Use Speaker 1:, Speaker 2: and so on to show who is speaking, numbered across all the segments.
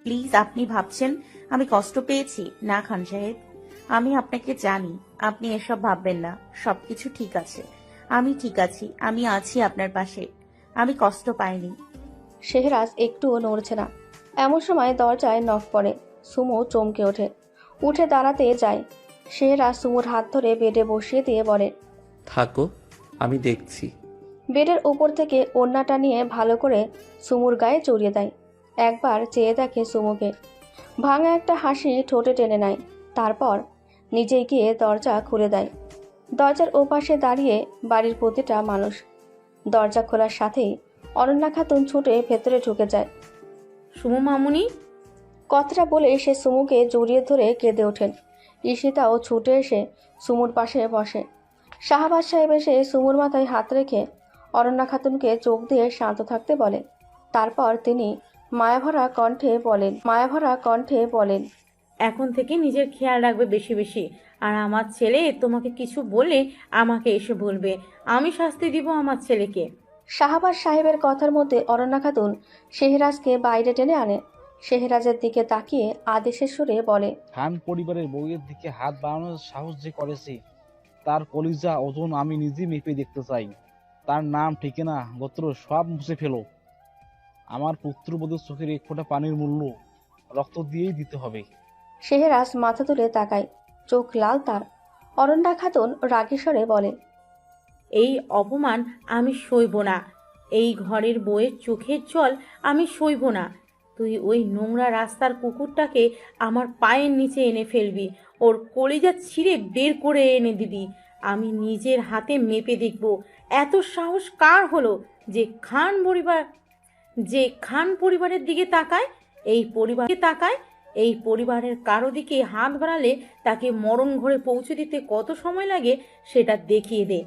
Speaker 1: Please, আপনি ভাবছেন আমি কষ্ট পেয়েছি? না খান সাহেব, আমি আপনাকে জানি। আপনি এসব ভাববেন না। সবকিছু ঠিক আছে। আমি ঠিক আছি। আমি আছি আপনার পাশে। আমি কষ্ট পাইনি।
Speaker 2: শেহরাজ একটুও নড়ছে না। এমন সময় দরজায় নখ পড়ে। সুমু চমকে ওঠে, উঠে দাঁড়াতে যায়। শেহরাজ সুমুর হাত ধরে বেডে বসিয়ে দিয়ে বলে,
Speaker 3: থাকো, আমি দেখছি।
Speaker 2: বেডের উপর থেকে ওড়নাটা নিয়ে ভালো করে সুমুর গায়ে জড়িয়ে দেয়। একবার চেয়ে দেখে সুমুকে। ভাঙা একটা হাসি ঠোঁটে টেনে নেয়। তারপর নিজেই গিয়ে দরজা খুলে দেয়। দরজার ওপাশে দাঁড়িয়ে বাড়ির প্রতিটা মানুষ। দরজা খোলার সাথেই অনন্যা খাতুন ছুটে ভেতরে ঢুকে যায়।
Speaker 1: সুমু মামুনি।
Speaker 2: কথাটা বলে সে সুমুকে জড়িয়ে ধরে কেঁদে ওঠেন। ঈশিতাও ছুটে এসে সুমুর পাশে বসে। শাহবাজ সাহেব এসে সুমুর মাথায় হাত রেখে অনন্যা খাতুনকে চোখ দিয়ে শান্ত থাকতে বলে। তারপর তিনি মায়াভরা কণ্ঠে বলেন,
Speaker 1: এখন থেকে নিজের খেয়াল রাখবে বেশি বেশি। আর আমার ছেলে তোমাকে কিছু বলে আমাকে এসে বলবে। আমি শাস্তি দিব আমার ছেলেকে।
Speaker 2: শাহবাজ সাহেবের কথার মধ্যে অনন্যা খাতুন শেহরাজকে বাইরে টেনে আনে। শেহরাজের দিকে তাকিয়ে আদেশের সুরে বলে,
Speaker 4: খান পরিবারের বউয়ের দিকে হাত বাড়ানোর সাহস যে করেছে, তার কলিজা ওজন আমি নিজে মেপে দেখতে চাই। তার নাম, ঠিকানা, গোত্র সব মুছে ফেলো। আমার পুত্রবধূর চোখের এক ফোঁটা পানির মূল্য রক্ত দিয়েই দিতে হবে।
Speaker 2: শেহরাজ মাথা তুলে তাকায়, চোখ লাল তার। অনন্যা খাতুন রাগী স্বরে বলে,
Speaker 1: এই অপমান আমি সইব না। এই ঘরের বউয়ের চোখের জল আমি সইব না। তুই ওই নোংরা রাস্তার কুকুরটাকে আমার পায়ের নিচে এনে ফেলবি। ওর কলিজা ছিঁড়ে বের করে এনে দিবি। আমি নিজের হাতে মেপে দেখব এত সাহস কার হলো যে খান পরিবারের দিকে তাকায়। এই পরিবারের কারো দিকে হাত বাড়ালে তাকে মরণ ঘরে পৌঁছে দিতে কত সময় লাগে সেটা দেখিয়ে দে।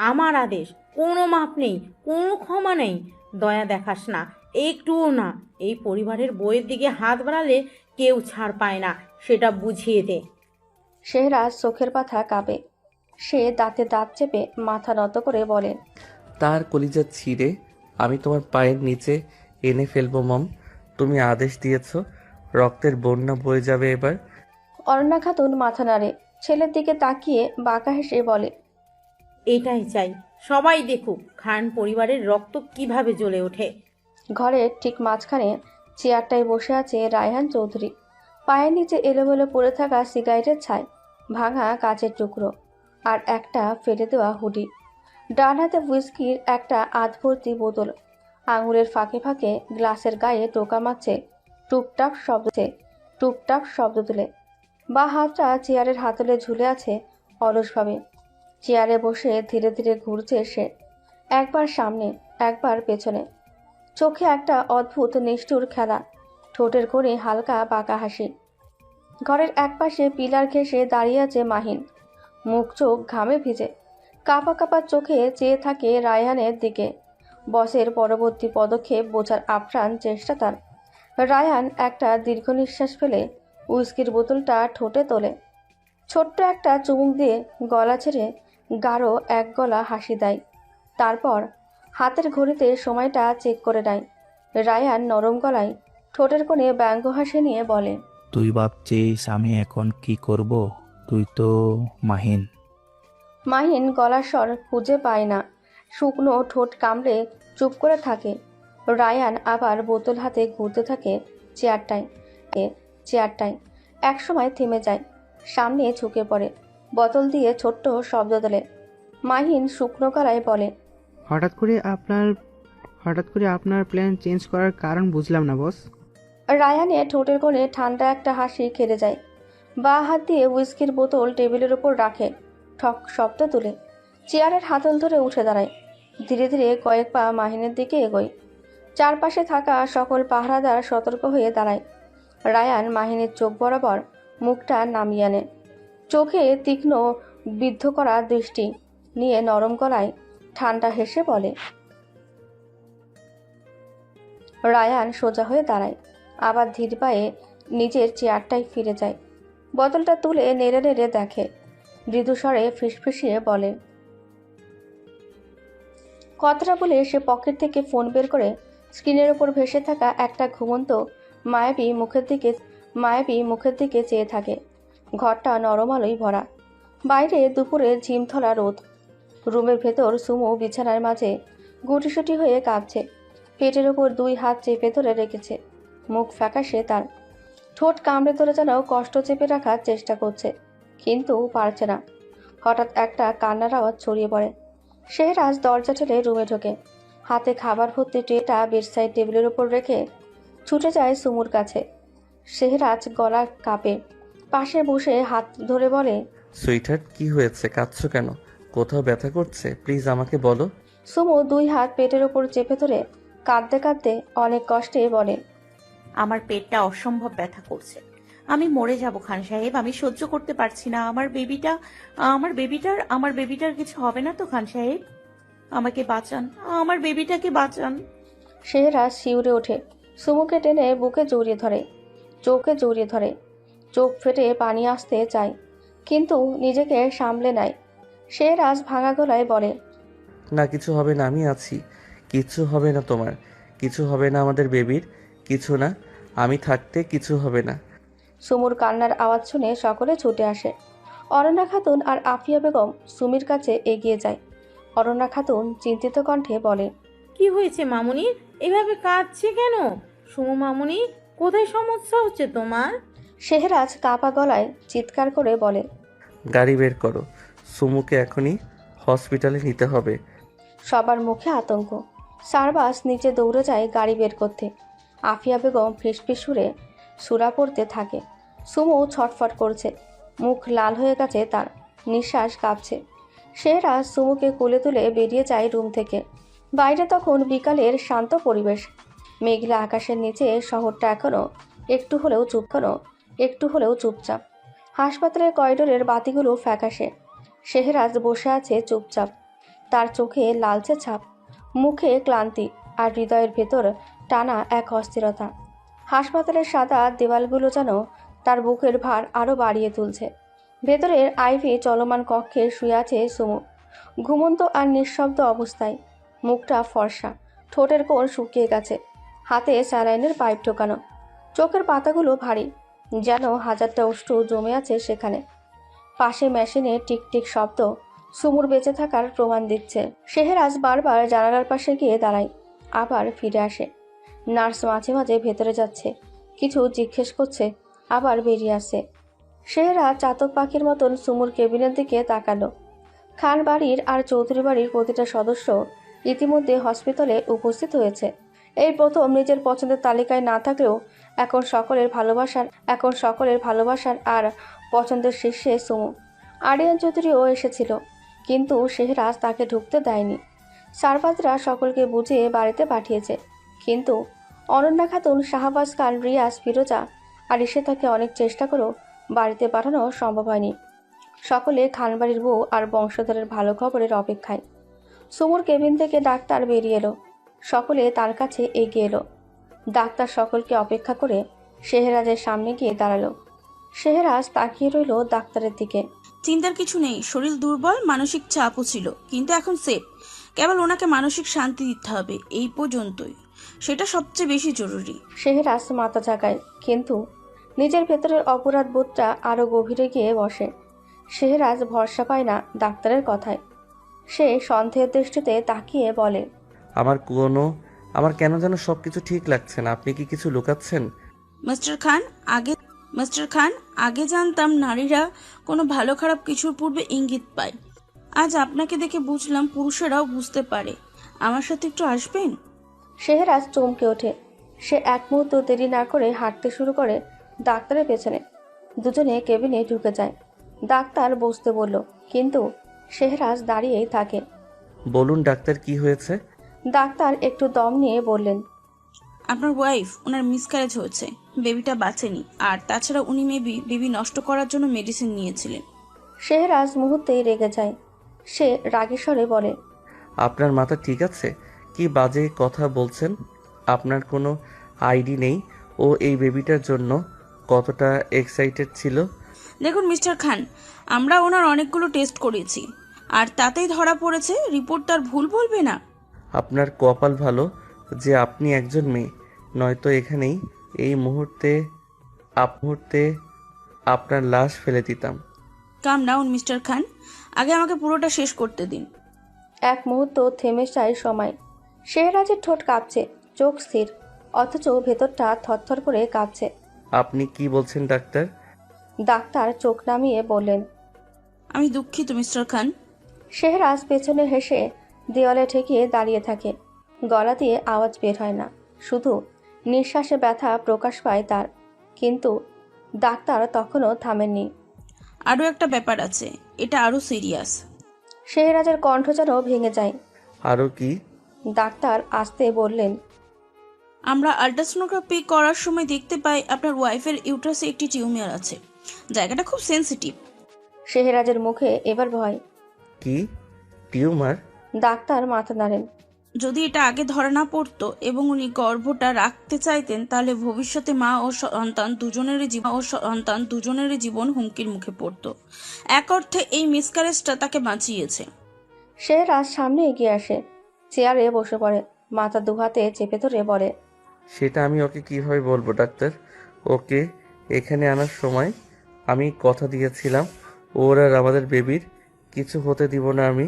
Speaker 1: আমার আদেশ, কোনো মাপ নেই, কোনো ক্ষমা নেই। দয়া দেখাস না, একটুও না। এই পরিবারের বইয়ের দিকে হাত বাড়ালে কেউ ছাড় পায় না, সেটা বুঝিয়ে দে।
Speaker 2: শেহরাজ চোখের পাতা কাঁপে। সে দাঁতে দাঁত চেপে মাথা নত করে বলে,
Speaker 3: তার কলিজা ছিঁড়ে আমি তোমার পায়ের নিচে এনে ফেলবো মম। তুমি আদেশ দিয়েছো, রক্তের বন্যা বয়ে যাবে এবার।
Speaker 2: অরণ্যা খাতুন মাথা নাড়ে। ছেলের দিকে তাকিয়ে বাঁকা হেসে বলে,
Speaker 1: এটাই চাই, সবাই দেখুক খান পরিবারের রক্ত কিভাবে জ্বলে ওঠে।
Speaker 2: ঘরের ঠিক মাঝখানে চেয়ারটায় বসে আছে রায়হান চৌধুরী। পায়ের নিচে এলোমেলো পড়ে থাকা সিগারেটের ছাই, ভাঙা কাচের টুকরো, আর একটা ফেলে দেওয়া হুডি। ডান হাতে হুইস্কির একটা আধভর্তি বোতল। আঙুলের ফাঁকে ফাঁকে গ্লাসের গায়ে টোকা মারছে। টুকটাক শব্দ তুলে। বা হাতটা চেয়ারের হাতলে ঝুলে আছে অলসভাবে। চেয়ারে বসে ধীরে ধীরে ঘুরছে সে, একবার সামনে, একবার পেছনে। চোখে একটা অদ্ভুত নিষ্ঠুর খেলা, ঠোঁটের কোণে হালকা বাঁকা হাসি। ঘরের একপাশে পিলার ঘেঁষে দাঁড়িয়ে আছে মাহিন, মুখ চোখ ঘামে ভিজে। কাঁপা কাঁপা চোখে চেয়ে থাকে রায়হানের দিকে। বসের পরবর্তী পদক্ষেপ বোঝার আপ্রাণ চেষ্টা তার। রায়হান একটা দীর্ঘ নিঃশ্বাস ফেলে উইস্কির বোতলটা ঠোঁটে তোলে। ছোট্ট একটা চুমুক দিয়ে গলা ছেড়ে গাঢ় এক গলা হাসি দেয়। তারপর হাতের ঘড়িতে সময়টা চেক করে নেয়। রায়ান নরম গলায় ঠোঁটের কোণে ব্যঙ্গ হাসি নিয়ে বলে,
Speaker 5: তুই ভাবছিস আমি এখন কি করব? তুই তো মাহিন।
Speaker 2: মাহিন গলার স্বর খুঁজে পায় না, শুকনো ঠোঁট কামড়ে চুপ করে থাকে। রায়ান আবার বোতল হাতে ঘুরতে থাকে চেয়ারটায়। একসময় থেমে যায়, সামনে ঝুঁকে পড়ে, বোতল দিয়ে ছোট্ট শব্দ তোলে। মাহিন শুকনো গলায় বলে,
Speaker 6: হঠাৎ করে আপনার প্ল্যান চেঞ্জ করার কারণ বুঝলাম না বস।
Speaker 2: রায়ানের ঠোঁটের কোণে ঠান্ডা একটা হাসি খেলে যায়। বাঁ হাত দিয়ে হুইস্কির বোতল টেবিলের উপর রাখে, ঠক শব্দ তুলে চেয়ারের হাতল ধরে উঠে দাঁড়ায়। ধীরে ধীরে কয়েক পা মাহিনের দিকে এগোয়। চারপাশে থাকা সকল পাহারাদার সতর্ক হয়ে দাঁড়ায়। রায়ান মাহিনের চোখ বরাবর মুখটা নামিয়ে আনে, চোখে তীক্ষ্ণ বিদ্ধ করা দৃষ্টি নিয়ে নরম গলায় ঠান্ডা হেসে বলে। রায়ান সোজা হয়ে দাঁড়ায়, আবার ধীর পায়ে নিজের চেয়ারটায় ফিরে যায়। বোতলটা তুলে নেড়ে নেড়ে দেখে, মৃদুস্বরে ফিসফিসিয়ে বলে। কথাটা বলে সে পকেট থেকে ফোন বের করে স্ক্রিনের ওপর ভেসে থাকা একটা ঘুমন্ত মায়াবী মুখের দিকে চেয়ে থাকে। ঘরটা নরম আলোয় ভরা। বাইরে দুপুরের ঝিমধরা রোদ। রুমের ভেতর সুমু বিছানার মাঝে গুটিসুটি হয়ে কাঁদছে। পেটের ওপর 2 হাত চেপে ধরে রেখেছে। মুখ ফ্যাকাশে তার। ঠোঁট কামড়ে ধরে যেন কষ্ট চেপে রাখার চেষ্টা করছে, কিন্তু পারছে না। হঠাৎ একটা কান্নার আওয়াজ ছড়িয়ে পড়ে। শেহরাজ দরজা ঠেলে রুমে ঢোকে। হাতে খাবার ভর্তি ট্রেটা বেডসাইড টেবিলের উপর রেখে ছুটে যায় সুমুর কাছে। শেহরাজ গলা কাঁপে। পাশে বসে হাত ধরে বলে,
Speaker 3: সুইটহার্ট, কি হয়েছে? কাঁদছো কেন? কোথাও ব্যথা করছে? প্লিজ আমাকে বলো।
Speaker 2: সুমু 2 হাত পেটের ওপর চেপে ধরে কাঁদতে কাঁদতে অনেক কষ্টে বলে,
Speaker 1: আমার পেটটা অসম্ভব ব্যথা করছে। আমি মরে যাব খান সাহেব, আমি সহ্য করতে পারছি না। আমার বেবিটার কিছু হবে না তো খান সাহেব? আমাকে বাঁচান, আমার বেবিটাকে বাঁচান।
Speaker 2: শেহরাজ শিউরে ওঠে। সুমুকে টেনে বুকে জড়িয়ে ধরে, চোখে জড়িয়ে ধরে। চোখ ফেটে পানি আসতে চায়, কিন্তু নিজেকে সামলে নেয়। শেহরাজ ভাঙা গলায় বলে,
Speaker 3: না, কিছু হবে না, আমি আছি। কিছু হবে না তোমার, কিছু হবে না আমাদের বেবির, কিছু না। আমি থাকতে কিছু হবে না।
Speaker 2: সুমুর কান্নার আওয়াজ শুনে সকলে ছুটে আসে। অরণ্যা খাতুন আর আফিয়া বেগম সুমির কাছে এগিয়ে যায়। অরণ্যা খাতুন চিন্তিত কণ্ঠে বলে,
Speaker 1: কি হয়েছে মামুনি? এভাবে কাঁদছে কেন? সুমু মামুনি, কোথায় সমস্যা হচ্ছে তোমার?
Speaker 2: শেহরাজ কাঁপা গলায় চিৎকার করে বলে,
Speaker 3: গাড়ি বের করো, সুমুকে এখনই হসপিটালে নিতে হবে।
Speaker 2: সবার মুখে আতঙ্ক। সারবাস নিচে দৌড়ে যায় গাড়ি বের করতে। আফিয়া বেগম ফিসফিস সুরে সুরা পড়তে থাকে। সুমু ছটফট করছে, মুখ লাল হয়ে গেছে তার, নিঃশ্বাস কাঁপছে। শেহরাজ সুমুকে কোলে তুলে বেরিয়ে যায় রুম থেকে। বাইরে তখন বিকালের শান্ত পরিবেশ। মেঘলা আকাশের নিচে শহরটা এখনো একটু হলেও চুপচাপ। হাসপাতালের করিডোরের বাতিগুলো ফ্যাকাশে। শেহরাজ বসে আছে চুপচাপ। তার চোখে লালচে ছাপ, মুখে ক্লান্তি, আর হৃদয়ের ভেতর টানা এক অস্থিরতা। হাসপাতালের সাদা দেওয়ালগুলো যেন তার বুকের ভার আরও বাড়িয়ে তুলছে। ভেতরের আইভি চলমান কক্ষে শুয়ে আছে সুমু, ঘুমন্ত আর নিঃশব্দ অবস্থায়। মুখটা ফর্সা, ঠোঁটের কোণ শুকিয়ে গেছে, হাতে স্যালাইনের পাইপ ঢোকানো। চোখের পাতাগুলো ভারী, যেন হাজারটা অশ্রু জমে আছে সেখানে। পাশে মেশিনে টিকটিক শব্দ সুমুর বেঁচে থাকার প্রমাণ দিচ্ছে। শেহরাজ বারবার জানালার পাশে গিয়ে দাঁড়ায়, আবার ফিরে আসে। নার্স মাঝে মাঝে ভেতরে যাচ্ছে, কিছু জিজ্ঞেস করছে, আবার বেরিয়ে আসে। শেহরাজ চাতক পাখির মতন সুমুর কেবিনের দিকে তাকালো। খান বাড়ির আর চৌধুরী বাড়ির প্রতিটা সদস্য ইতিমধ্যে হসপিটালে উপস্থিত হয়েছে। এই প্রথম নিজের পছন্দের তালিকায় না থাকলেও এখন সকলের ভালোবাসার আর পছন্দের শীর্ষে সুমু। আরিয়ান চৌধুরীও এসেছিল, কিন্তু শেহরাজ তাকে ঢুকতে দেয়নি। সারফাজরা সকলকে বুঝিয়ে বাড়িতে পাঠিয়েছে, কিন্তু অনন্যা খাতুন, শাহবাজ খান, রিয়াজ, ফিরোজা আর ইশিতাকে অনেক চেষ্টা করেও বাড়িতে পাঠানো সম্ভব হয়নি। সকলে খানবাড়ির বউ আর বংশধরের ভালো খবরের অপেক্ষায়। সুমুর কেবিন থেকে ডাক্তার বেরিয়ে এলো। সকলে তার কাছে এগিয়ে এলো। ডাক্তার সকলকে অপেক্ষা করে শেহরাজের সামনে গিয়ে দাঁড়ালো। শেহরাজ তাকিয়ে রইল ডাক্তারের দিকে।
Speaker 7: চিন্তার কিছু নেই, শরীর দুর্বল, মানসিক চাপও ছিল, কিন্তু এখন সেফ। কেবল ওনাকে মানসিক শান্তি দিতে হবে, এই পর্যন্তই। সেটা সবচেয়ে বেশি জরুরি।
Speaker 2: শেহরাজ মাথা ঝাঁকায়, কিন্তু নিজের ভেতরের অপরাধ বোধটা আরো গভীরে গিয়ে বসে। শেহরাজ ভরসা পায় না ডাক্তারের কথায়। সে সন্দেহের দৃষ্টিতে তাকিয়ে বলে,
Speaker 3: আমার কেন যেন সবকিছু ঠিক লাগছে না। আপনি কি কিছু লুকাচ্ছেন?
Speaker 7: মাস্টার খান, আগে জানতাম নারীরা কোনো ভালো খারাপ কিছুর পূর্বে ইঙ্গিত পায়। আজ আপনাকে দেখে বুঝলাম পুরুষেরাও বুঝতে পারে। আমার সাথে একটু আসবেন?
Speaker 2: শেহরাজ চমকে ওঠে। সে এক মুহূর্ত দেরি না করে হাঁটতে শুরু করে ডাক্তারের পেছনে। দুজনে কেবিনে ঢুকে যায়। ডাক্তার বসতে বলল, কিন্তু শেহরাজ দাঁড়িয়েই থাকে।
Speaker 3: বলুন ডাক্তার, কি হয়েছে?
Speaker 2: ডাক্তার একটু দম নিয়ে বললেন,
Speaker 7: আপনার ওয়াইফ, ওনার মিসক্যারেজ হয়েছে, বেবিটা বাঁচেনি। আর তাছাড়া উনি বেবি নষ্ট করার জন্য মেডিসিন নিয়েছিলেন।
Speaker 2: শেহরাজ মুহূর্তেই রেগে যায়। সে রাগী স্বরে বলে,
Speaker 3: আপনার মাথা ঠিক আছে? কি বাজে কথা বলছেন? আপনার কোনো আইডি নেই ও এই বেবিটার জন্য কতটা এক্সাইটেড ছিল?
Speaker 7: দেখুন মিস্টার খান, আমরা ওনার অনেকগুলো টেস্ট করেছি, আর তাতেই ধরা পড়েছে। রিপোর্ট তার ভুল বলবে না।
Speaker 3: আপনার কপাল ভালো যে আপনি একজন মেয়ে, নয়তো এখানেই এই মুহূর্তে আপনার লাশ ফেলে দিতাম।
Speaker 7: কাম ডাউন মিস্টার খান, আগে আমাকে পুরোটা শেষ করতে দিন।
Speaker 2: এক মুহূর্ত থেমে যায় সময়। শেহরাজের ঠোঁট কাঁপছে, চোখ স্থির, অথচ ভেতরটা থরথর করে কাঁপছে।
Speaker 3: আপনি কি বলছেন ডাক্তার?
Speaker 2: ডাক্তার চোখ নামিয়ে বললেন।
Speaker 7: আমি দুঃখিত মিস্টার খান।
Speaker 2: শেহরাজ পেছনে হেসে দেওয়ালে ঠেকিয়ে দাঁড়িয়ে থাকে। গলা দিয়ে আওয়াজ বের হয় না, শুধু নিঃশ্বাসে ব্যথা প্রকাশ পায় তার। কিন্তু ডাক্তার তখনও থামেননি।
Speaker 7: আরও একটা ব্যাপার আছে, এটা আরও সিরিয়াস।
Speaker 2: শেহরাজের কণ্ঠ যেন ভেঙে যায়।
Speaker 3: আরও কি?
Speaker 2: ডাক্তার আস্তে বললেন।
Speaker 7: আমরা আল্ট্রাসোনোগ্রাফি করার সময় দেখতে পাই আপনার ওয়াইফের ইউট্রাসে একটি টিউমার আছে। জায়গাটা খুব সেনসিটিভ।
Speaker 2: শেহরাজের মুখে এবার ভয়।
Speaker 3: কি টিউমার?
Speaker 2: ডাক্তার মাথা নাড়েন।
Speaker 7: যদি এটা আগে ধরা না পড়তো এবং উনি গর্ভটা রাখতে চাইতেন, তাহলে ভবিষ্যতে মা ও সন্তান দুজনেরই জীবন হুমকির মুখে পড়তো। এক অর্থে এই মিসক্যারেজটা তাকে বাঁচিয়েছে।
Speaker 2: শেহরাজ সামনে এগিয়ে আসে, চেয়ারে বসে পড়ে, মাথা দুহাতে চেপে ধরে বলে।
Speaker 3: সেটা আমি ওকে কিভাবে বলবো ডাক্তার? ওকে এখানে আনার সময় আমি কথা দিয়েছিলাম ওর আর আমাদের বেবির কিছু হতে দিব না আমি।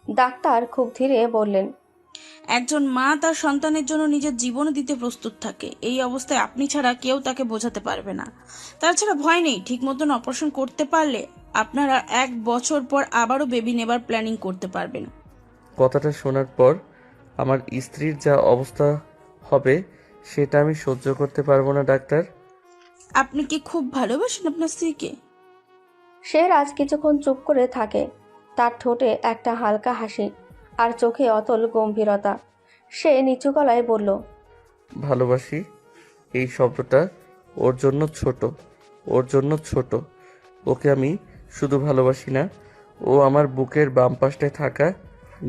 Speaker 2: ডাক্তার খুব ধীরে বললেন।
Speaker 7: একজন মা তার সন্তানের জন্য নিজের জীবন দিতে প্রস্তুত থাকে। এই অবস্থায় আপনি ছাড়া কেউ তাকে বোঝাতে পারবে না। তাছাড়া ভয় নেই, ঠিক মতন অপারেশন করতে পারলে আপনারা 1 বছর পর আবারও বেবি নেবার প্ল্যানিং করতে পারবেন।
Speaker 3: কথাটা শোনার পর আমার স্ত্রীর যা অবস্থা হবে সেটা আমি সহ্য করতে পারবো না ডাক্তার।
Speaker 7: আপনি কি খুব ভালোবাসেন আপনার স্ত্রীকে?
Speaker 2: শেহরাজ কিছুক্ষণ চুপ করে থাকে, তার ঠোঁটে একটা হালকা হাসি আর চোখে অতল গম্ভীরতা। সে নিচু গলায় বলল।
Speaker 3: ভালোবাসি এই শব্দটা ওর জন্য ছোট। ওকে আমি শুধু ভালোবাসি না, ও আমার বুকের বাম পাশে থাকা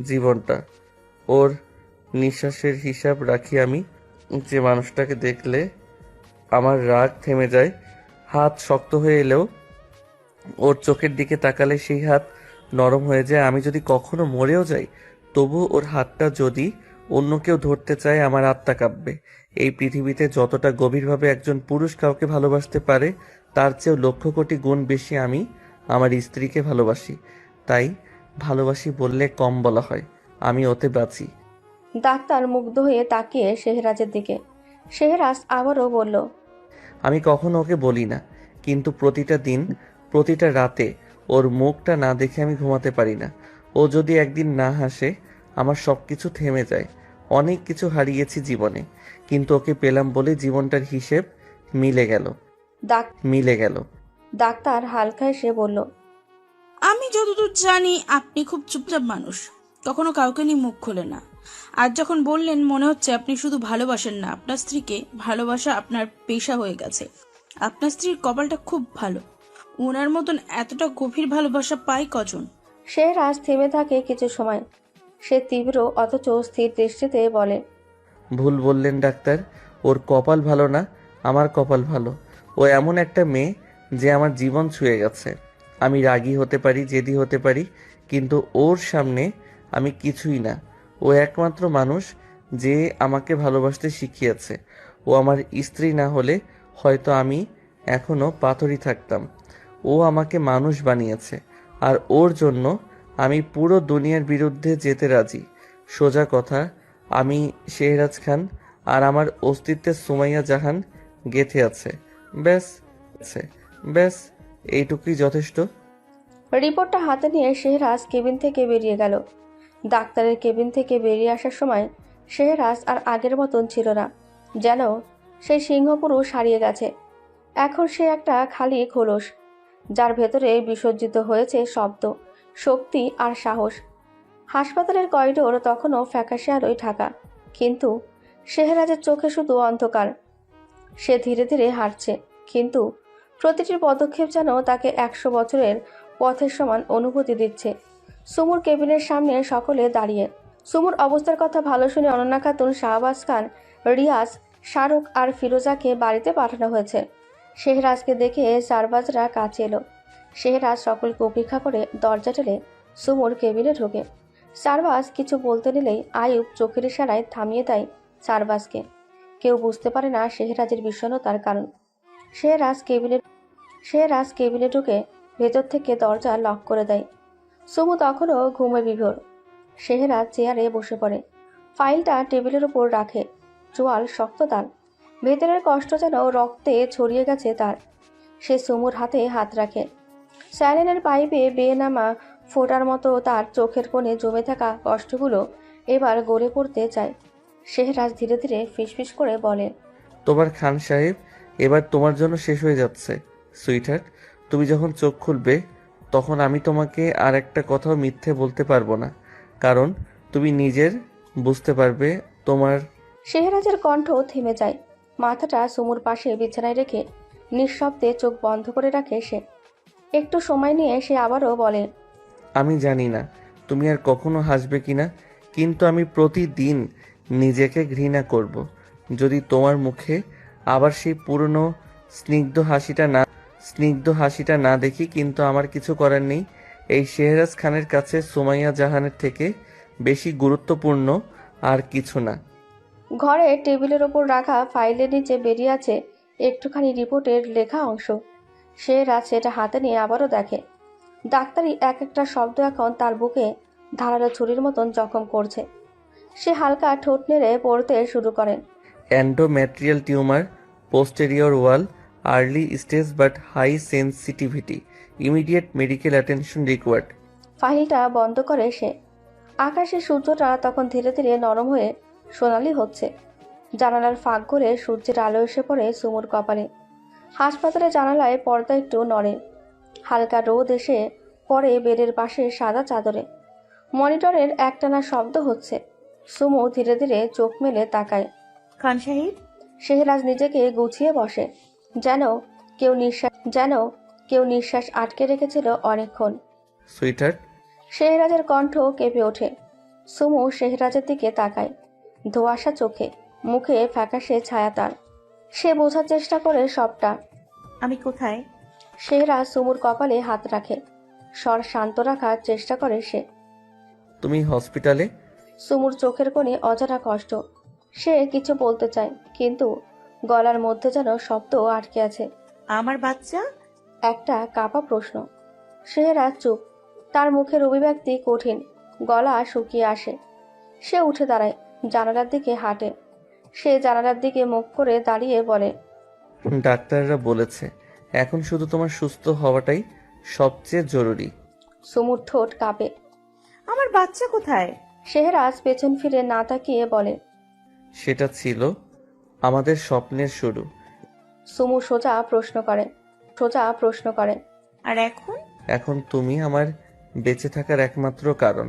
Speaker 3: জীবনটা। ওর নিঃশ্বাসের হিসাব রাখি আমি। যে মানুষটাকে দেখলে আমার রাগ থেমে যায়, হাত শক্ত হয়ে এলেও ওর চোখের দিকে তাকালে সেই হাত নরম হয়ে যায়। আমি যদি কখনো মরেও যাই, তবু ওর হাতটা যদি অন্য কেউ ধরতে চায় আমার আত্মা কাঁপবে। এই পৃথিবীতে যতটা গভীরভাবে একজন পুরুষ কাউকে ভালোবাসতে পারে, তার চেয়েও লক্ষ কোটি গুণ বেশি আমি আমার স্ত্রীকে ভালোবাসি। তাই ভালোবাসি বললে কম বলা হয়, আমি ওতে বাঁচি।
Speaker 2: ডাক্তার মুগ্ধ হয়ে তাকিয়ে শেহরাজের দিকে। শেহরাজ আবারও বলল।
Speaker 3: আমি কখনো ওকে বলি না, কিন্তু প্রতিটা দিন প্রতিটা রাতে ওর মুখটা না দেখে আমি ঘুমাতে পারি না। ও যদি একদিন না হাসে আমার সব কিছু থেমে যায়। অনেক কিছু হারিয়েছি জীবনে, কিন্তু ওকে পেলাম বলে জীবনটার হিসেব মিলে গেল।
Speaker 2: ডাক্তার হালকা এসে বলল।
Speaker 7: আমি যতদূর জানি আপনি খুব চুপচাপ মানুষ, কখনো কাউকে নিয়ে মুখ খোলে না। আর যখন বললেন, মনে হচ্ছে আপনি শুধু ভালোবাসেন না, আপনার স্ত্রীকে ভালোবাসা আপনার পেশা হয়ে গেছে। আপনার স্ত্রীর কপালটা খুব ভালো। ওনার মতন এতটা গভীর ভালোবাসা পায় কজন?
Speaker 2: শেহরাজ থেমে থাকে কিছু সময়। সে তীব্র অথচ স্থির দৃষ্টিতে বলে।
Speaker 3: ভুল বললেন ডাক্তার, ওর কপাল ভালো না, আমার কপাল ভালো। ও এমন একটা মেয়ে যে আমার জীবন ছুঁয়ে গেছে। আমি রাগী হতে পারি, জেদি হতে পারি, কিন্তু ওর সামনে আমি কিছুই না। ও একমাত্র মানুষ যে আমাকে ভালোবাসতে শিখিয়েছে। ও আমার স্ত্রী না হলে হয়তো আমি এখনো পাথরই থাকতাম। ও আমাকে মানুষ বানিয়েছে, আর ওর জন্য আমি পুরো দুনিয়ার বিরুদ্ধে যেতে রাজি। সোজা কথা, আমি শেহরাজ খান আর আমার অস্তিত্বে সুমাইয়া জাহান গেঁথে আছে। ব্যাস এইটুকুই যথেষ্ট।
Speaker 2: রিপোর্টটা হাতে নিয়ে শেহরাজ কেবিন থেকে বেরিয়ে গেল। ডাক্তারের কেবিন থেকে বেরিয়ে আসার সময় শেহরাজ আর আগের মতন ছিল না, যেন সেই সিংহপুরুষ হারিয়ে গেছে। এখন সে একটা খালি খোলস, যার ভেতরে বিসর্জিত হয়েছে শব্দ, শক্তি আর সাহস। হাসপাতালের করিডোর তখনও ফ্যাকাশে আলোয় ঢাকা, কিন্তু শেহরাজের চোখে শুধু অন্ধকার। সে ধীরে ধীরে হাঁটছে, কিন্তু প্রতিটি পদক্ষেপ যেন তাকে 100 বছরের পথের সমান অনুভূতি দিচ্ছে। সুমুর কেবিনের সামনে সকলে দাঁড়িয়ে। সুমুর অবস্থার কথা ভালো শুনে অনন্যা খাতুন, শাহবাজ খান, রিয়াজ, শাহরুখ আর ফিরোজাকে বাড়িতে পাঠানো হয়েছে। শেহরাজকে দেখে সারবাজরা কাছে এলো। শেহরাজ সকলকে উপেক্ষা করে দরজা ঠেলে সুমুর কেবিনে ঢোকে। সারবাজ কিছু বলতে নিলেই আয়ুব চোখের ইশারায় থামিয়ে দেয় সারবাজকে। কেউ বুঝতে পারে না শেহরাজের বিষণ্ণতার কারণ। শেহরাজ কেবিনে ঢুকে ভেতর থেকে দরজা লক করে দেয়। সুমু তখনও ঘুমে বিভোর। শেহরাজ চেয়ারে বসে পড়ে, ফাইলটা টেবিলের উপর রাখে। চোয়াল শক্ত তার, ভেতরের কষ্ট যেন রক্তে ছড়িয়ে গেছে তার। সে সুমুর হাতে হাত রাখে। স্যালেনের পাইপে বেয়ে নামা ফোঁটার মতো তার চোখের কোণে জমে থাকা কষ্টগুলো এবার গড়ে পড়তে চায়। শেহরাজ ধীরে ধীরে ফিসফিস করে বলে,
Speaker 3: তোমার খান সাহেব, এবার তোমার জন্য শেষ হয়ে যাচ্ছে সুইটহার্ট। তুমি যখন চোখ খুলবে তখন আমি তোমাকে আর একটা কথাও মিথ্যে বলতে পারবো না, কারণ তুমি নিজের বুঝতে পারবে তোমার।
Speaker 2: শেহরাজের কণ্ঠ থেমে যায়। মাথাটা সুমুর পাশে বিছানায় রেখে নিঃশব্দে চোখ বন্ধ করে রাখে সে। একটু সময় নিয়ে সে আবারও বলে,
Speaker 3: আমি জানি না তুমি আর কখনো হাসবে কিনা, কিন্তু আমি প্রতিদিন নিজেকে ঘৃণা করব যদি তোমার মুখে আবার সেই পুরনো স্নিগ্ধ হাসিটা না দেখি। কিন্তু আমার কিছু করার নেই। এই শেহরাজ খানের কাছে সুমাইয়া জাহানের থেকে বেশি গুরুত্বপূর্ণ আর কিছু না।
Speaker 2: ঘরে টেবিলের ওপর রাখা ফাইলের নিচে বেরিয়ে আছে একটুখানি রিপোর্টের লেখা অংশ। শেহরাজ সেটা হাতে নিয়ে আবারও দেখে। ডাক্তারি এক একটা শব্দ এখন তার বুকে ধারালো ছুরির মতন জখম করছে। সে হালকা ঠোঁট নেড়ে পড়তে শুরু করে।
Speaker 3: Endometrial tumour, posterior wall, early stage but high sensitivity, immediate medical attention required.
Speaker 2: ফাইলটা বন্ধ করে সে। আকাশের সূর্যটা তখন ধীরে ধীরে নরম হয়ে সোনালি হচ্ছে। জানালার ফাঁক করে সূর্যের আলো এসে পড়ে সুমুর কপালে। হাসপাতালের জানালায় পর্দা একটু নড়ে। হালকা রোদ এসে পড়ে বেডের পাশে সাদা চাদরে। মনিটরের একটানা শব্দ হচ্ছে। সুমু ধীরে ধীরে চোখ মেলে তাকায়।
Speaker 1: খান সাহেব,
Speaker 2: শেহরাজ নিজেকে গুছিয়ে বসে, যেন কেউ নিঃশ্বাস আটকে রেখেছিল অনেকক্ষণ।
Speaker 3: সুইটহার্ট,
Speaker 2: শেহরাজের কণ্ঠ কেঁপে ওঠে। সুমু শেহরাজের দিকে তাকায়, ধোঁয়াশা চোখে, মুখে ফ্যাকাশে ছায়া তার। সে বোঝার চেষ্টা করে সবটা।
Speaker 1: আমি কোথায়?
Speaker 2: শেহরাজ সুমুর কপালে হাত রাখে। স্বর শান্ত রাখার চেষ্টা করে সে।
Speaker 3: তুমি হসপিটালে।
Speaker 2: সুমুর চোখের কোণে অজানা কষ্ট। সে কিছু বলতে চায়, কিন্তু গলার মধ্যে যেন শব্দ আটকে আছে।
Speaker 1: আমার বাচ্চা?
Speaker 2: একটা কাপা প্রশ্ন। শেহরাজ চুপ। তার মুখের অভিব্যক্তি কঠিন, গলা শুকিয়ে আসে। সে উঠে দাঁড়ায়, জানালার দিকে হাঁটে। সে জানালার দিকে মুখ করে দাঁড়িয়ে বলে,
Speaker 3: ডাক্তাররা বলেছে এখন শুধু তোমার সুস্থ হওয়াটাই সবচেয়ে জরুরি।
Speaker 2: সুমুর ঠোঁট কাঁপে।
Speaker 1: আমার বাচ্চা কোথায়?
Speaker 2: শেহরাজ পেছন ফিরে না তাকিয়ে বলে,
Speaker 3: সেটা ছিল আমাদের স্বপ্নের শুরু।
Speaker 2: সুমু সোজা প্রশ্ন করে।
Speaker 1: আর এখন?
Speaker 3: এখন তুমি আমার বেঁচে থাকার একমাত্র কারণ।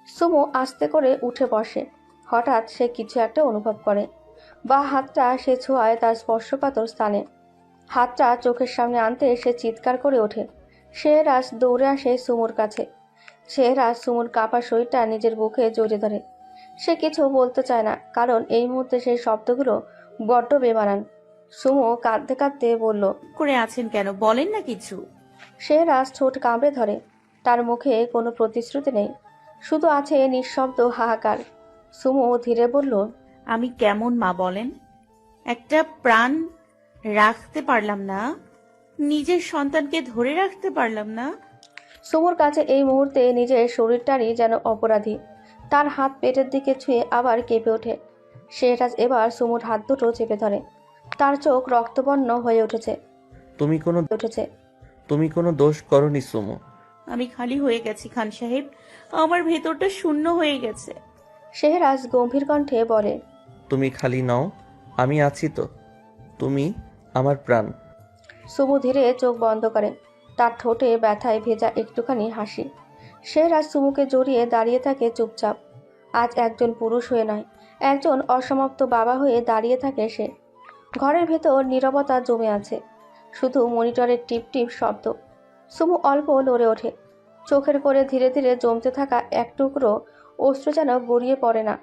Speaker 2: সুমু আস্তে করে উঠে বসে। হঠাৎ সে কিছু একটা অনুভব করে। বা হাতটা সে ছোঁয়ায় তার স্পর্শকাতর স্থানে। হাতটা চোখের সামনে আনতে সে চিৎকার করে ওঠে। শেহরাজ দৌড়ে আসে সুমুর কাছে। শেহরাজ সুমুর কাঁপা শরীরটা নিজের বুকে জড়িয়ে ধরে। সে কিছু বলতে চায় না, কারণ এই মুহূর্তে সেই শব্দগুলো বড্ড বেমানান। সুমু কাঁদতে কাঁদতে বলল,
Speaker 1: করে আছেন কেন? বলেন না কিছু।
Speaker 2: শেহরাজ ঠোঁট কামড়ে ধরে। তার মুখে কোনো প্রতিশ্রুতি নেই, শুধু আছে নিঃশব্দ হাহাকার। সুমু ধীরে বলল,
Speaker 1: আমি কেমন মা বলেন? একটা প্রাণ রাখতে পারলাম না, নিজের সন্তানকে ধরে রাখতে পারলাম না।
Speaker 2: সুমুর কাছে এই মুহূর্তে নিজের শরীরটারই যেন অপরাধী। তার হাত পেটের দিকে ছুঁয়ে আবার কেঁপে ওঠে। শেহরাজ এবার সুমুর হাত দুটো চেপে ধরে। তার চোখ রক্তবর্ণ হয়ে উঠেছে।
Speaker 3: তুমি কোনো দোষ করনি সুমো।
Speaker 1: আমি খালি হয়ে গেছি খান সাহেব, আমার ভেতরটা শূন্য হয়ে গেছে।
Speaker 2: শেহরাজ গম্ভীর কণ্ঠে বলে,
Speaker 3: তুমি খালি নও, আমি আছি তো। তুমি আমার প্রাণ।
Speaker 2: সুমু ধীরে চোখ বন্ধ করে। তার ঠোঁটে ব্যথায় ভেজা একটুখানি হাসি। শেহরাজ সুমুকে জড়িয়ে দাঁড়িয়ে থাকে চুপচাপ। আজ একজন পুরুষ হয়ে নয়, একজন অসমাপ্ত বাবা হয়ে দাঁড়িয়ে থাকে সে। ঘরের ভেতর নীরবতা জমে আছে, শুধু মনিটরের টিপ টিপ শব্দ। সুমু অল্প লড়ে ওঠে। চোখের কোণে ধীরে ধীরে জমতে থাকা এক টুকরো অশ্রু যেন গড়িয়ে পড়ে না।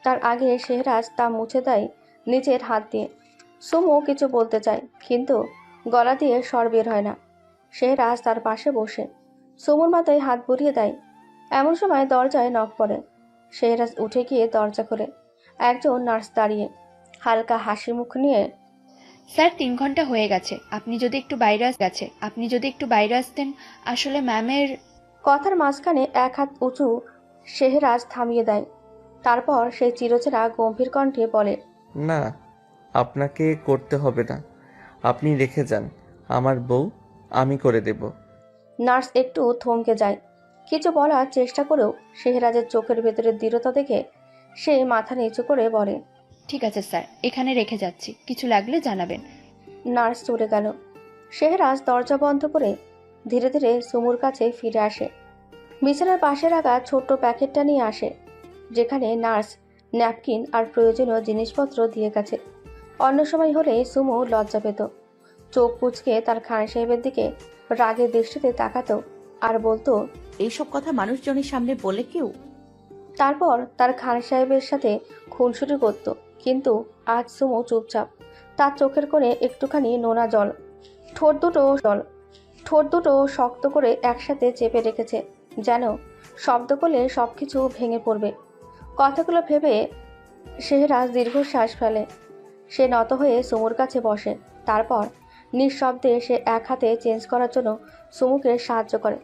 Speaker 2: তার আগে শেহরাজ তা মুছে দেয় নিজের হাত দিয়ে। সুমু কিছু বলতে চায়, কিন্তু গলা দিয়ে স্বর বের হয় না। শেহরাজ তার পাশে বসে সুমুর মাথায় হাত বুলিয়ে দেয়। এমন সময় দরজায় নক পড়ে। শেহরাজ উঠে গিয়ে দরজা খোলে। একজন নার্স দাঁড়িয়ে। হালকা হাসি মুখ নিয়ে।
Speaker 8: স্যার 3 ঘন্টা হয়ে গেছে, আপনি যদি একটু বাইরে আসতেন। আসলে ম্যামের।
Speaker 2: কথার মাঝখানে এক হাত উঁচু শেহরাজ থামিয়ে দেয়। তারপর সে চিরচেনা গম্ভীর কণ্ঠে বলে,
Speaker 3: না, আপনাকে করতে হবে না, আপনি রেখে যান। আমার বউ আমি করে দেব।
Speaker 2: নার্স একটু থমকে যায়। কিছু বলার চেষ্টা করেও শেহরাজের চোখের ভেতরে দৃঢ়তা দেখে সে মাথা নিচু করে বলে,
Speaker 8: ঠিক আছে স্যার, এখানে রেখে যাচ্ছি, কিছু লাগলে জানাবেন।
Speaker 2: নার্স চলে গেল। শেহরাজ দরজা বন্ধ করে ধীরে ধীরে সুমুর কাছে ফিরে আসে। বিছানার পাশে রাখা ছোট্ট প্যাকেটটা নিয়ে আসে, যেখানে নার্স ন্যাপকিন আর প্রয়োজনীয় জিনিসপত্র দিয়ে গেছে। অন্য সময় হলে সুমু লজ্জা পেত, চোখ কুঁচকে তার খান সাহেবের দিকে রাগের দৃষ্টিতে তাকাতো আর বলতো,
Speaker 1: এইসব কথা মানুষজনের সামনে বলে কেউ?
Speaker 2: তারপর তার খান সাহেবের সাথে খুনসুটি করত। কিন্তু আজ সুমু চুপচাপ, তার চোখের কোণে একটুখানি নোনা জল, ঠোঁট দুটো শক্ত করে একসাথে চেপে রেখেছে, যেন শব্দ করলে সবকিছু ভেঙে পড়বে। কথাগুলো ভেবে শেহরাজ দীর্ঘশ্বাস ফেলে। সে নত হয়ে সুমুর কাছে বসে। তারপর নিঃশব্দে সে এক হাতে চেঞ্জ করার জন্য সুমুকে সাহায্য করে।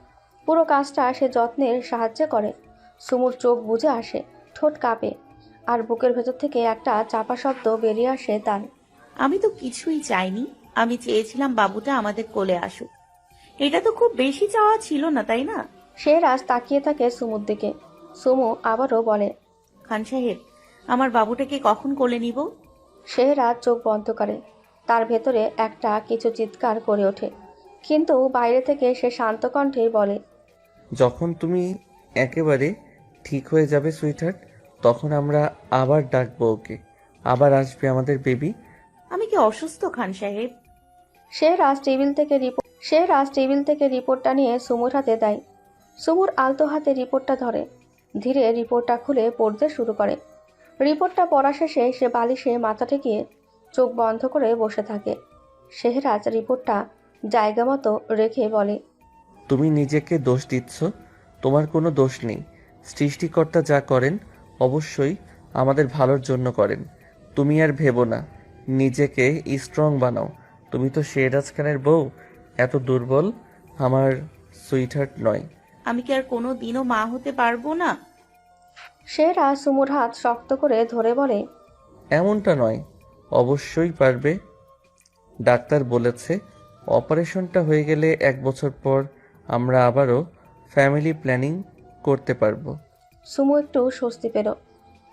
Speaker 2: পুরো কাজটা সে যত্নের সাহায্যে করে। সুমুর চোখ বুজে আসে, ঠোঁট কাঁপে, আর বুকের ভেতর থেকে একটা চাপা শব্দ বেরিয়ে আসে তার।
Speaker 1: আমি তো কিছুই চাইনি, আমি চেয়েছিলাম বাবুটা আমাদের কোলে আসুক। এটা তো খুব বেশি চাওয়া ছিল না, তাই না?
Speaker 2: শেহরাজ তাকিয়ে থাকে সুমুর দিকে। সুমু আবারও বলে,
Speaker 1: খান সাহেব, আমার বাবুটাকে কখন কোলে নিব?
Speaker 2: শেহরাজ চোখ বন্ধ করে। তার ভেতরে একটা কিছু চিৎকার করে ওঠে, কিন্তু বাইরে থেকে সে শান্ত কণ্ঠে বলে,
Speaker 3: যখন তুমি একেবারে ঠিক হয়ে যাবে সুইটহার্ট, তখন আমরা আবার ডাকবো ওকে, আবার আসবে আমাদের বেবি।
Speaker 1: আমি কি অসুস্থ খান সাহেব?
Speaker 2: শেহরাজ টেবিল থেকে রিপোর্টটা নিয়ে সুমুর হাতে দেয়। সুমুর আলতো হাতে রিপোর্টটা ধরে, ধীরে রিপোর্টটা খুলে পড়তে শুরু করে। রিপোর্টটা পড়া শেষে সে বালিশে মাথা ঠেকিয়ে চোখ বন্ধ করে বসে থাকে। শেহরাজ রিপোর্টটা জায়গা মতো রেখে বলে,
Speaker 3: তুমি নিজেকে দোষ দিচ্ছ, তোমার কোনো দোষ নেই। সৃষ্টিকর্তা যা করেন অবশ্যই আমাদের ভালোর জন্য করেন। তুমি আর ভেবো না, নিজেকে স্ট্রং বানাও। তুমি তো শেহরাজ খানের বউ, এত দুর্বল আমার সুইটহার্ট নয়।
Speaker 1: আমি কি আর কোনো দিনও মা হতে পারবো না?
Speaker 2: শেহরাজ সুমুর হাত শক্ত করে ধরে বলে,
Speaker 3: এমনটা নয়, অবশ্যই পারবে। ডাক্তার বলেছে অপারেশনটা হয়ে গেলে 1 বছর পর আমরা আবারও ফ্যামিলি প্ল্যানিং করতে পারবো।
Speaker 2: সুমু একটু স্বস্তি পেল।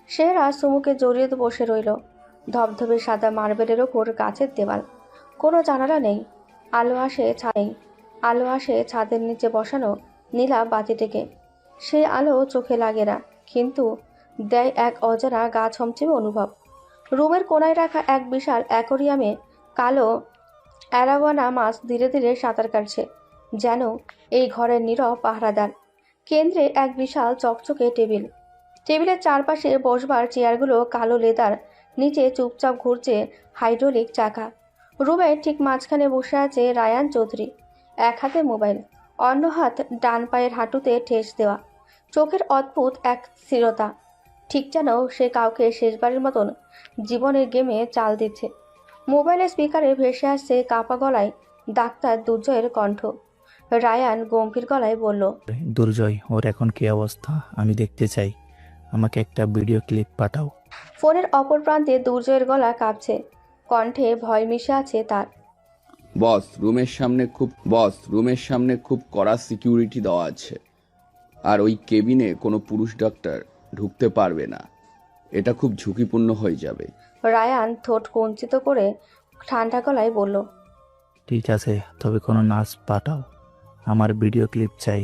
Speaker 2: শেহরাজ সুমুকে জড়িয়ে বসে রইল। ধবধবে সাদা মার্বেলের ওপর গাছের দেওয়াল, কোনো জানালা নেই। আলো আসে ছাদের নিচে বসানো নীলা বাতিটিকে। সেই আলো চোখে লাগে না, কিন্তু দেয় এক অজানা গা ছমছমে অনুভব। রুমের কোনায় রাখা এক বিশাল অ্যাকোরিয়ামে কালো অ্যারাওয়ানা মাছ ধীরে ধীরে সাঁতার কাটছে, যেন এই ঘরের নীরব পাহারাদার। কেন্দ্রে এক বিশাল চকচকে টেবিলের চারপাশে বসবার চেয়ারগুলো কালো লেদার, নিচে চুপচাপ ঘুরছে হাইড্রোলিক চাকা। রুমের ঠিক মাঝখানে বসে আছে রায়ান চৌধুরী, এক হাতে মোবাইল, অন্য হাত ডান পায়ের হাঁটুতে ঠেস দেওয়া। চোখের অদ্ভুত এক স্থিরতা, ঠিক যেন সে কাউকে শেষবারের মতন জীবনের গেমে চাল দিচ্ছে। মোবাইলের স্পিকারে ভেসে আসছে কাঁপা গলায় ডাক্তার দুর্জয়ের কণ্ঠ। রায়ান গম্ভীর গলায় বলল,
Speaker 5: দুর্জয়, ওর এখন কি অবস্থা আমি দেখতে চাই, আমাকে একটা ভিডিও ক্লিপ পাঠাও।
Speaker 2: ফোনের অপর প্রান্তে দুর্জয়ের গলা কাঁপছে, কণ্ঠে ভয় মিশে আছে তার।
Speaker 9: বস, রুমের সামনে খুব কড়া সিকিউরিটি দেওয়া আছে, আর ওই কেবিনে কোনো পুরুষ ডাক্তার ঢুকতে পারবে না। এটা খুব ঝুঁকিপূর্ণ হয়ে যাবে।
Speaker 2: রায়ান ঠোঁট কুঞ্চিত করে ঠান্ডা গলায় বলল,
Speaker 5: ঠিক আছে, তবে কোনো নার্স পাঠাও, আমার ভিডিও ক্লিপ চাই।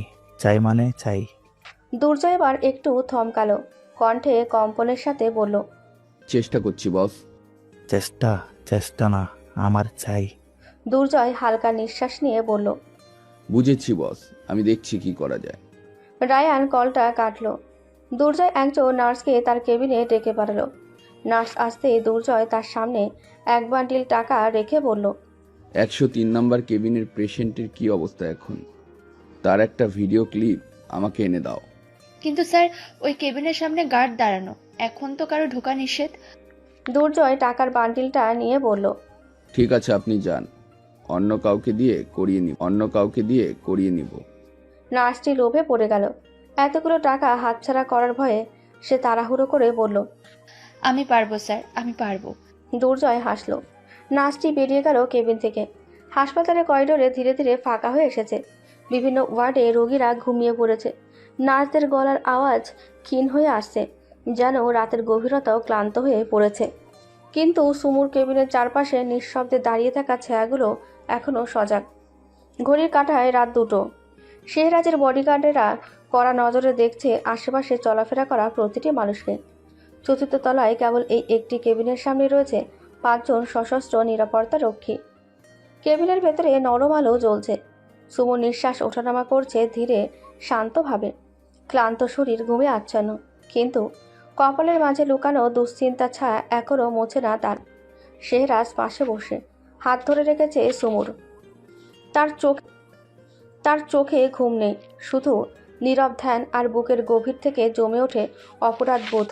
Speaker 2: দুর্জয় এবার একটু থমকালো, কণ্ঠে কম্পনের সাথে বলল,
Speaker 9: চেষ্টা করছি বস।
Speaker 5: চেষ্টা না, আমার চাই।
Speaker 2: দুর্জয় হালকা নিঃশ্বাস নিয়ে বলল,
Speaker 9: বুঝেছি বস, আমি দেখছি কি করা যায়।
Speaker 2: রায়ান কলটা কাটল। দুর্জয় একজন নার্সকে তার কেবিনে ডেকে পাঠালো। নার্স আসতেই দুর্জয় তার সামনে এক বান্ডিল টাকা রেখে বলল,
Speaker 9: 103 নম্বর কেবিনের পেশেন্টের কি অবস্থা এখন? তার একটা ভিডিও ক্লিপ আমাকে এনে দাও।
Speaker 8: কিন্তু স্যার, ওই কেবিনের সামনে গার্ড দাঁড়ানো, এখন তো কারো ঢোকা নিষেধ।
Speaker 2: দুর্জয় টাকার বান্ডিলটা নিয়ে বলল,
Speaker 9: ঠিক আছে, আপনি যান। অন্য কাউকে দিয়ে করিয়ে নিব।
Speaker 2: নার্সটি লোভে পড়ে গেল। এতগুলো টাকা হাতছাড়া করার ভয়ে সে তাড়াহুড়ো করে বলল,
Speaker 8: আমি পারবো স্যার, আমি পারবো।
Speaker 2: দুর্জয় হাসল। নার্সটি বেরিয়ে গেল কেবিন থেকে। হাসপাতালের করিডোরে ধীরে ধীরে ফাঁকা হয়ে এসেছে। বিভিন্ন ওয়ার্ডে রোগীরা ঘুমিয়ে পড়েছে। নার্সদের গলার আওয়াজ ক্ষীণ হয়ে আসছে, যেন রাতের গভীরতাও ক্লান্ত হয়ে পড়েছে। কিন্তু সুমুর কেবিনের চারপাশে নিঃশব্দে দাঁড়িয়ে থাকা ছায়াগুলো এখনও সজাগ। ঘড়ির কাঁটায় রাত 2টো। শেহরাজের বডিগার্ডেরা কড়া নজরে দেখছে আশেপাশে চলাফেরা করা প্রতিটি মানুষকে। চতুর্থ তলায় কেবল এই একটি কেবিনের সামনে রয়েছে 5 জন সশস্ত্র নিরাপত্তা রক্ষী। কেবিনের ভেতরে নরম আলো জ্বলছে। সুমুর নিঃশ্বাস ওঠানামা করছে ধীরে, শান্তভাবে। ক্লান্ত শরীর ঘুমে আচ্ছন্ন, কিন্তু কপালের মাঝে লুকানো দুশ্চিন্তা ছায়া এখনও মোছে না তার। শেহরাজ পাশে বসে হাত ধরে রেখেছে সুমুর। তার চোখে ঘুম নেই, শুধু নীরব ধ্যান, আর বুকের গভীর থেকে জমে ওঠে অপরাধ বোধ।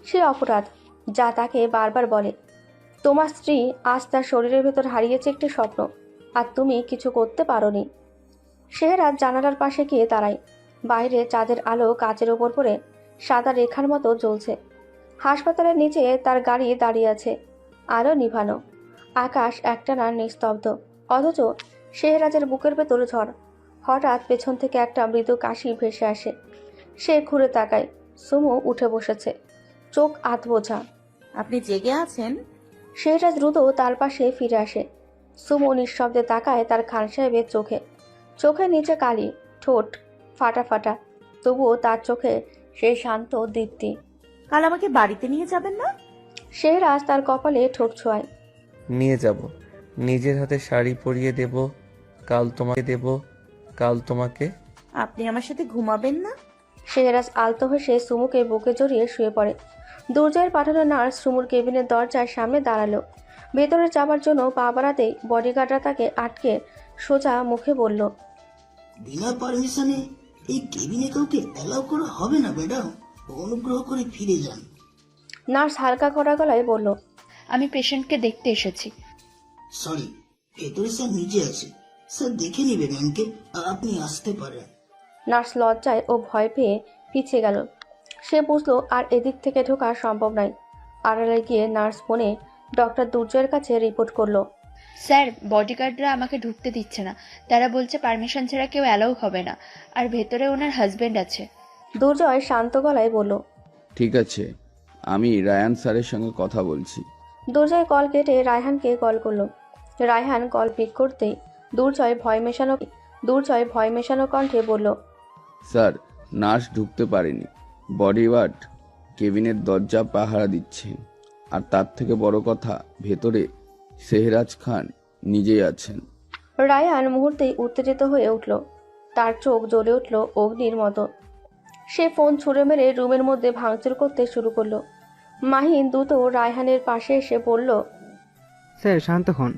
Speaker 2: সে অপরাধ যা তাকে বারবার বলে, তোমার স্ত্রী আজ তার শরীরের ভেতর হারিয়েছে একটি স্বপ্ন, আর তুমি কিছু করতে পারোনি। শেহরাজ জানালার পাশে গিয়ে দাঁড়ায়। বাইরে চাঁদের আলো কাচের ওপর পড়ে সাদা রেখার মতো জ্বলছে। হাসপাতালের নিচে তার গাড়ি দাঁড়িয়ে আছে, আলো নিভানো। আকাশ একটানা নিস্তব্ধ, অথচ শেহরাজের বুকের ভেতর ঝড়। হঠাৎ পেছন থেকে একটা মৃদু কাশি ভেসে আসে। সে ঘুরে তাকায়। সুমু উঠে বসেছে, চোখ আধবোঝা।
Speaker 1: আপনি জেগে আছেন?
Speaker 2: শেহরাজ দ্রুত তার পাশে ফিরে আসে। সুমু নিঃশব্দে তাকায় তার খান সাহেবের চোখে। চোখের নিচে কালি, ঠোঁট ফাটা ফাটা, তবুও তার চোখে সেই শান্ত দীপ্তি।
Speaker 1: কাল আমাকে বাড়িতে নিয়ে যাবেন না?
Speaker 2: শেহরাজ তার কপালে ঠোঁট ছোঁয়ায়।
Speaker 3: নিয়ে যাব, নিজের হাতে শাড়ি পরিয়ে দেব, কাল তোমাকে।
Speaker 1: আপনি আমার সাথে ঘুমাবেন না?
Speaker 2: শেহরাজ আলতো হেসে সুমুকে বুকে জড়িয়ে শুয়ে পড়ে। দুর্জয়ের পাঠানো নার্স সুমুর কেবিনের দরজার সামনে দাঁড়ালো। ভেতরে যাবার জন্য পা বাড়াতেই বডিগার্ডরা তাকে আটকে সোজা মুখে বলল,
Speaker 10: বিনা পারমিশনে এই কেবিনে কাউকে অ্যালাউ করা হবে না ম্যাডাম, অনুগ্রহ করে ফিরে যান।
Speaker 2: নার্স হালকা কড়া গলায় বলল,
Speaker 8: আমি পেশেন্টকে দেখতে এসেছি।
Speaker 10: সরি, ভেতরে স্যার নিজে আছে, স্যার দেখে নিবে ম্যামকে, আপনি আসতে পারেন।
Speaker 2: নার্স লজ্জায় ও ভয় পেয়ে পিছিয়ে গেল। সে বুঝলো আর এদিক থেকে ঢোকা সম্ভব নয়। আড়ালে গিয়ে নার্স ফোনে ডক্টর দুর্জয়ের কাছে রিপোর্ট করলো,
Speaker 8: স্যার, বডিগার্ডরা আমাকে ঢুকতে দিচ্ছে না। তারা বলছে পারমিশন ছাড়া কেউ অ্যালাউ হবে না, আর ভেতরে ওনার হাজবেন্ড আছে।
Speaker 2: দুর্জয় শান্ত গলায় বলল,
Speaker 9: ঠিক আছে, আমি রায়ান স্যারের সঙ্গে কথা বলছি।
Speaker 2: দুর্জয় কল কেটে রায়হানকে কল করলো। রায়হান কল পিক করতেই দুর্জয় ভয় মেশানো কণ্ঠে বলল,
Speaker 9: স্যার, নার্স ঢুকতে পারেনি। বডিগার্ড কেবিনের দরজা পাহারা দিচ্ছে, আর তার থেকে বড় কথা, ভেতরে শেহরাজ খান নিজেই আছেন।
Speaker 2: রায়হান মুহূর্তেই উত্তেজিত হয়ে উঠল। তার চোখ জ্বলে উঠল অগ্নির মতো। সে ফোন ছুঁড়ে মেরে রুমের মধ্যে ভাঙচুর করতে শুরু করলো। মাহিন দ্রুত রায়হানের পাশে এসে বলল,
Speaker 6: স্যার শান্ত হন,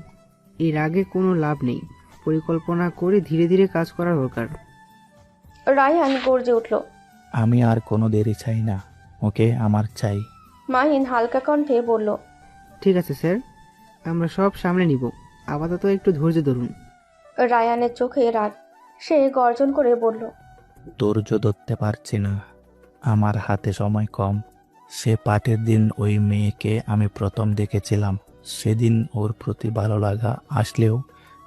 Speaker 6: এর আগে কোনো লাভ নেই, পরিকল্পনা করে ধীরে ধীরে কাজ করা দরকার।
Speaker 2: রায়হান গর্জে উঠল,
Speaker 5: আমি আর কোনো দেরি চাই না, ওকে আমার চাই।
Speaker 2: মাহিন হালকা কণ্ঠে বলল,
Speaker 6: ঠিক আছে স্যার, আমরা সব সামলে নিব, আপাতত একটু ধৈর্য ধরুন।
Speaker 2: রায়হানের চোখে রাগ। সে গর্জন করে বলল,
Speaker 5: ধৈর্য ধরতে পারছি না, আমার হাতে সময় কম। সে পার্টির দিন ওই মেয়েকে আমি প্রথম দেখেছিলাম, সেদিন ওর প্রতি ভালো লাগা আসলেও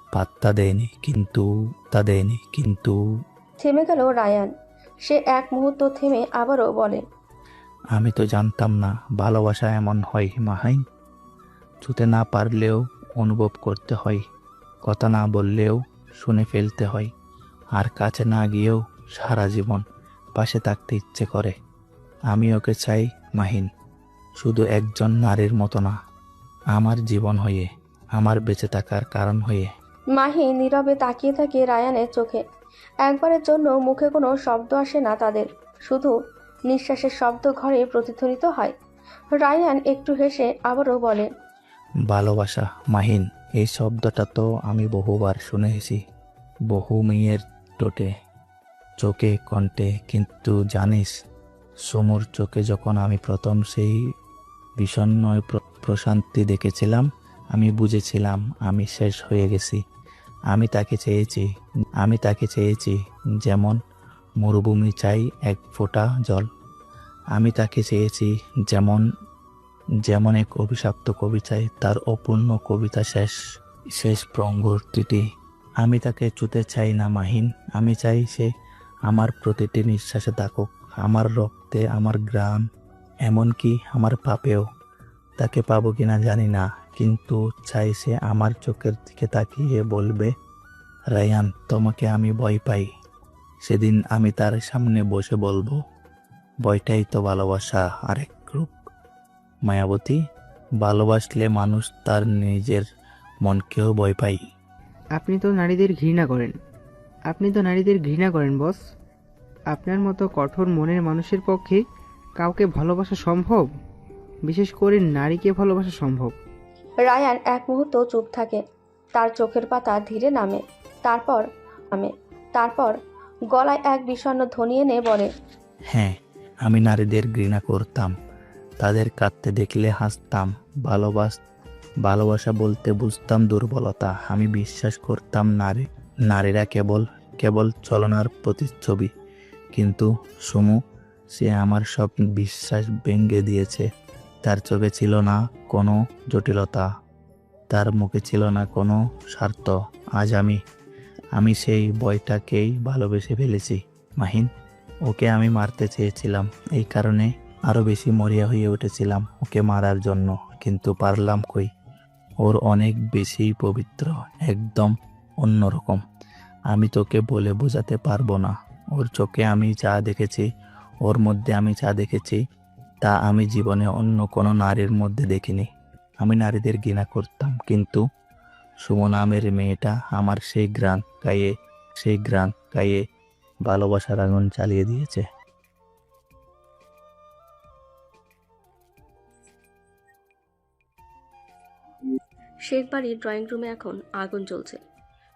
Speaker 5: পাত্তা দেয়নি, কিন্তু
Speaker 2: থেমে গেল রায়ান। সে এক মুহূর্ত থেমে আবারও বলে,
Speaker 5: আমি তো জানতাম না ভালোবাসা এমন হয় মাহিন। ছুতে না পারলেও অনুভব করতে হয়, কথা না বললেও শুনে ফেলতে হয়, আর কাছে না গিয়েও সারা জীবন পাশে থাকতে ইচ্ছে করে। আমি ওকে চাই মাহিন, শুধু একজন নারীর মতো না, আমার জীবন হয়ে, আমার বেঁচে থাকার কারণ হয়ে।
Speaker 2: মাহিন নীরবে তাকিয়ে থাকে রায়ানের চোখে। একবারের জন্য মুখে কোনো শব্দ আসে না তাদের, শুধু নিঃশ্বাসের শব্দ ঘরে প্রতিধ্বনিত হয়। রায়ান একটু হেসে আবারও বলে,
Speaker 5: ভালোবাসা মাহিন, এই শব্দটা তো আমি বহুবার শুনেছি, বহু মেয়ের ঠোঁটে, চোখে, কণ্ঠে, কিন্তু জানিস, সমুর চোখে যখন আমি প্রথম সেই বিষণ্ণ প্রশান্তি দেখেছিলাম, আমি বুঝেছিলাম আমি শেষ হয়ে গেছি। আমি তাকে চেয়েছি যেমন মরুভূমি চাই এক ফোঁটা জল। আমি তাকে চেয়েছি যেমন যেমন এক অভিশপ্ত কবি চাই তার অপূর্ণ কবিতা শেষ প্রঙ্গটিটি। আমি তাকে ছুঁতে চাই না মাহিন, আমি চাই সে আমার প্রতিটি নিঃশ্বাসে থাকুক, আমার রক্তে, আমার গ্রাম, এমনকি আমার পাপেও। তাকে পাবো কিনা জানি না, কিন্তু চাই সে আমার চোখের দিকে তাকিয়ে বলবে, রায়ান তোমাকে আমি ভয় পাই। সেদিন আমি তার সামনে বসে বলবো, ভয়টাই তো ভালোবাসা আরেক রূপ। মায়াবতী, ভালোবাসলে মানুষ তার নিজের মনকেও ভয় পায়।
Speaker 6: আপনি তো নারীদের ঘৃণা করেন বস। আপনার মতো কঠোর মনের মানুষের পক্ষে কাউকে ভালোবাসা সম্ভব? বিশেষ করে নারীকে ভালোবাসা সম্ভব?
Speaker 2: রায়ান এক মুহূর্ত চুপ থাকে। তার চোখের পাতা ধীরে নামে, তারপর গলায় এক বিষণ্ণ ধ্বনি এনে বলে,
Speaker 5: হ্যাঁ, আমি নারীদের ঘৃণা করতাম, তাদের কাঁদতে দেখলে হাসতাম। ভালোবাসা বলতে বুঝতাম দুর্বলতা। আমি বিশ্বাস করতাম নারীরা কেবল চলনার প্রতিচ্ছবি। কিন্তু সুমু, সে আমার সব বিশ্বাস ভেঙে দিয়েছে। তার চোখে ছিল না কোনো জটিলতা, তার মুখে ছিল না কোনো স্বার্থ। আজ আমি সেই বয়টাকেই ভালোবেসে ফেলেছি মাহিন। ওকে আমি মারতে চেয়েছিলাম, এই কারণে আরো বেশি মরিয়া হয়ে উঠেছিলাম ওকে মারার জন্য, কিন্তু পারলাম কই। ওর অনেক বেশি পবিত্র, একদম অন্যরকম। আমি তোকে বলে বোঝাতে পারবো না। ওর চোখে আমি যা দেখেছি, ওর মধ্যে আমি যা দেখেছি, তা আমি জীবনে অন্য কোনো নারীর মধ্যে দেখিনি। আমি নারীদের ঘৃণা করতাম, কিন্তু সুমন নামের মেয়েটা আমার সেই গ্রান গায়ে ভালোবাসার আগুন চালিয়ে দিয়েছে।
Speaker 2: শেখ বাড়ির ড্রয়িং রুমে এখন আগুন জ্বলছে।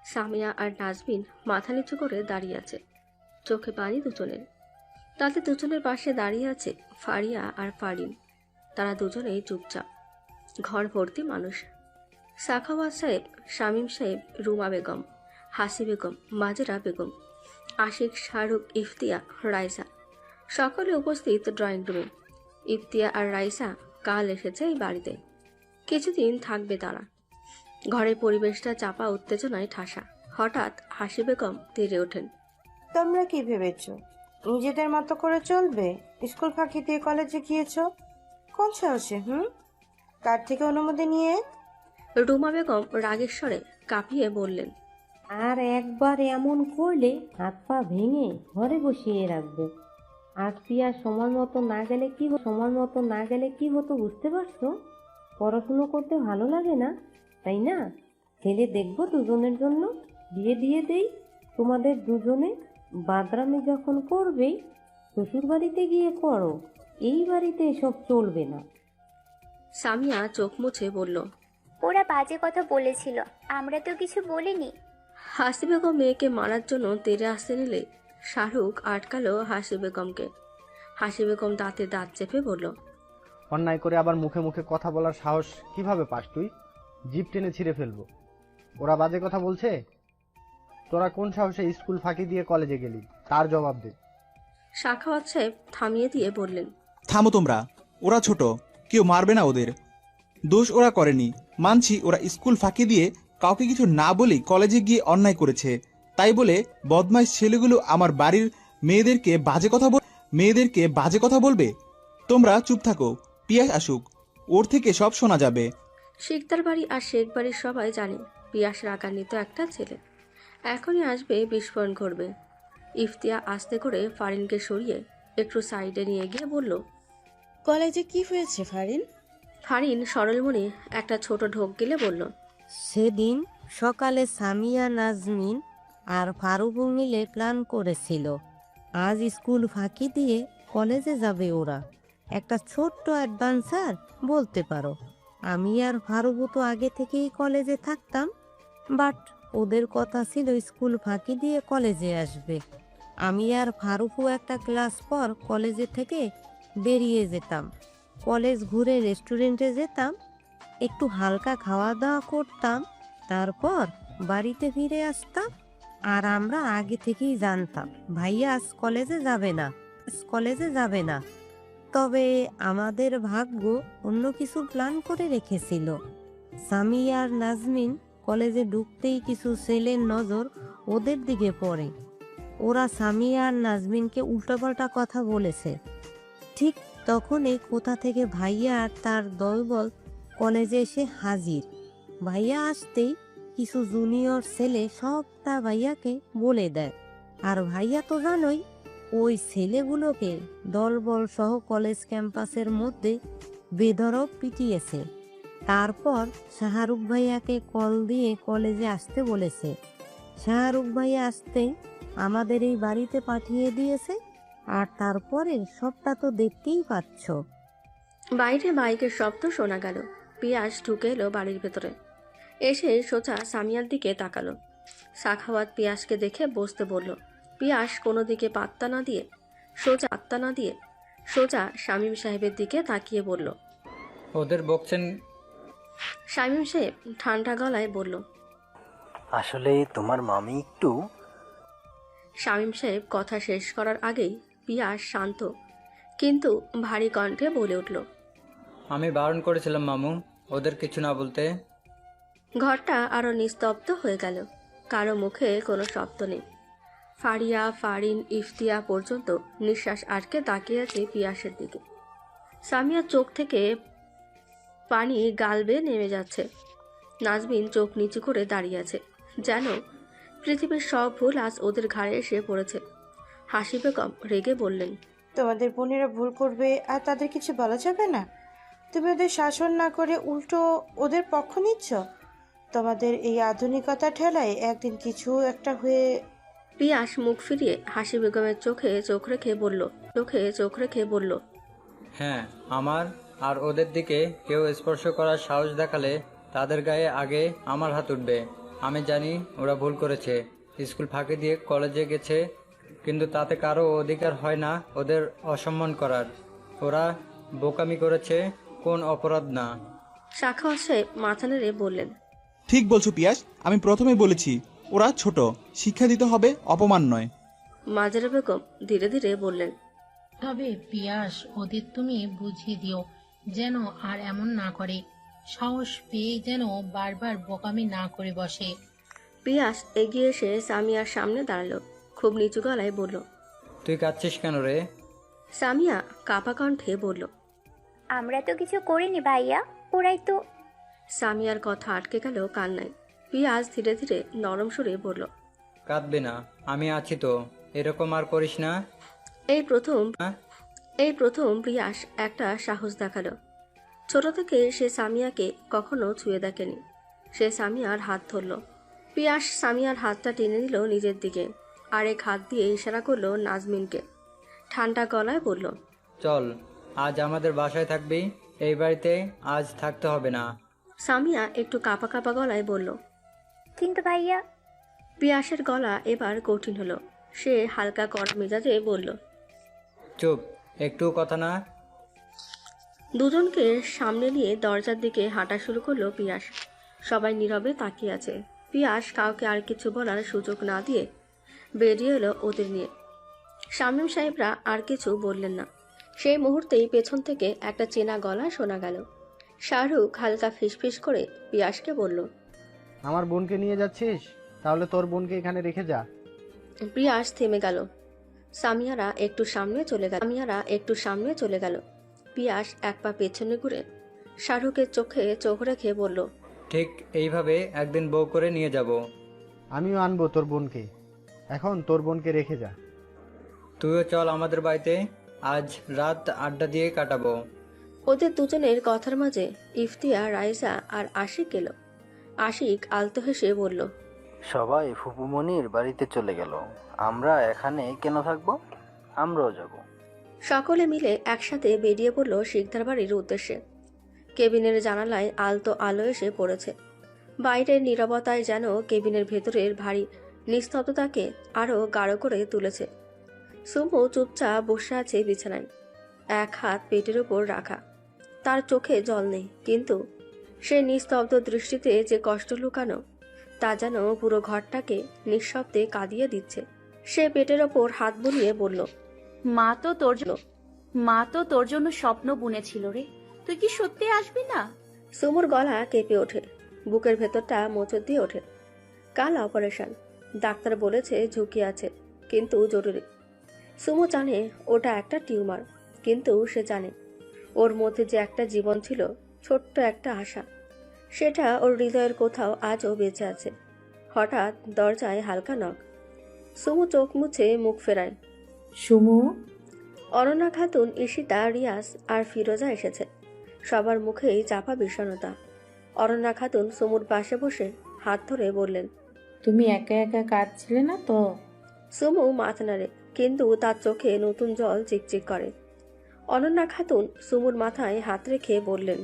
Speaker 2: সামিয়া আর নাজমিন মাথা নিচু করে দাঁড়িয়ে আছে, চোখে পানি দুজনের। তাদের দুজনের পাশে দাঁড়িয়ে আছে ফারিয়া আর ফারিন। তারা দুজনেই চুপচাপ। ঘর ভর্তি মানুষ। সাখাওয়াত সাহেব, শামীম সাহেব, রুমা বেগম, হাসি বেগম, মাজেরা বেগম, আশিক, শাহরুখ, ইফতিয়া, রাইসা সকলে উপস্থিত ড্রয়িং রুমে। ইফতিয়া আর রাইসা কাল এসেছে এই বাড়িতে, কিছুদিন থাকবে তারা। ঘরের পরিবেশটা চাপা উত্তেজনায় ঠাসা। হঠাৎ হাসি বেগম তেড়ে ওঠেন।
Speaker 11: তোমরা কি ভেবেছ নিজেদের মতো করে চলবে? স্কুল ফাঁকি দিয়ে কলেজে গিয়েছো কোন সাহসে? কার থেকে অনুমতি নিয়ে?
Speaker 2: রুমা বেগম রাগেশ্বরে কাঁপিয়ে বললেন,
Speaker 12: আর একবার এমন করলে হাত পা ভেঙে ঘরে বসিয়ে রাখবে। আজ পিয়া সময় মতো না গেলে কি হতো বুঝতে পারছো? পড়াশুনো করতে ভালো লাগে না, তাই না? ছেলে দেখবো দুজনের জন্য বিয়ে দিয়ে দেই তোমাদের দুজনে। বাদরামি যখন করবেই শ্বশুর বাড়িতে গিয়ে করো, এই বাড়িতে এসব চলবে না।
Speaker 2: সামিয়া চোখ মুছে বলল,
Speaker 13: ওরা বাজে কথা বলেছিল, আমরা তো কিছু বলিনি।
Speaker 2: হাসি বেগম মেয়েকে মারার জন্য তেড়ে আসতে নিলে শাহরুখ আটকালো হাসি বেগমকে। হাসি বেগম দাঁতে দাঁত চেপে বলল,
Speaker 14: অন্যায় করে আবার মুখে মুখে কথা বলার সাহস কিভাবে পাস তুই? জিভ টেনে ছিঁড়ে ফেলবো। ওরা বাজে কথা বলছে, তোরা কোন সাহসে স্কুল ফাঁকি দিয়ে কলেজে গেলি তার জবাব দে।
Speaker 2: সাখাওয়াত সাহেব থামিয়ে দিয়ে বললেন,
Speaker 15: থামো তোমরা, ওরা ছোট, কেউ মারবে না ওদের। দোষ ওরা করেনি, মানছি ওরা স্কুল ফাঁকি দিয়ে কাউকে কিছু না বলেই কলেজে গিয়ে অন্যায় করেছে। তাই বলে বদমাইশ ছেলেগুলো আমার বাড়ির মেয়েদেরকে বাজে কথা বলবে? তোমরা চুপ থাকো, পিয়াস আসুক, ওর থেকে সব শোনা যাবে।
Speaker 2: শিকদার বাড়ি আর শেখ বাড়ির সবাই জানে পিয়াস রাগান্বিত একটা ছেলে। এখনই আসবে, বিস্ফোরণ ঘটবে। ইফতিয়া আস্তে করে ফারিনকে সরিয়ে একটু সাইডে নিয়ে গিয়ে বলল,
Speaker 16: কলেজে কি হয়েছে ফারিন?
Speaker 2: ফারিন সরল মনে একটা ছোট ঢোক গেলে বলল,
Speaker 12: সেদিন সকালে সামিয়া, নাজমিন আর ফারুকু মিলে প্ল্যান করেছিল আজ স্কুল ফাঁকি দিয়ে কলেজে যাবে ওরা। একটা ছোট্ট অ্যাডভেঞ্চার বলতে পারো। আমি আর ফারুকু তো আগে থেকেই কলেজে থাকতাম, বাট ওদের কথা ছিল স্কুল ফাঁকি দিয়ে কলেজে আসবে। আমি আর ফারুকু একটা ক্লাস পর কলেজে থেকে বেরিয়ে যেতাম, কলেজ ঘুরে রেস্টুরেন্টে যেতাম, একটু হালকা খাওয়া দাওয়া করতাম, তারপর বাড়িতে ফিরে আসতাম। আর আমরা আগে থেকেই জানতাম ভাইয়া আজ কলেজে যাবে না। তবে আমাদের ভাগ্য অন্য কিছু প্ল্যান করে রেখেছিল। সামি আর নাজমিন কলেজে ঢুকতেই কিছু ছেলের নজর ওদের দিকে পড়ে। ওরা সামি আর নাজমিনকে উল্টোপাল্টা কথা বলেছে। ঠিক তখনই কোথা থেকে ভাইয়া আর তার দলবল কলেজে এসে হাজির। ভাইয়া আসতেই কিছু জুনিয়র ছেলে সবটা ভাইয়াকে বলে দেয়। আর ভাইয়া তো জানোই, ওই ছেলেগুলোকে দলবল সহ কলেজ ক্যাম্পাসের মধ্যে বেধড়ক পিটিয়েছে। তারপর শাহরুখ ভাইয়াকে কল দিয়ে কলেজে আসতে বলেছে। শাহরুখ ভাইয়া আসতেই আমাদের এই বাড়িতে পাঠিয়ে দিয়েছে। আর তারপরে সবটা তো দেখতেই পাচ্ছ।
Speaker 2: বাইরে বাইকের শব্দ শোনা গেল। পিয়াস ঢুকে এলো বাড়ির ভেতরে। এসে সোজা সামিয়ার দিকে তাকালো। সাখাওয়াত পিয়াসকে দেখে বসতে বলল। পিয়াস কোনো দিকে পাত্তা না দিয়ে সোজা শামীম সাহেবের দিকে তাকিয়ে বলল।
Speaker 17: ওদের বকছেন?
Speaker 2: শামীম সাহেব ঠান্ডা গলায় বলল,
Speaker 18: আসলে তোমার মামি একটু।
Speaker 2: শামীম সাহেব কথা শেষ করার আগেই পিয়াস শান্ত কিন্তু ভারী কণ্ঠে বলে উঠল,
Speaker 17: আমি বারণ করেছিলাম মামু ওদের কিছু না বলতে।
Speaker 2: ঘরটা আরো নিস্তব্ধ হয়ে গেল। কারো মুখে কোনো শব্দ নেই। ফারিয়া, ফারিন, ইফতিয়া পর্যন্ত নিঃশ্বাস আটকে তাকিয়ে আছে পিয়াসের দিকে। সামিয়ার চোখ থেকে পানি গাল বেয়ে নেমে যাচ্ছে। নাজমিন চোখ নিচু করে দাঁড়িয়ে আছে, যেন পৃথিবীর সব ভুল আজ ওদের ঘাড়ে এসে পড়েছে। হাসি বেগম রেগে বললেন,
Speaker 11: তোমাদের বোনেরা ভুল করবে আর তাদের কিছু বলা যাবে না? তুমি ওদের শাসন না করে উল্টো ওদের পক্ষ নিচ্ছ। তোমাদের এই আধুনিকতা ঠেলায় একদিন কিছু একটা হয়ে।
Speaker 2: পিয়াস মুখ ফিরিয়ে হাসি বেগমের চোখে চোখ রেখে বলল,
Speaker 17: হ্যাঁ, আমার আর ওদের দিকে কেউ স্পর্শ করার সাহস দেখালে তাদের গায়ে আগে আমার হাত উঠবে। আমি জানি ওরা ভুল করেছে, স্কুল ফাঁকি দিয়ে কলেজে গেছে, কিন্তু তাতে কারো অধিকার হয় না ওদের অসম্মান করার। ওরা বোকামি করেছে, কোন অপরাধ না।
Speaker 2: সাখাওয়াত সাহেব মাথা নেড়ে বললেন,
Speaker 15: ঠিক বলছো পিয়াস, আমি প্রথমেই বলেছি ওরা ছোট, শিক্ষা দিতে হবে, অপমান নয়।
Speaker 2: মাজেরা বেগম ধীরে ধীরে বললেন,
Speaker 19: তবে পিয়াস ওদের তুমি বুঝিয়ে দিও যেন আর এমন না করে, সাহস পেয়ে যেন বারবার বোকামি না করে বসে।
Speaker 2: পিয়াস এগিয়ে এসে সামিয়ার সামনে দাঁড়ালো। খুব নিচু গলায় বলল,
Speaker 17: তুই কাঁদছিস কেন রে?
Speaker 2: সামিয়া কাঁপা কণ্ঠে বলল,
Speaker 13: আমরা তো কিছু করিনি ভাইয়া, ওরাই তো।
Speaker 2: সামিয়ার কথা আটকে গেল কান্নায়। পিয়াস ধীরে ধীরে নরম সুরে বলল,
Speaker 17: কাঁদবে না, আমি আছি তো, এরকম আর করিস না।
Speaker 2: এই প্রথম পিয়াস একটা সাহস দেখালো। ছোট থেকে সে সামিয়াকে কখনো ছুঁয়ে দেখেনি। সে সামিয়ার হাত ধরল। পিয়াস সামিয়ার হাতটা টেনে নিল নিজের দিকে, আরেক হাত দিয়ে ইশারা করলো নাজমিনকে। ঠান্ডা গলায় বলল,
Speaker 17: চল, আজ আমাদের বাসায় থাকবি, এই বাড়িতে আজ থাকতে হবে না।
Speaker 2: সামিয়া একটু কাঁপা কাঁপা গলায় বলল,
Speaker 13: কিন্তু ভাইয়া।
Speaker 2: পিয়াসের গলা এবার কঠিন হলো। সে হালকা কড়া মেজাজে বলল,
Speaker 17: চুপ, একটু কথা না।
Speaker 2: দুজনকে সামনে নিয়ে দরজার দিকে হাঁটা শুরু করলো পিয়াস। সবাই নীরবে তাকিয়ে আছে। পিয়াস কাউকে আর কিছু বলার সুযোগ না দিয়ে বেরিয়ে এলো ওদের নিয়ে। শামীম সাহেবরা আর কিছু বললেন না। সেই মুহূর্তেই পেছন থেকে একটা চেনা গলা শোনা গেল। শাহরুখ হালকা ফিসফিস করে পিয়াসকে বলল,
Speaker 14: আমার বোনকে নিয়ে যাচ্ছিস? তাহলে তোর বোনকে এখানে রেখে যা।
Speaker 2: পিয়াস থেমে গেল। সামিয়ারা একটু সামনে চলে গেল। পিয়াস এক পা পেছনে ঘুরে শাহরুখের চোখে চোখ রেখে বলল,
Speaker 17: ঠিক এইভাবে একদিন বউ করে নিয়ে যাব।
Speaker 14: আমিও আনবো তোর বোনকে। এখন তোর বোনকে রেখে যা।
Speaker 17: তুইও চল আমাদের বাড়িতে, আজ রাত আড্ডা দিয়ে কাটাবো।
Speaker 2: ওদের দুজনের কথার মাঝে ইফতিয়া, রাইসা আর আশিক এলো। আশিক আলতো হেসে বলল,
Speaker 18: সবাই ফুপুমনির বাড়িতে চলে গেল, আমরা এখানে কেন থাকবো? আমরাও যাব।
Speaker 2: সকলে মিলে একসাথে বেরিয়ে পড়ল শিকদার বাড়ির উদ্দেশ্যে। কেবিনের জানালায় আলতো আলো এসে পড়েছে। বাইরের নীরবতায় যেন কেবিনের ভেতরের ভারী নিস্তব্ধতাকে আরও গাঢ় করে তুলেছে। সুমু চুপচাপ বসে আছে বিছানায়, এক হাত পেটের উপর রাখা। তার চোখে জল নেই, কিন্তু সে নিস্তব্ধ দৃষ্টিতে যে কষ্ট লুকানো তা যেন পুরো ঘরটাকে নিঃশব্দে কাঁদিয়ে দিচ্ছে। সে পেটের ওপর হাত বুলিয়ে বলল,
Speaker 20: মা তো তোর জন্য স্বপ্ন বুনেছিল রে, তুই কি সত্যি আসবি না?
Speaker 2: সুমুর গলা কেঁপে ওঠে, বুকের ভেতরটা মোচড় দিয়ে ওঠে। কাল অপারেশন, ডাক্তার বলেছে ঝুঁকি আছে, কিন্তু জরুরি। সুমু জানে ওটা একটা টিউমার, কিন্তু সে জানে ওর মধ্যে যে একটা জীবন ছিল, ছোট্ট একটা আশা, সেটা ওর হৃদয়ের কোথাও আজও বেঁচে আছে। হঠাৎ দরজায় হালকা নখ। সুমু চোখ মুছে মুখ ফেরায়।
Speaker 1: সুমু।
Speaker 2: অনন্যা খাতুন, ঈশিতা, রিয়াজ আর ফিরোজা এসেছে। সবার মুখেই চাপা বিষণ্ণতা। অনন্যা খাতুন সুমুর পাশে বসে হাত ধরে বললেন,
Speaker 1: তুমি একা একা কাঁদছিলে না তো?
Speaker 2: সুমু মাথা নাড়ে, কিন্তু তার চোখে নতুন জল চিকচিক করে। অনন্যা খাতুন সুমুর মাথায় হাত রেখে বললেন,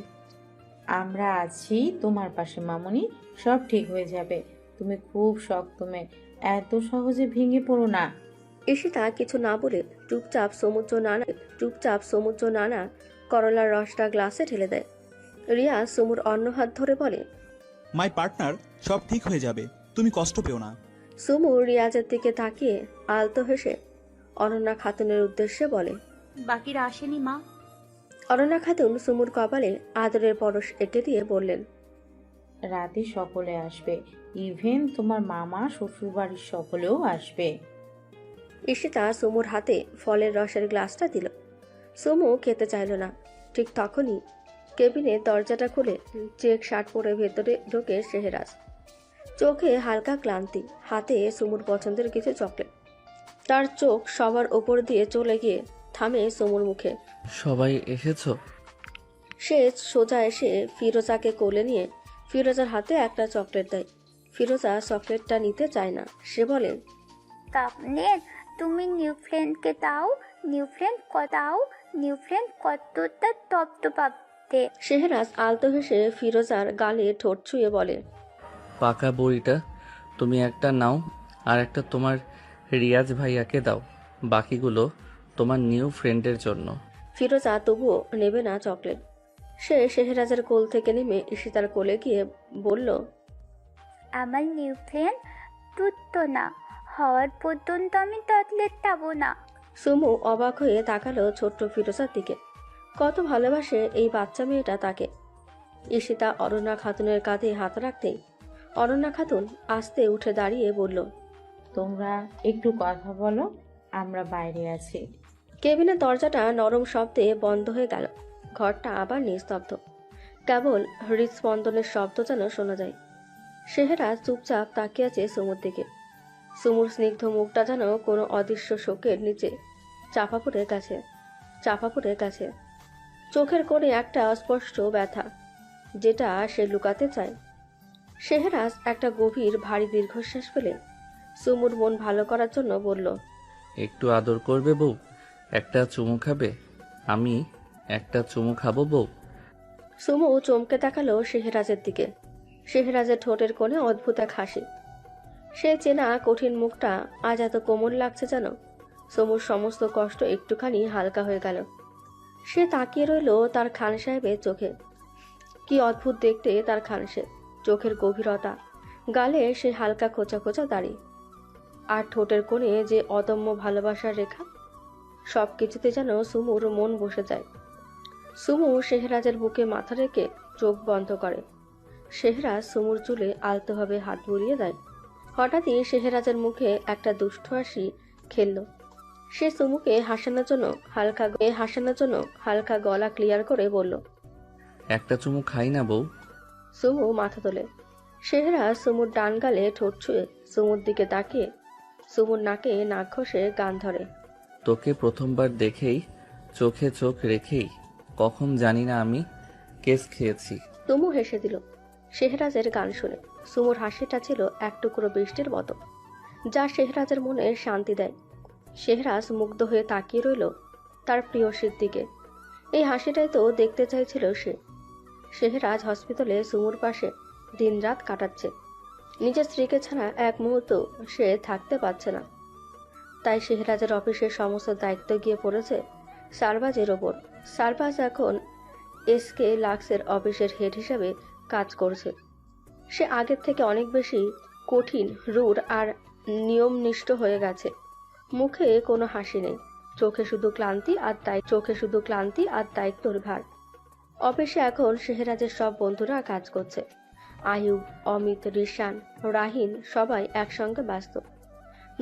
Speaker 1: আমরা আছি তোমার পাশে মামুনি, সব ঠিক হয়ে যাবে। তুমি খুব শক্ত মেয়ে, এত সহজে ভেঙে পড়ো না।
Speaker 2: ঈশিতা কিছু না বলে চুপচাপ সমুদ্র নানা করলার রসটা গ্লাসে ঢেলে দেয়। রিয়া সুমুর অন্য হাত ধরে বলে,
Speaker 15: মাই পার্টনার, সব ঠিক হয়ে যাবে, তুমি কষ্ট পেও না।
Speaker 2: সুমু রিয়াজের দিকে তাকিয়ে আলতো হেসে অনন্যা খাতুনের উদ্দেশ্যে বলে,
Speaker 20: বাকিরা আসেনি মা?
Speaker 2: অনন্যা খাতুন সুমুর কপালে আদরের পরশ এঁকে দিয়ে বললেন,
Speaker 1: রাতে সকলে আসবে, ইভেন তোমার মামা শ্বশুর বাড়ির সকলেও আসবে।
Speaker 2: ঈশিতা সুমুর হাতে ফলের রসের গ্লাসটা দিল। সুমু খেতে চাইল না। ঠিক তখনই কেবিনের দরজাটা খুলে চেক শার্ট পরে ভেতরে ঢোকে শেহরাজ। চোখে হালকা ক্লান্তি, হাতে সুমুর পছন্দের কিছু চকলেট। তার চোখ সবার ওপর দিয়ে চলে গিয়ে থামে সুমুর মুখে।
Speaker 3: সবাই এসেছো?
Speaker 2: সে সোজা এসে ফিরোজাকে কোলে নিয়ে ফিরোজার হাতে একটা চকলেট দেয়। ফিরোজা চকলেটটা নিতে চায় না। সে বলে,
Speaker 13: কাপনের তুমি নিউ ফ্রেন্ডকে দাও, নিউ ফ্রেন্ড দাও, নিউ ফ্রেন্ড কতটা তপ্ত পাবতে।
Speaker 2: শেহরাজ আলতো হেসে ফিরোজার গালে ঠোঁট ছুঁয়ে বলে,
Speaker 3: পাকা বইটা তুমি একটা নাও, আর একটা তোমার রিয়াজ ভাইয়াকে দাও, বাকিগুলো তোমার নিউ ফ্রেন্ডের জন্য।
Speaker 2: ফিরোজা তবুও নেবে না চকলেট। সে শেহরাজের কোল থেকে নেমে ঈশিতার কোলে গিয়ে বলল,
Speaker 13: আমার নিউ ফ্রেন্ড তুতো না হওয়ার পর্যন্ত আমি চকলেট পাবো না।
Speaker 2: সুমু অবাক হয়ে তাকালো ছোট্ট ফিরোজার দিকে। কত ভালোবাসে এই বাচ্চা মেয়েটা তাকে। ঈশিতা অনন্যা খাতুনের কাঁধে হাত রাখতেই অনন্যা খাতুন আস্তে উঠে দাঁড়িয়ে বলল,
Speaker 1: তোমরা একটু কথা বলো, আমরা বাইরে আছি।
Speaker 2: কেবিনের দরজাটা নরম শব্দে বন্ধ হয়ে গেল। ঘরটা আবার নিস্তব্ধ, কেবল হৃদস্পন্দনের শব্দ যেন শোনা যায়। শেহরাজ চুপচাপ তাকিয়ে আছে সুমুর দিকে। সুমুর স্নিগ্ধ মুখটা যেন কোনো অদৃশ্য শোকের নিচে চাপা পড়ে গেছে। চোখের কোণে একটা অস্পষ্ট ব্যথা, যেটা সে লুকাতে চায়। শেহরাজ একটা গভীর ভারী দীর্ঘশ্বাস ফেলে সুমুর মন ভালো করার জন্য বলল,
Speaker 3: একটু আদর করবে বউ? একটা চুমু খাবে? আমি একটা চুমু খাবো বউ?
Speaker 2: সুমু চমকে তাকালো শেহরাজের দিকে। শেহরাজের ঠোঁটের কোণে অদ্ভুত এক হাসি। সে চেনা কঠিন মুখটা আজ এত কোমল লাগছে যেন। সুমুর সমস্ত কষ্ট একটুখানি হালকা হয়ে গেল। সে তাকিয়ে রইল তার খান সাহেবের চোখে। কি অদ্ভুত দেখতে তার খানসে, চোখের গভীরতা, গালে সে হালকা খোঁচা খোঁচা দাড়ি, আর ঠোঁটের কোণে যে অদম্য ভালোবাসার রেখা। সব কিছুতে যেন সুমুর মন বসে যায়। সুমু শেহরাজের বুকে মাথা রেখে চোখ বন্ধ করে। শেহরাজ সুমুর চুলে আলতোভাবে হাত বুলিয়ে দেয়। হঠাৎই শেহরাজের মুখে একটা দুষ্ট হাসি খেলল। সে সুমুকে হাসানোর জন্য হালকা গলা ক্লিয়ার করে বলল,
Speaker 3: একটা চুমু খাই না বউ?
Speaker 2: সুমু মাথা তোলে। শেহরাজ সুমুর ডান গালে ঠোঁট ছুঁয়ে সুমুর দিকে তাকিয়ে সুমুর নাকে নাক ঘষে গান ধরে।
Speaker 3: তোকে প্রথমবার দেখেই চোখে চোখ রেখেই কখন জানি না আমি কেস খেয়েছি।
Speaker 2: সুমু হেসে দিল শেহরাজের গান শুনে। সুমুর হাসিটা ছিল এক টুকরো বৃষ্টির মতো, যা শেহরাজের মনে শান্তি দেয়। শেহরাজ মুগ্ধ হয়ে তাকিয়ে রইল তার প্রিয়সীর দিকে। এই হাসিটাই তো দেখতে চাইছিল সে। শেহরাজ হসপিটালে সুমুর পাশে দিনরাত কাটাচ্ছে। নিজের স্ত্রীকে ছাড়া এক মুহূর্ত সে থাকতে পারছে না। তাই শেহরাজের অফিসের সমস্ত দায়িত্ব গিয়ে পড়েছে সারবাজের ওপর। সারবাজ এখন SK লাক্সের অফিসের হেড হিসাবে কাজ করছে। সে আগের থেকে অনেক বেশি কঠিন, রূঢ় আর নিয়মনিষ্ঠ হয়ে গেছে। মুখে কোনো হাসি নেই, চোখে শুধু ক্লান্তি আর দায়িত্বর ভার। অফিসে এখন শেহরাজের সব বন্ধুরা কাজ করছে। আয়ুব, অমিত, রিশান, রাহিন সবাই একসঙ্গে ব্যস্ত।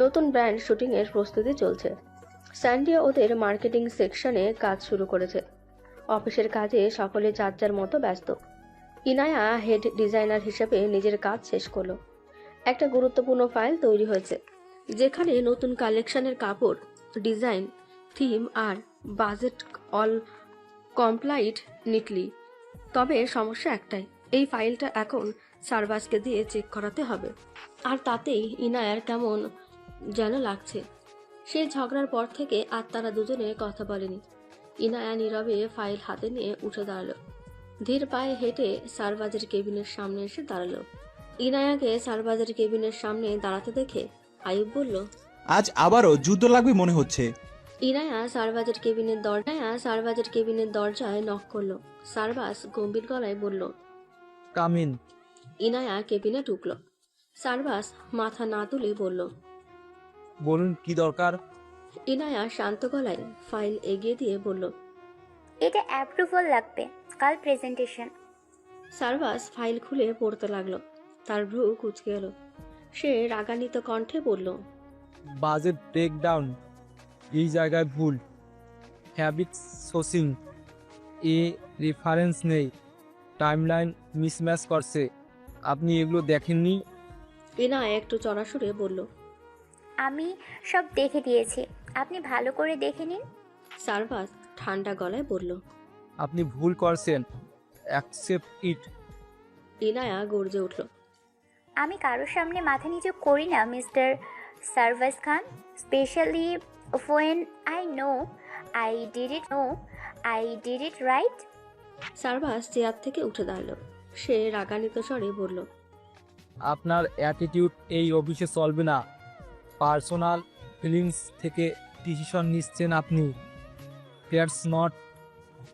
Speaker 2: নতুন ব্র্যান্ড শুটিং এর প্রস্তুতি চলছে। স্যান্ডিয়া ওদের মার্কেটিং সেকশনে কাজ শুরু করেছে। অফিসের কাজে সকলে যার যার মতো ব্যস্ত। ইনায়া হেড ডিজাইনার হিসেবে নিজের কাজ শেষ করলো। একটা গুরুত্বপূর্ণ ফাইল তৈরি হয়েছে, যেখানে নতুন কালেকশনের কাপড়, ডিজাইন, থিম আর বাজেট অল কমপ্লাইট নিটলি। তবে সমস্যা একটাই, এই ফাইলটা এখন সার্ভাসকে দিয়ে চেক করাতে হবে। আর তাতেই ইনায়ার কেমন যেন লাগছে। সেই ঝগড়ার পর থেকে আর তারা দুজনে কথা বলেনি। ইনায়া নীরবে ফাইল হাতে নিয়ে উঠে দাঁড়ালো। ধীর পায়ে হেঁটে সারবাজের কেবিনের সামনে এসে দাঁড়ালো। ইনায়াকে সারবাজের কেবিনের সামনে দাঁড়াতে দেখে আয়ুব বলল,
Speaker 15: আজ আবারও যুদ্ধ লাগবে মনে হচ্ছে।
Speaker 2: ইনায়া সারবাজের কেবিনের দরজায় নক করলো। সারবাজ গম্ভীর গলায় বলল,
Speaker 21: কামিন।
Speaker 2: ইনায়া কেবিনে ঢুকলো। সারবাজ মাথা না তুলে বলল,
Speaker 21: বলুন কি দরকার।
Speaker 2: ইনায়া শান্ত গলায় ফাইল এগিয়ে দিয়ে বলল,
Speaker 13: এটা অ্যাপ্রুভাল লাগবে, কাল প্রেজেন্টেশন।
Speaker 2: সারবাজ ফাইল খুলে পড়তে লাগলো। তার ভ্রু কুঁচকে এলো। সে রাগান্বিত কণ্ঠে বলল,
Speaker 21: বাজেট ব্রেকডাউন এই জায়গায় ভুল, হ্যাবিট সোসিং এ রেফারেন্স নেই, টাইমলাইন মিসম্যাচ করছে। আপনি এগুলো দেখেননি?
Speaker 2: ইনায়া একটু চড়া সুরে বলল,
Speaker 13: আমি সব দেখে দিয়েছি, আপনি ভালো করে দেখে নিন।
Speaker 2: সারবাজ ঠান্ডা গলায় বলল,
Speaker 21: আপনি ভুল করছেন, অ্যাকসেপ্ট ইট।
Speaker 2: ইনায়া গর্জে উঠল,
Speaker 13: আমি কারোর সামনে মাথা নিচু করি না mister Sarbaz Khan, specially when I know I did it right.
Speaker 2: Sarbaz chair থেকে উঠে দাঁড়ালো। সে রাগান্বিত স্বরে বলল,
Speaker 21: আপনার অ্যাটিটিউড এই অফিসে চলবে না। পার্সোনাল ফিলিংস থেকে ডিসিশন নিচ্ছেন আপনি। That's not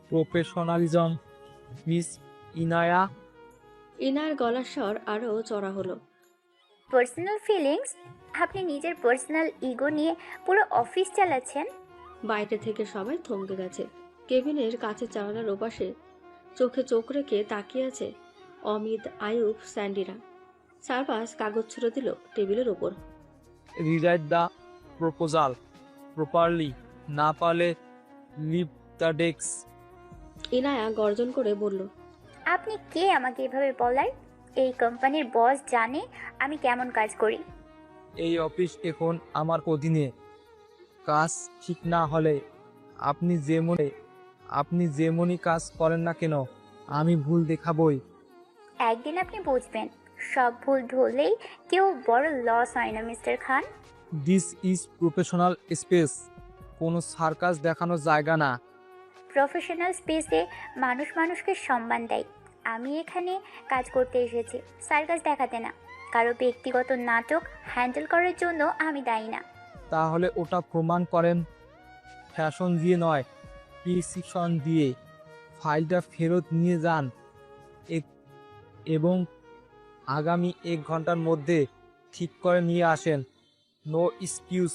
Speaker 21: professionalism miss Inaya.
Speaker 2: Inner গলার স্বর আরও চড়া হলো।
Speaker 13: Personal feelings? আপনি নিজের পার্সোনাল ইগো নিয়ে পুরো অফিস চালাচ্ছেন।
Speaker 2: বাইরে থেকে সবাই থমকে গেছে। কেবিনের কাছে জানালার ওপাশে চোখে চোখ রেখে তাকিয়ে আছে অমিত, আয়ুব, স্যান্ডিরা। সারবাজ কাগজ ছুড়ে দিল টেবিলের ওপর।
Speaker 21: রিরাইট দ্য প্রপোজাল প্রপারলি, না পারলে লিভ দ্য ডেস্ক।
Speaker 2: ইনায়া গর্জন করে বলল,
Speaker 13: আপনি কে আমাকে এভাবে বলার? এই কোম্পানির বস জানে আমি কেমন কাজ করি।
Speaker 21: এই অফিস এখন আমার অধীনে। কাজ ঠিক না হলে আপনি যেমনই কাজ করেন না কেন, আমি ভুল দেখাবই।
Speaker 13: একদিন আপনি বুঝবেন, সব ভুল ধরলেই কেউ বড় লস হয় না mister Khan.
Speaker 21: This is professional space, কোনো সার্কাস দেখানোর জায়গা না।
Speaker 13: প্রফেশনাল স্পেসে মানুষ মানুষকে সম্মান দেয়। আমি এখানে কাজ করতে এসেছি, সার্কাস দেখাতে না। কারো ব্যক্তিগত নাটক হ্যান্ডেল করার জন্য আমি দায়ী না।
Speaker 21: তাহলে ওটা প্রমাণ করেন, ফ্যাশন দিয়ে নয়, প্রিসিশন দিয়ে। ফাইলটা ফেরত নিয়ে যান এবং আগামী 1 ঘন্টার মধ্যে ঠিক করে নিয়ে আসেন। No excuse.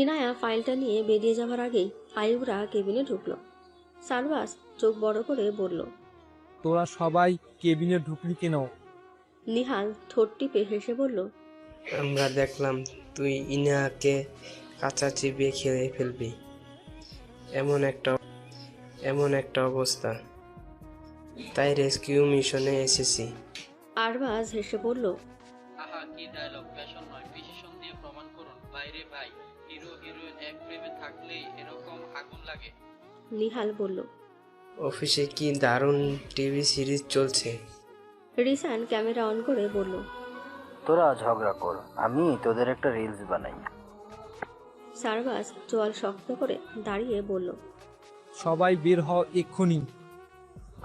Speaker 2: ইনায়া ফাইলটা নিয়ে বেরিয়ে যাওয়ার আগেই আয়ুবরা কেবিনে ঢুকলো। সারবাজ চোখ বড় করে বলল,
Speaker 21: তোরা সবাই কেবিনে ঢুকলি কেন?
Speaker 2: নিহাল ঠোঁট টিপে হেসে বলল,
Speaker 22: আমরা দেখলাম তুই ইনাকে কাঁচা চিবিয়ে খেয়ে ফেলবি, এমন একটা অবস্থা, তাই রেস্কিউ মিশনে এসেছি।
Speaker 2: আরবাজ হেসে বলল,
Speaker 23: আহা কি ডায়লগ, ফ্যাশন নয়, প্রিসিশন দিয়ে প্রমাণ করুন। বাইরে ভাই, হিরো হিরোইন এক প্রেমে থাকলেই এরকম আগুন লাগে।
Speaker 2: নিহাল বলল,
Speaker 22: অফিসে কি দারুণ টিভি সিরিজ চলছে।
Speaker 2: রিসান ক্যামেরা অন করে বলল,
Speaker 18: তোরা ঝগড়া কর, আমি তোদের একটা রিলস বানাই।
Speaker 2: সারবাজ চোয়াল শক্ত করে দাঁড়িয়ে বলল,
Speaker 21: সবাই বের হও এক্ষুনি,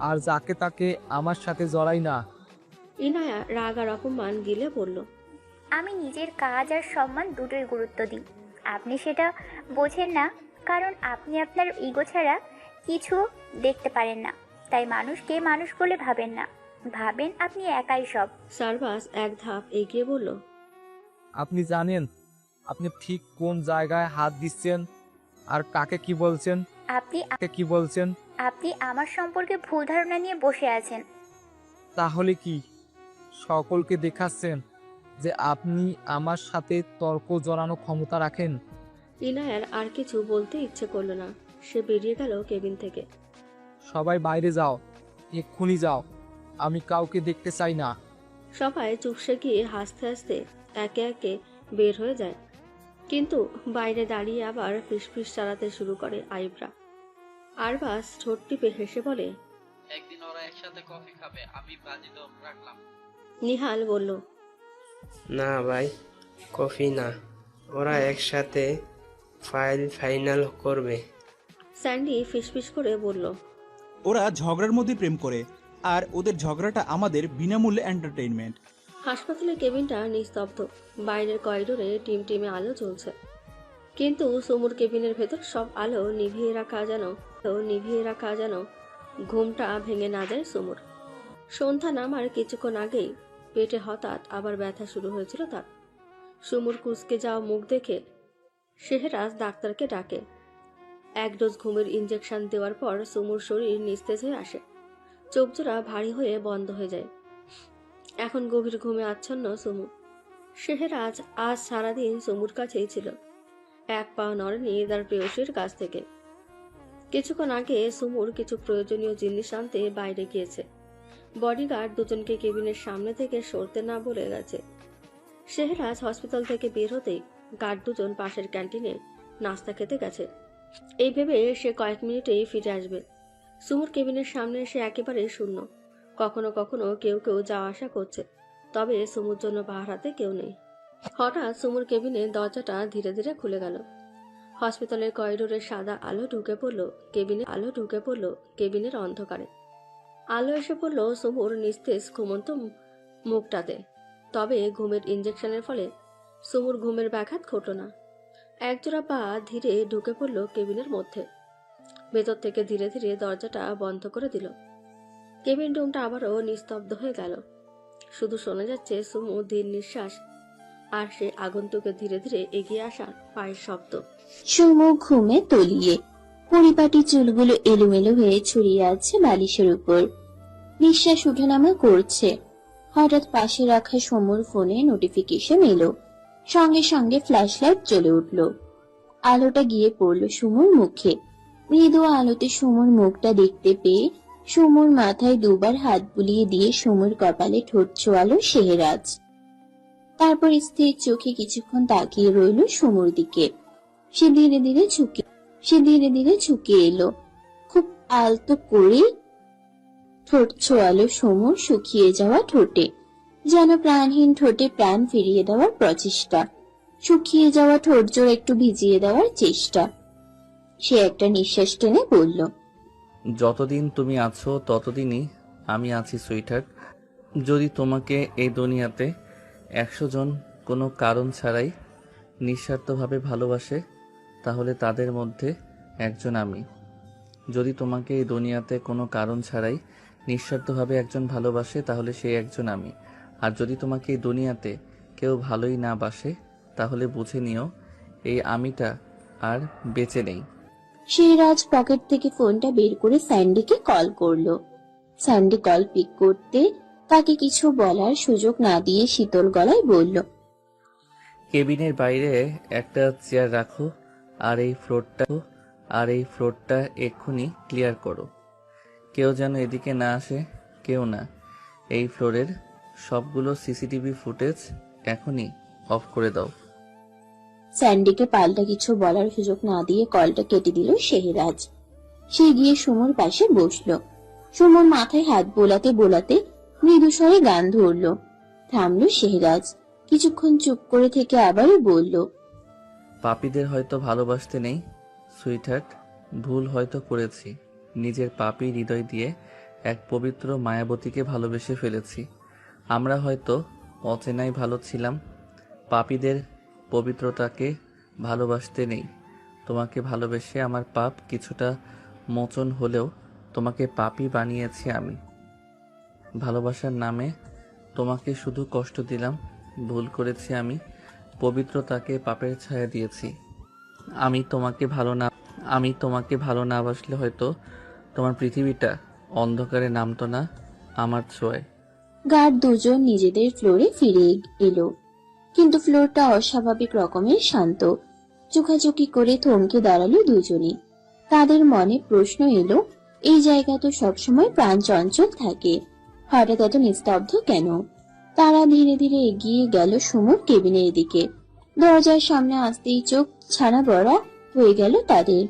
Speaker 21: আর যাকে তাকে আমার সাথে জড়াই না।
Speaker 2: ইনায়া রাগ আর অপমান গিলে বলল,
Speaker 13: আমি নিজের কাজ আর সম্মান দুটোই গুরুত্ব দিই। আপনি সেটা বোঝেন না, কারণ আপনি আপনার ইগো ছাড়া কিছু দেখতে পারেন না, তাই মানুষকে মানুষ বলে ভাবেন না। ভাবেন আপনি একাই সব।
Speaker 2: সারবাস এক ধাপ এগিয়ে বলল,
Speaker 21: আপনি জানেন আপনি ঠিক কোন জায়গায় হাত দিচ্ছেন আর কাকে কি বলছেন?
Speaker 13: আপনি আমার সম্পর্কে ভুল ধারণা নিয়ে বসে আছেন।
Speaker 21: তাহলে কি সকলকে দেখাচ্ছেন যে আপনি আমার সাথে তর্ক জড়ানো ক্ষমতা রাখেন?
Speaker 2: ইনায়ার আর কিছু বলতে ইচ্ছে করলো না। সে বেরিয়ে গেল কেবিন থেকে।
Speaker 21: সবাই বাইরে যাও, এক্ষুনি যাও, আমি কাউকে দেখতে চাই না।
Speaker 2: সবাই চুপসে গিয়ে হাসতে হাসতে একে একে বের হয়ে যায়। কিন্তু বাইরে দাঁড়িয়ে আবার ফিসফিস চালাতে শুরু করে আইবরা। আরবাস ঠোঁট টিপে হেসে বলে,
Speaker 23: একদিন ওরা একসাথে কফি খাবে, আমি বাজি রাখলাম।
Speaker 2: নিহাল বলল,
Speaker 22: না ভাই, কফি না, ওরা একসাথে ফাইনাল করবে।
Speaker 2: স্যান্ডি ফিসফিস করে বলল,
Speaker 15: ওরা ঝগড়ার মধ্যে প্রেম করে, আর ওদের ঝগড়াটা আমাদের বিনামূল্যে এন্টারটেইনমেন্ট।
Speaker 2: হাসপাতালের কেবিনটা নিস্তব্ধ। বাইরের করিডোরে টিমটিমে আলো জ্বলছে, কিন্তু সুমুর কেবিনের ভেতর সব আলো নিভিয়ে রাখা যেন ঘুমটা ভেঙে না যায় সুমুর। সন্ধ্যা নামার কিছুক্ষণ আগেই পেটে হঠাৎ আবার ব্যথা শুরু হয়েছিল তার। সুমুর কুঁচকে যাওয়া মুখ দেখে শেহরাজ ডাক্তারকে ডাকে। এক ডোজ ঘুমের ইঞ্জেকশন দেওয়ার পর সুমুর শরীর নিস্তেজ হয়ে আসে। চোখজোড়া ভারী হয়ে বন্ধ হয়ে যায়। এখন গভীর ঘুমে আচ্ছন্ন সুমু। শেহরাজ আজ সারাদিন সুমুর কাছেই ছিল, এক পাও নড়েনি তার প্রেয়সীর কাছ থেকে। কিছুক্ষণ আগে সুমুর কিছু প্রয়োজনীয় জিনিস আনতে বাইরে গিয়েছে। বডিগার্ড দুজনকে কেবিনের সামনে থেকে সরতে না বলে গেছে। শেহরাজ হসপিটাল থেকে বের হতেই গার্ড দুজন পাশের ক্যান্টিনে নাস্তা খেতে গেছে। এই ভেবে সে কয়েক মিনিটেই ফিরে আসবে। সুমুর কেবিনের সামনে এসে একেবারে শূন্য। কখনো কখনো কেউ কেউ যাওয়া আসা করছে, তবে সুমুর জন্য পাহারাতে কেউ নেই। হঠাৎ সুমুর কেবিনের দরজাটা ধীরে ধীরে খুলে গেল। হসপিটালের করিডোরে সাদা আলো ঢুকে পড়ল কেবিনের অন্ধকারে। আলো এসে পড়ল সুমুর নিস্তেজ ঘুমন্ত মুখটাতে। তবে ঘুমের ইঞ্জেকশনের ফলে সুমুর ঘুমের ব্যাঘাত ঘটল না। একজোড়া পা ধীরে ঢুকে পড়ল কেবিনের মধ্যে। ভেতর থেকে ধীরে ধীরে দরজাটা বন্ধ করে দিল। কেবিন রুমটা আবারও নিস্তব্ধ হয়ে গেল। শুধু শোনা যাচ্ছে সুমু ধীর নিঃশ্বাস আর সে আগন্তুকে ধীরে ধীরে এগিয়ে আসার পায়ের শব্দ।
Speaker 4: সুমু ঘুমে তলিয়ে, পরিপাটি চুলগুলো এলোমেলো হয়ে ছড়িয়ে আছে বালিশের উপর। নিঃশ্বাস উঠানামা করছে। হঠাৎ পাশে রাখা সুমুর ফোনে নোটিফিকেশন এলো। সঙ্গে সঙ্গে ফ্ল্যাশ লাইট জ্বলে উঠল। আলোটা গিয়ে পড়ল সুমুর মুখে। মৃদু আলোতে সুমুর মুখটা দেখতে পেয়ে সুমুর মাথায় দুবার হাত বুলিয়ে দিয়ে সুমুর কপালে ঠোঁট ছোঁয়ালো শেহরাজ। তারপর স্থির চোখে কিছুক্ষণ তাকিয়ে রইল সুমুর দিকে। সে ধীরে ধীরে ঝুঁকে এলো। খুব আলতো করে ঠোঁট ছোঁয়ালো সুমুর শুকিয়ে যাওয়া ঠোঁটে, যেন প্রাণহীন ঠোঁটে প্রাণ ফিরিয়ে দেওয়ার প্রচেষ্টা, শুকিয়ে যাওয়া ঠোঁট জোড়া একটু ভিজিয়ে দেওয়ার চেষ্টা। সে একটা নিঃশ্বাস টেনে বলল,
Speaker 3: যতদিন তুমি আছো ততদিনই আমি আছি সুইটহার্ট। যদি তোমাকে এই দুনিয়াতে 100 জন কোনো কারণ ছাড়াই নিঃস্বার্থভাবে ভালোবাসে, তাহলে তাদের মধ্যে একজন আমি। যদি তোমাকে এই দুনিয়াতে কোনো কারণ ছাড়াই নিঃস্বার্থভাবে একজন ভালোবাসে, তাহলে সেই একজন আমি। আর যদি তোমাকে এই দুনিয়াতে কেউ ভালোই না বাসে, তাহলে বুঝে নিও এই আমিটা আর বেঁচে নেই।
Speaker 4: শেহরাজ পকেট থেকে ফোনটা বের করে স্যান্ডিকে কল করলো। স্যান্ডি কল পিক করতে তাকে কিছু বলার সুযোগ না দিয়ে শীতল গলায় বলল,
Speaker 3: কেবিনের বাইরে একটা চেয়ার রাখো আর এই ফ্লোরটা এক্ষুনি ক্লিয়ার করো। কেউ যেন এদিকে না আসে, কেউ না। এই ফ্লোরের সবগুলো সিসিটিভি ফুটেজ এখনই অফ করে দাও।
Speaker 4: স্যান্ডিকে পাল্টা কিছু বলার সুযোগ না দিয়ে কলটা কেটে দিল শেহরাজ। সে গিয়ে সুমুর পাশে বসলো। সুমুর মাথায় হাত বোলাতে বোলাতে মৃদু স্বরে গান ধরলো। থামলো শেহরাজ। কিছুক্ষণ চুপ করে থেকে আবারও বলল,
Speaker 3: পাপীদের হয়তো ভালোবাসতে নেই সুইটহার্ট, ভুল হয়তো করেছি। নিজের পাপী হৃদয় দিয়ে এক পবিত্র মায়াবতীকে ভালোবেসে ফেলেছি। আমরা হয়তো অচেনাই ভালো ছিলাম। পাপীদের পবিত্রতাকে ভালোবাসতে নেই। তোমাকে ভালোবেসে আমার পাপ কিছুটা মোচন হলেও তোমাকে পাপী বানিয়েছি আমি। ভালোবাসার নামে তোমাকে শুধু কষ্ট দিলাম। ভুল করেছি আমি। পবিত্রতাকে পাপের ছায়া দিয়েছি। আমি তোমাকে ভালো না বাসলে হয়তো তোমার পৃথিবীটা অন্ধকারে নামতো না আমার ছোঁয়ায়।
Speaker 4: গার্ড দুজন নিজেদের ফ্লোরে ফিরে এলো, কিন্তু ফ্লোরটা অস্বাভাবিক রকমের শান্ত। চোখাচোখি করে থমকে দাঁড়ালো দুজনই। তাদের মনে প্রশ্ন এলো, এই জায়গা তো সবসময় প্রাণ চঞ্চল থাকে, হঠাৎ এত নিস্তব্ধ কেন? তারা ধীরে ধীরে এগিয়ে গেল সুমুর কেবিনের দিকে। দরজার সামনে আসতেই চোখ ছানা বড়া হয়ে গেল তাদের।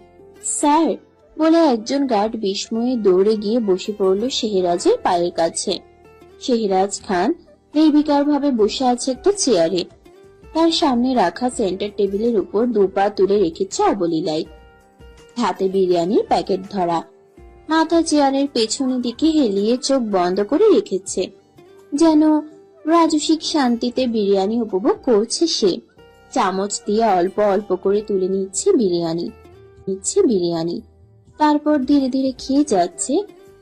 Speaker 4: স্যার বলে একজন গার্ড বিস্ময়ে দৌড়ে গিয়ে বসে পড়ল শেহরাজের পায়ের কাছে। শেহরাজ খান নির্বিকার ভাবে বসে আছে একটা চেয়ারে। তার সামনে রাখা সেন্টার টেবিলের উপর দুপা তুলে রেখেছে অবলীলায়, হাতে বিরিয়ানির প্যাকেট ধরা। মাথা চেয়ারের পেছনের দিকে হেলিয়ে চোখ বন্ধ করে রেখেছে, যেন রাজসিক শান্তিতে বিরিয়ানি উপভোগ করছে সে। চামচ দিয়ে অল্প অল্প করে তুলে নিচ্ছে বিরিয়ানি, তারপর ধীরে ধীরে খেয়ে যাচ্ছে,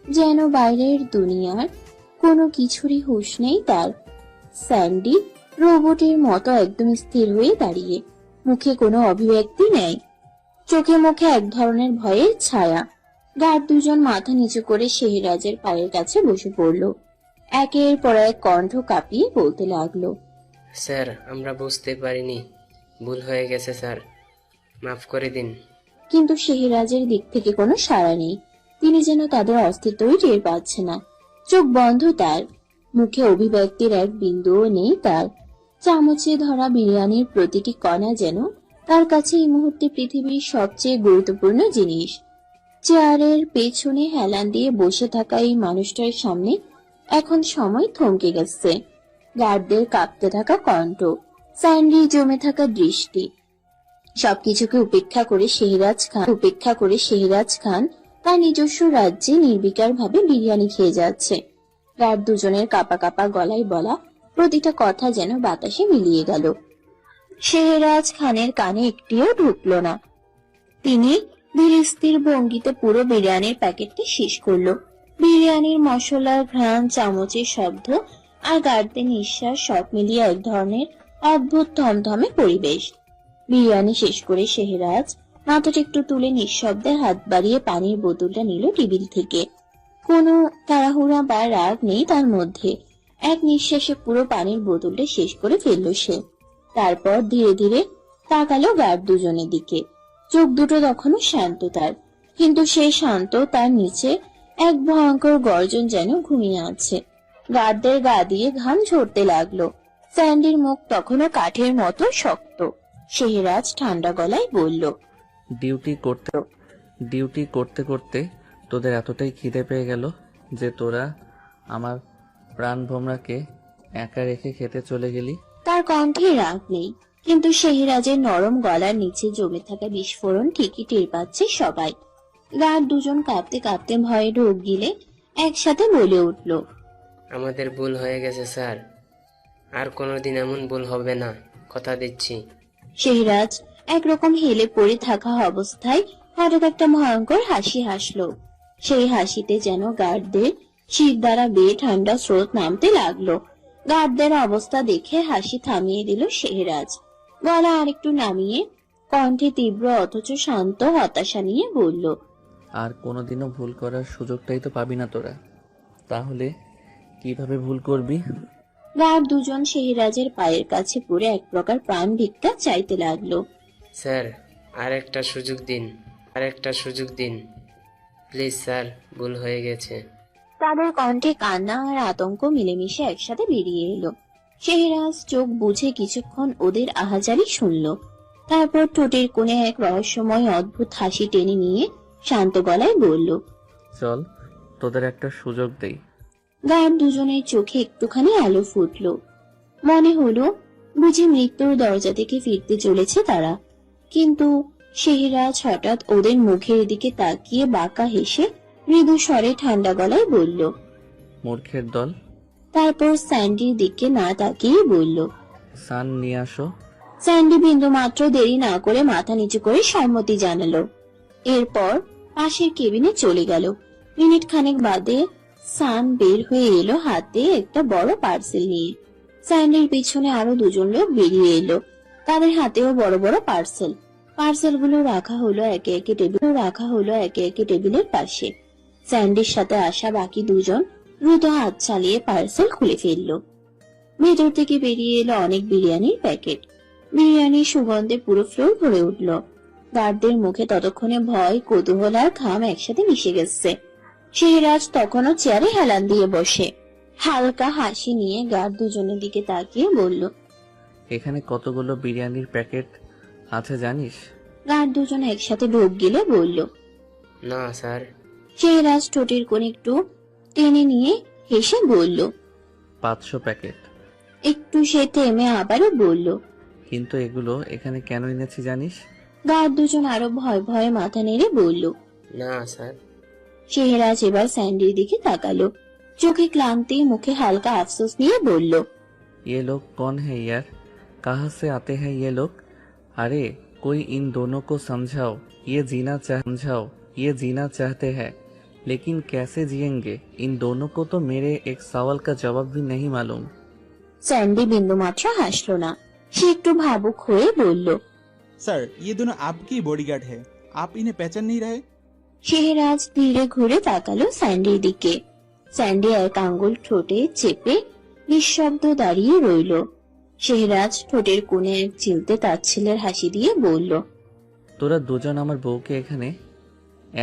Speaker 4: যেন বাইরের দুনিয়ার কোনো কিছুরই হুঁশ নেই তার। স্যান্ডি রোবটের মতো একদম স্থির হয়ে দাঁড়িয়ে, মুখে কোনো অভিব্যক্তি নেই, চোখে মুখে এক ধরনের ভয়ের ছায়া। গার্ড দুজন মাথা নিচু করে শেহরাজের পায়ের কাছে বসে পড়ল। একের পর এক কণ্ঠ কাঁপিয়ে বলতে লাগলো,
Speaker 22: স্যার আমরা বুঝতে পারিনি, ভুল হয়ে গেছে স্যার, মাফ করে দিন।
Speaker 4: কিন্তু শেহরাজের দিক থেকে কোনো সাড়া নেই। তিনি যেন তাদের অস্তিত্বই টের পাচ্ছে না। চোখ বন্ধ তার, মুখে অভিব্যক্তির এক বিন্দুও নেই তার। চামচে ধরা বিরিয়ানির প্রতিটি কণা যেন তার কাছে এই মুহূর্তে পৃথিবীর সবচেয়ে গুরুত্বপূর্ণ জিনিস। চেয়ারের পেছনে হেলান দিয়ে বসে থাকা এই মানুষটার সামনে এখন সময় থমকে গেছে। গার্ডদের কাঁপতে থাকা কণ্ঠ, স্যান্ডি জমে থাকা দৃষ্টি, সবকিছুকে উপেক্ষা করে শেহরাজ খান তার নিজস্ব রাজ্যে নির্বিকার ভাবে বিরিয়ানি খেয়ে যাচ্ছে। গার্ড দুজনের কাপা কাপা গলায় বলা প্রতিটা কথা যেন বাতাসে মিলিয়ে গেল। শেহরাজ খানের কানে একটিও ঢুকলো না। তিনি ধীরে স্থির ভঙ্গিতে পুরো বিরিয়ানির প্যাকেটটি শেষ করলো। বিরিয়ানির মশলার ঘ্রাণ, চামচের শব্দ আর গার্ডদের নিঃশ্বাস সব মিলিয়ে এক ধরনের অদ্ভুত থমথমে পরিবেশ। বিরিয়ানি শেষ করে শেহরাজ মাথাটা একটু তুলে নিঃশব্দে হাত বাড়িয়ে পানির বোতলটা নিল টেবিল থেকে। কোনো তাড়াহুড়া বা রাগ নেই তার মধ্যে। এক নিঃশ্বাসে পুরো পানির বোতলটা শেষ করে ফেললো সে। তারপর ধীরে ধীরে তাকালো গার্ড দুজনের দিকে। চোখ দুটো তখনও শান্ত তার, কিন্তু সেই শান্ত তার নিচে এক ভয়ঙ্কর গর্জন যেন ঘুমিয়ে আছে। গার্ডদের গা দিয়ে ঘাম ঝরতে লাগলো। স্যান্ডির মুখ তখনও কাঠের মতো শক্ত। শেহরাজ ঠান্ডা গলায় বলল,
Speaker 3: ডিউটি করতে করতে তোদের এতটাই খিদে পেয়ে গেল যে তোরা আমার প্রাণ ভোমরাকে একা রেখে খেতে চলে গেলি।
Speaker 4: তার কণ্ঠে রাগ নেই, কিন্তু শেহরাজের নরম গলার নিচে জমে থাকা বিস্ফোরণ ঠিকই টের পাচ্ছে সবাই। গার্ড দুজন কাঁপতে কাঁপতে ভয়ে ঢোক গিলে একসাথে বলে উঠল,
Speaker 22: আমাদের ভুল হয়ে গেছে স্যার, আর কোনোদিন এমন ভুল হবে না, কথা দিচ্ছি।
Speaker 4: শেহরাজ একরকম হেলে পড়ে থাকা অবস্থায় হঠাৎ একটা ভয়ঙ্কর হাসি হাসলো। সেই হাসিতে যেন গার্ডদের শীত দ্বারা বেয়ে ঠান্ডা স্রোত নামতে লাগলো। গার্ডদের অবস্থা দেখে হাসি থামিয়ে দিল শেহরাজ। গলা আরেকটু নামিয়ে কণ্ঠে তীব্র অথচ শান্ত হতাশা নিয়ে বলল,
Speaker 3: আর কোনোদিনও ভুল করার সুযোগটাই তো পাবি না তোরা, তাহলে কিভাবে ভুল করবি?
Speaker 4: গার্ড দুজন শেহরাজের পায়ের কাছে পড়ে এক প্রকার প্রাণ ভিক্ষা চাইতে লাগলো।
Speaker 22: স্যার আরেকটা সুযোগ দিন প্লিজ স্যার, ভুল হয়ে গেছে।
Speaker 4: তাদের কণ্ঠে কান্না আর আতঙ্ক মিলেমিশে একসাথে বেরিয়ে এলো। শেহরাজ চোখ বুঝে কিছুক্ষণ ওদের আহাজারি শুনল, তারপর ঠোঁটের কোণে এক রহস্যময় অদ্ভুত হাসি টেনে নিয়ে শান্ত গলায় বলল,
Speaker 3: চল তোদের একটা সুযোগ দেই।
Speaker 4: গার্ড দুজনের চোখে একটুখানি আলো ফুটল। মনে হলো বুঝি মৃত্যুর দরজা থেকে ফিরতে চলেছে তারা। কিন্তু শেহরাজ হঠাৎ ওদের মুখের দিকে তাকিয়ে বাঁকা হেসে মৃদু স্বরে ঠান্ডা গলায় বলল,
Speaker 3: মূর্খের দল।
Speaker 4: তারপর স্যান্ডির দিকে না তাকিয়ে বলল,
Speaker 3: সান নিয়ে আসো।
Speaker 4: স্যান্ডি বিন্দু মাত্র দেরি না করে মাথা নিচু করে সম্মতি জানালো। এরপর পাশের কেবিনে চলে গেল। মিনিট খানেক বাদে সান বের হয়ে এলো হাতে একটা বড় পার্সেল নিয়ে। স্যান্ডির পিছনে আরো দুজন লোক বেরিয়ে এলো, তাদের হাতেও বড় বড় পার্সেল। পার্সেলগুলো রাখা হলো একে একে টেবিলের পাশে। স্যান্ডির সাথে আসা বাকি দুজন দ্রুত হাত চালিয়ে পার্সেল খুলে ফেললো। ভেতর থেকে বেরিয়ে এলো অনেক বিরিয়ানির প্যাকেট। বিরিয়ানির সুগন্ধে পুরো ফ্লোর ভরে উঠলো। গার্ডদের মুখে ততক্ষণে ভয়, কৌতূহল আর ঘাম একসাথে মিশে গেছে। শেহরাজ তখনও চেয়ারে হেলান দিয়ে বসে, হালকা হাসি নিয়ে গার্ড দুজনের দিকে তাকিয়ে বলল,
Speaker 3: এখানে কতগুলো বিরিয়ানির প্যাকেট আছে জানিস?
Speaker 4: গার্ড দুজন একসাথে ঢোক গিলে বলল,
Speaker 22: না স্যার।
Speaker 4: শেহরাজ ঠোঁটের কোণ একটু টেনে নিয়ে হেসে বলল,
Speaker 3: 500 প্যাকেট।
Speaker 4: একটু সে থেমে আবারও বলল,
Speaker 3: কিন্তু এগুলো এখানে কেন এনেছি জানিস?
Speaker 4: গার্ড দুজন আরো ভয় ভয়ে মাথা নেড়ে বলল,
Speaker 22: না স্যার।
Speaker 4: শেহরাজ এবার স্যান্ডির দিকে তাকালো, চোখে ক্লান্তি, মুখে হালকা আফসোস নিয়ে বলল,
Speaker 3: ये लोग कौन है यार? कहाँ से आते हैं ये लोग? अरे कोई इन दोनों को समझाओ, ये जीना चाहते हैं लेकिन कैसे जिएंगे? इन दोनों को तो मेरे एक सवाल का जवाब भी नहीं मालूम।
Speaker 4: স্যান্ডি বিন্দু মাত্র হাসলো না, সে একটু ভাবুক হয়ে বলল,
Speaker 15: सर ये दोनों आपकी बॉडीगार्ड है, आप इन्हें पहचान नहीं रहे?
Speaker 4: শেহরাজ ধীরে ঘুরে তাকালো স্যান্ডির দিকে। স্যান্ডি এক আঙ্গুল ঠোঁটে চেপে নিঃশব্দ দাঁড়িয়ে রইল। শেহরাজ ঠোঁটের কোণে এক চিলতে তাচ্ছিলের হাসি দিয়ে বলল,
Speaker 3: তোরা দুজন আমার বউকে এখানে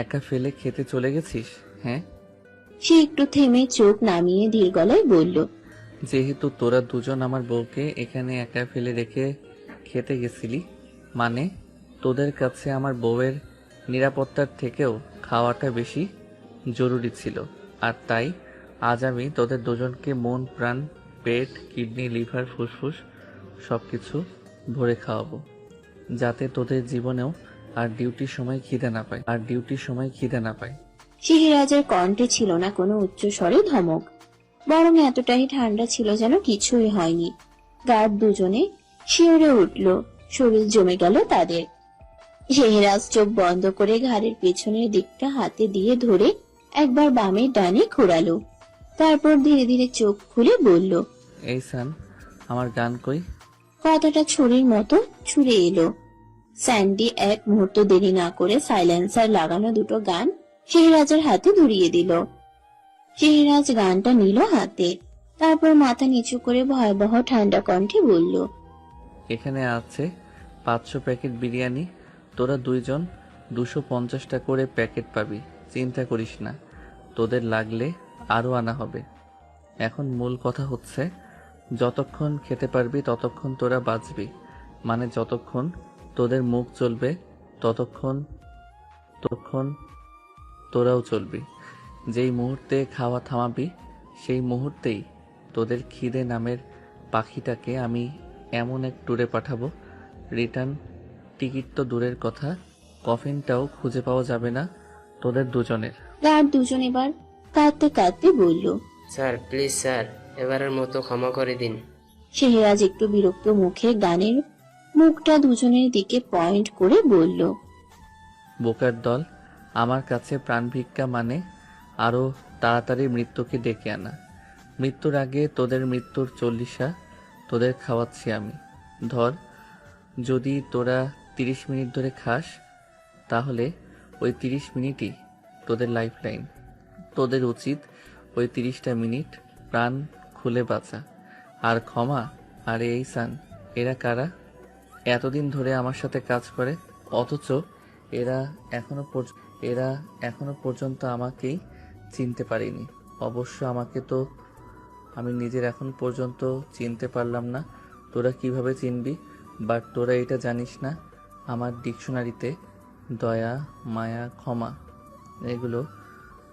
Speaker 3: একা ফেলে খেতে চলে গেছিস? হ্যাঁ।
Speaker 4: সে একটু থেমে চোখ নামিয়ে ধীর গলায় বলল,
Speaker 3: যেহেতু তোরা দুজন আমার বউকে এখানে একা ফেলে রেখে খেতে গেছিলি, মানে তোদের কাছে আমার বউয়ের নিরাপত্তার থেকেও খাওয়াটা বেশি জরুরি ছিল। আর তাই আজ আমি তোদের দুজনকে মন, প্রাণ, পেট, কিডনি, লিভার, ফুসফুস সবকিছু ভরে খাওয়াবো, যাতে তোদের জীবনেও আর ডিউটির সময় খিদে না পায়।
Speaker 4: শেহরাজের কণ্ঠে ছিল না কোনো উচ্চ স্বরে ধমক, বরং এতটাই ঠান্ডা ছিল যেন কিছুই হয়নি। গার্ড দুজনে শিউরে উঠল, শরীর জমে গেল তাদের। শেহরাজ চোখ বন্ধ করে ঘাড়ের পেছনের দিকটা হাতে দিয়ে ধরে একবার বামে ডানে ঘোরালো, তারপর ধীরে ধীরে চোখ খুলে বলল,
Speaker 3: এই সান, আমার গান কই?
Speaker 4: কথাটা ছুরির মতো ছুড়ে এলো। স্যান্ডি এক মুহূর্ত দেরি না করে সাইলেন্সার লাগানো দুটো গান শেহরাজের হাতে ধরিয়ে দিল। শেহরাজ গানটা নিল হাতে, তারপর মাথা নিচু করে ভয়াবহ ঠান্ডা কণ্ঠে বলল,
Speaker 3: এখানে আছে 500 প্যাকেট বিরিয়ানি, তোরা দুইজন 250টা করে প্যাকেট পাবি, চিন্তা করিস না, তোদের লাগলে আরো আনা হবে। এখন মূল কথা হচ্ছে, যতক্ষণ খেতে পারবি ততক্ষণ তোরা বাঁচবি, মানে যতক্ষণ তোদের মুখ চলবে ততক্ষণ তোরাও চলবি। যেই মুহূর্তে খাওয়া থামাবি সেই মুহূর্তেই তোদের খিদে নামের পাখিটাকে আমি এমন এক ট্যুরে পাঠাবো, রিটার্ন টিকিট তো দূরের কথা, কফিনটাও খুঁজে পাওয়া যাবে না তোদের দুজনের।
Speaker 4: গার্ড দুজন এবার কাঁদতে কাঁদতে বলল,
Speaker 22: স্যার প্লিজ স্যার, এবারের মতো ক্ষমা করে দিন।
Speaker 4: শেহরাজ একটু বিরক্ত মুখে গানের মুখটা দুজনের দিকে পয়েন্ট করে বলল,
Speaker 3: বোকার দল, আমার কাছে প্রাণ ভিক্ষা মানে আরো তাড়াতাড়ি মৃত্যুকে ডেকে আনা। মৃত্যুর আগে তোদের মৃত্যুর 40 তোদের খাওয়াচ্ছি আমি। ধর, যদি তোরা 30 মিনিট ধরে খাস, তাহলে ওই 30 মিনিটই তোদের লাইফ লাইন। তোদের উচিত ওই 30টা মিনিট প্রাণ খুলে বাঁচা। আর ক্ষমা, আরে এই সান, এরা কারা? এতদিন ধরে আমার সাথে কাজ করে, অথচ এরা এখনো পর্যন্ত আমাকেই চিনতে পারেনি। অবশ্য আমাকে তো আমি নিজের এখন পর্যন্ত চিনতে পারলাম না, তোরা কিভাবে চিনবি? বাট তোরা এটা জানিস না, আমার ডিকশনারিতে দয়া, মায়া, ক্ষমা এগুলো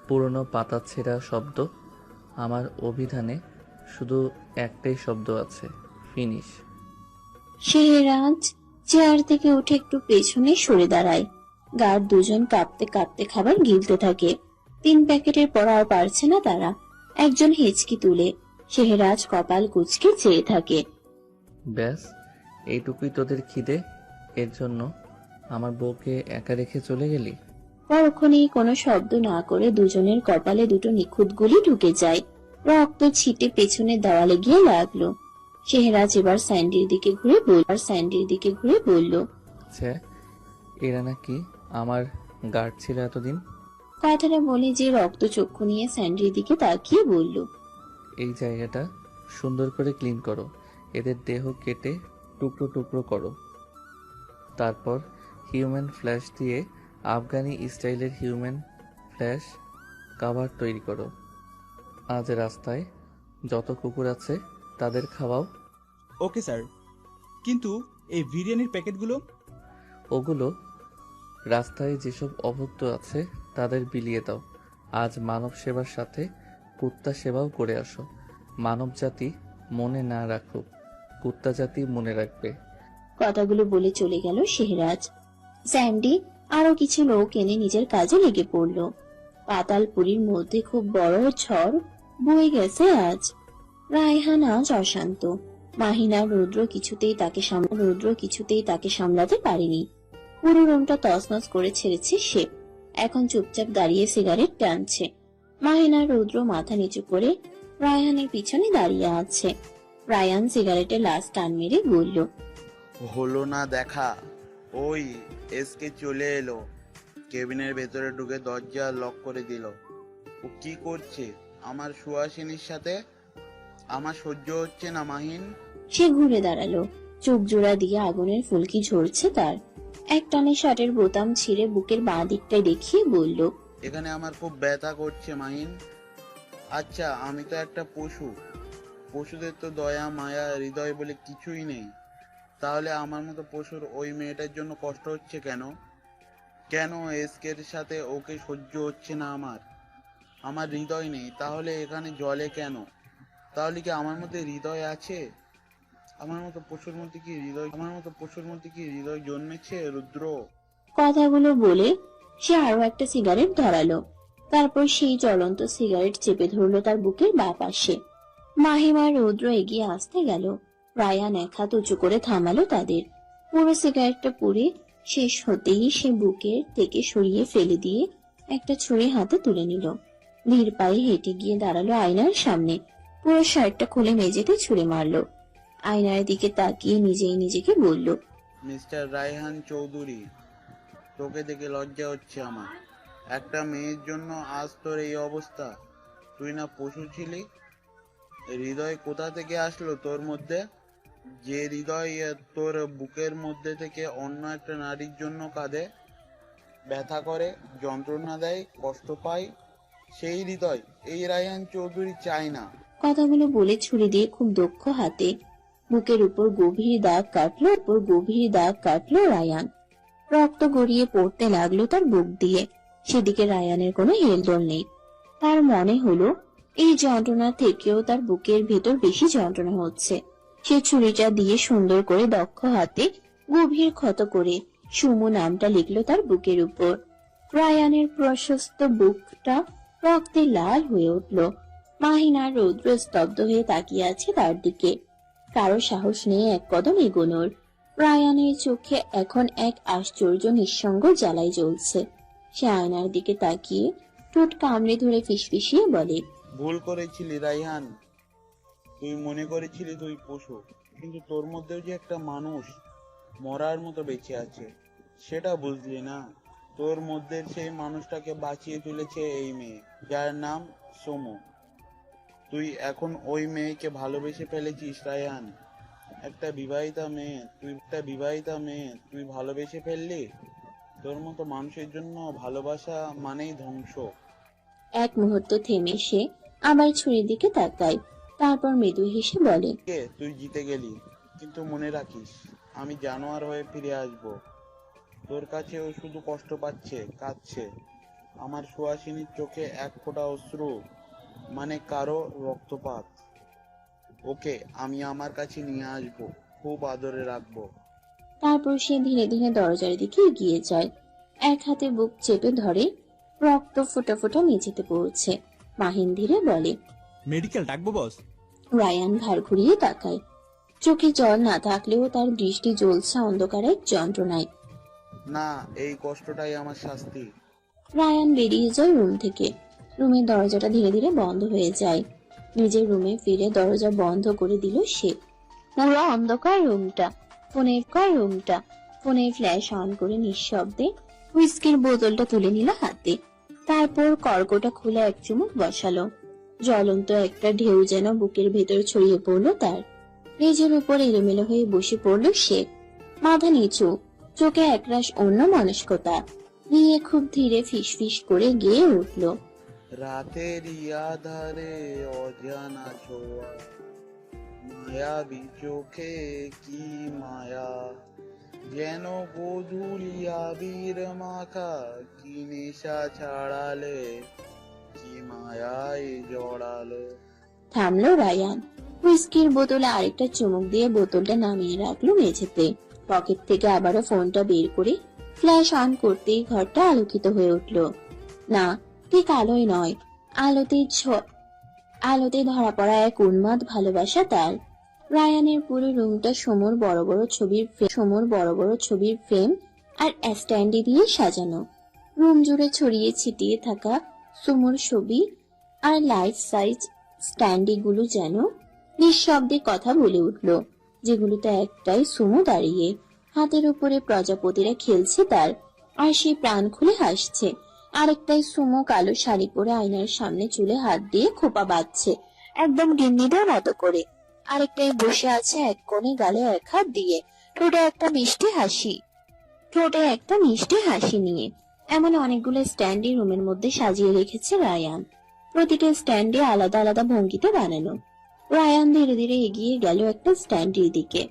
Speaker 3: পুরনো পাতা ছেঁড়া শব্দ। আমার অভিধানে শুধু একটাই শব্দ আছে, ফিনিশ।
Speaker 4: শেহরাজ চেয়ার থেকে উঠে একটু পেছনে সরে দাঁড়ায়। গার্ড দুজন কাঁপতে কাঁপতে খাবার গিলতে থাকে। 3 প্যাকেটের পর আর পারছে না তারা। একজন হেঁচকি তুলে শেহরাজ কপাল কুঁচকে চেয়ে থাকে।
Speaker 3: ব্যাস, এইটুকুই তোদের খিদে? এর জন্য আমার বউকে একা রেখে চলে গেলি?
Speaker 4: পরক্ষণেই কোনো শব্দ না করে দুজনের কপালে দুটো নিখুঁত গুলি ঢুকে যায়। রক্ত ছিটে পেছনের দেওয়ালে গিয়ে লাগলো। শেহরাজ এবার স্যান্ডির দিকে ঘুরে বলল,
Speaker 3: আচ্ছা, এরা নাকি আমার গার্ড ছিল এতদিন?
Speaker 4: কথাটা বলে যে রক্তচক্ষু নিয়ে স্যান্ডির দিকে তাকিয়ে বলল,
Speaker 3: এই জায়গাটা সুন্দর করে ক্লিন করো, এদের দেহ কেটে টুকরো টুকরো করো, তারপর হিউম্যান ফ্ল্যাশ দিয়ে আফগানি স্টাইলের হিউম্যান ফ্ল্যাশ কাভার তৈরি করো। আজ রাস্তায় যত কুকুর আছে তাদের খাওয়াও।
Speaker 15: ওকে স্যার, কিন্তু এই বিরিয়ানির প্যাকেটগুলো?
Speaker 3: ওগুলো রাস্তায় যেসব অভুক্ত আছে তাদের বিলিয়ে দাও। আজ মানব সেবার সাথে কুত্তা সেবাও করে আসো। মানব জাতি মনে না রাখুক, কুত্তা জাতি মনে রাখবে।
Speaker 4: কথাগুলো বলে চলে গেল শেহরাজ। স্যান্ডি আরো কিছু লোক এনে নিজের কাজে লেগে পড়ল। পাতালপুরীর মধ্যে খুব বড় ঝড় বয়ে গেছে আজ। রায়হান আজ অশান্ত। মাহিনা রুদ্র কিছুতেই তাকে সামলাতে পারেনি। পুরো রুমটা তছনছ করে ছেড়েছে সে। এখন চুপচাপ দাঁড়িয়ে সিগারেট টানছে। মাহিনা রুদ্র মাথা নিচু করে রায়হানের পিছনে দাঁড়িয়ে আছে। রায়ান সিগারেটে লাস্ট টান মেরে বলল,
Speaker 7: হলো না দেখা। ওই এসকে চলে এলো, কেবিনের ভেতরে ঢুকে দরজা লক করে দিল। ও কি করছে আমার সুহাসিনীর সাথে? আমার সহ্য হচ্ছে না মাহিন।
Speaker 4: সে ঘুরে দাঁড়ালো। চোখ জোড়া দিয়ে আগুনের ফুলকি ঝরছে তার। এক টানে শার্টের বোতাম ছিঁড়ে বুকের বাঁ দিকটায় দেখিয়ে বলল,
Speaker 7: এখানে আমার খুব ব্যথা করছে মাহিন। আচ্ছা, আমি তো একটা পশু, পশুদের তো দয়া মায়া হৃদয় বলে কিছুই নেই। তাহলে আমার মতো পশুর ওই মেয়েটার জন্য কষ্ট হচ্ছে কেন? কেন এসকের সাথে ওকে সহ্য হচ্ছে না আমার হৃদয় নেই, তাহলে এখানে জলে কেন? তাহলে কি আমার মধ্যে হৃদয় আছে? আমার মতো পশুর মধ্যে কি হৃদয় জন্মেছে রুদ্র?
Speaker 4: কথাগুলো বলে সে আরো একটা সিগারেট ধরালো। তারপর সেই জ্বলন্ত সিগারেট চেপে ধরলো তার বুকের বাঁ পাশে। মাহিমা রুদ্র এগিয়ে আসতে গেল। রায়ান এক হাত উঁচু করে থামালো তাদের। পুরো সিগারেটটা পুড়ে শেষ হতেই সে বুকের থেকে সরিয়ে ফেলে দিয়ে একটা ছুরি হাতে তুলে নিল। ধীর পায়ে হেঁটে গিয়ে দাঁড়ালো আয়নার সামনে। পুরো শার্টটা খুলে মেঝেতে ছুঁড়ে মারলো। আয়নার দিকে তাকিয়ে নিজেই নিজেকে বলল,
Speaker 7: মিস্টার রায়হান চৌধুরী, তোকে দেখে লজ্জা হচ্ছে আমার। একটা মেয়ের জন্য আজ তোর এই অবস্থা। তুই না পশু ছিলি? হৃদয় কোথা থেকে আসলো তোর মধ্যে? যে হৃদয় তোর বুকের মধ্যে থেকে অন্য একটা নারীর জন্য কাঁদে, ব্যথা করে, যন্ত্রণা দেয়, কষ্ট পায়, সেই হৃদয় এই রায়হান চৌধুরী চায় না।
Speaker 4: কথাগুলো বলে ছুরি দিয়ে খুব দক্ষ হাতে বুকের উপর গভীর দাগ কাটলো রায়ান। রক্ত গড়িয়ে পড়তে লাগলো তার বুক দিয়ে। সেদিকে রায়ানের কোনো হেলদোল নেই। তার মনে হলো এই যন্ত্রণা থেকেও তার বুকের ভেতর বেশি যন্ত্রণা হচ্ছে। সে ছুরিটা দিয়ে সুন্দর করে দক্ষ হাতে গভীর ক্ষত করে সুমু নামটা লিখলো তার বুকের উপর। রায়ানের প্রশস্ত বুকটা রক্তে লাল হয়ে উঠল। মাহিনা রৌদ্র স্তব্ধ হয়ে তাকিয়ে আছে তার দিকে। কারো সাহস নেই এক কদম এগোনোর। রায়ানের চোখে এখন এক আশ্চর্য নিঃসঙ্গ জ্বালাই জ্বলছে। সে আয়নার দিকে তাকিয়ে ঠোঁট কামড়ে ধরে ফিসফিসিয়ে বলে,
Speaker 7: ভুল করেছিলি রায়হান। তুই মনে করেছিলি তুই পশু, কিন্তু তোর মধ্যেও যে একটা মানুষ মরার মতো বেঁচে আছে, সেটা বুঝলি না। তোর মধ্যে সেই মানুষটাকে বাঁচিয়ে তুলেছে এই মেয়ে, যার নাম সোমু। তুই এখন ওই মেয়েকে ভালোবেসে ফেলেছিস রায়হান। একটা বিবাহিতা মেয়ে তুই ভালোবেসে ফেললি। তোর মতো মানুষের জন্য ভালোবাসা মানেই ধ্বংস।
Speaker 4: এক মুহূর্ত থেমে সে আবার ছুরির দিকে তাকায়। তারপর মৃদু হেসে বলে,
Speaker 7: তুই জিতে গেলি, কিন্তু মনে রাখিস আমি জানোয়ার হয়ে ফিরে আসব। তোর কাছে ও শুধু কষ্ট পাচ্ছে, কাঁদছে। আমার সুহাসিনীর চোখে এক ফোঁটা অশ্রু মানে কারো রক্তপাত। ওকে আমি আমার কাছে নিয়ে আসবো, খুব আদরে রাখবো।
Speaker 4: তারপর সে ধীরে ধীরে দরজার দিকে এগিয়ে যায়। এক হাতে বুক চেপে ধরে। রক্ত ফোঁটা ফোঁটা মেঝেতে পড়ছে। মাহিন ধীরে বলে,
Speaker 15: মেডিকেল ডাকবো বস?
Speaker 4: রায়ান ঘাড় ঘুরিয়ে তাকায়। চোখে জল না থাকলেও তার দৃষ্টি জ্বলছে অন্ধকারের যন্ত্রণায়।
Speaker 7: না, এই কষ্টটাই আমার শাস্তি।
Speaker 4: রায়ান বেরিয়ে যায় রুম থেকে। রুমের দরজাটা ধীরে ধীরে বন্ধ হয়ে যায়। নিজের রুমে ফিরে দরজা বন্ধ করে দিল সে। পুরো অন্ধকার রুমটা। ফোনের ফ্ল্যাশ অন করে নিঃশব্দে হুইস্কির বোতলটা তুলে নিল হাতে। তারপর কর্কটা খুলে এক চুমুক বসালো। জ্বলন্ত একটা ঢেউ যেন বুকের ভেতর ছড়িয়ে পড়লো তার। মেঝের উপর এলোমেলো হয়ে বসে পড়ল সে। মাথা নিচু, চোখে একরাশ অন্য মনস্কতা নিয়ে খুব ধীরে ফিসফিস করে গেয়ে উঠল।
Speaker 7: রাতের আধারে অজানা ছোঁয়া, মায়াবী চোখে কি মায়া, যেন গোধূলি আবির মাখা, কি নেশা ছাড়ালে, কি মায়ায় জড়ালো।
Speaker 4: থামলো রায়ান। হুইস্কির বোতলে আরেকটা চুমুক দিয়ে বোতলটা নামিয়ে রাখলো মেঝেতে। পকেট থেকে আবারও ফোনটা বের করে ফ্ল্যাশ অন করতেই ঘরটা আলোকিত হয়ে উঠল। না, ঠিক আলোয় নয়, আলোতে ধরা পড়া এক উন্মাদ ভালোবাসা তার। রায়ানের পুরো রুমটা সমর বড় বড় ছবির ফ্রেম আর স্ট্যান্ডি দিয়ে সাজানো। রুম জুড়ে ছড়িয়ে ছিটিয়ে থাকা সুমোর ছবি আর লাইফ সাইজ স্ট্যান্ডি গুলো যেন নিঃশব্দে কথা বলে উঠল, যেগুলোতে একটাই সুমো দাঁড়িয়ে, হাতের উপরে প্রজাপতিরা খেলছে তার, আর সে প্রাণ খুলে হাসছে। আরেকটাই সুমো কালো শাড়ি পরে আয়নার সামনে চুলে হাত দিয়ে খোপা বাঁধছে, একদম গিন্নিদের মতো করে। আরেকটাই বসে আছে এক কোণে, গালে এক হাত দিয়ে, ঠোঁটে একটা মিষ্টি হাসি নিয়ে। এমন অনেকগুলো স্ট্যান্ডি রুমের মধ্যে সাজিয়ে রেখেছে রায়ান, প্রতিটা স্ট্যান্ডে আলাদা আলাদা ভঙ্গিতে বানানো। রায়ান ধীরে ধীরে এগিয়ে গেল একটা স্ট্যান্ডের দিকে,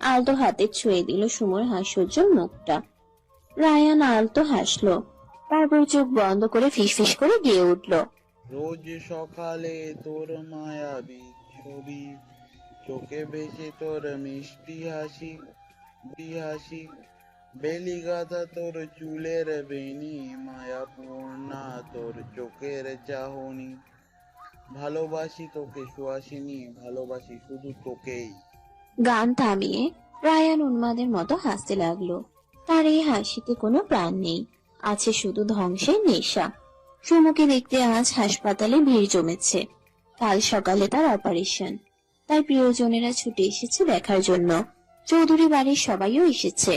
Speaker 4: আলতো হাতে ছুঁয়ে দিল সুমোর হাস্যোজ্জ্বল মুখটা। রায়ান আলতো হাসলো, তারপর চোখ বন্ধ করে ফিসফিস করে গেয়ে উঠল।
Speaker 7: রোজ সকালে তোর মায়াবী ছবি, চোখে ভেসে তোর মিষ্টি হাসি, বেলি গাঁথা তোর চুলের বেনি, মায়াপূর্ণা তোর চোখের চাহনি, ভালোবাসি তোকে সুহাসিনী, ভালোবাসি শুধু তোকেই।
Speaker 4: গান থামিয়ে রায়ান উন্মাদের মতো হাসতে লাগলো। তার এই হাসিতে কোনো প্রাণ নেই, আছে শুধু ধ্বংসের নেশা। সুমুকে দেখতে আজ হাসপাতালে ভিড় জমেছে। কাল সকালে তার অপারেশন, তার প্রিয়জনেরা ছুটে এসেছে দেখার জন্য। চৌধুরী বাড়ির সবাইও এসেছে,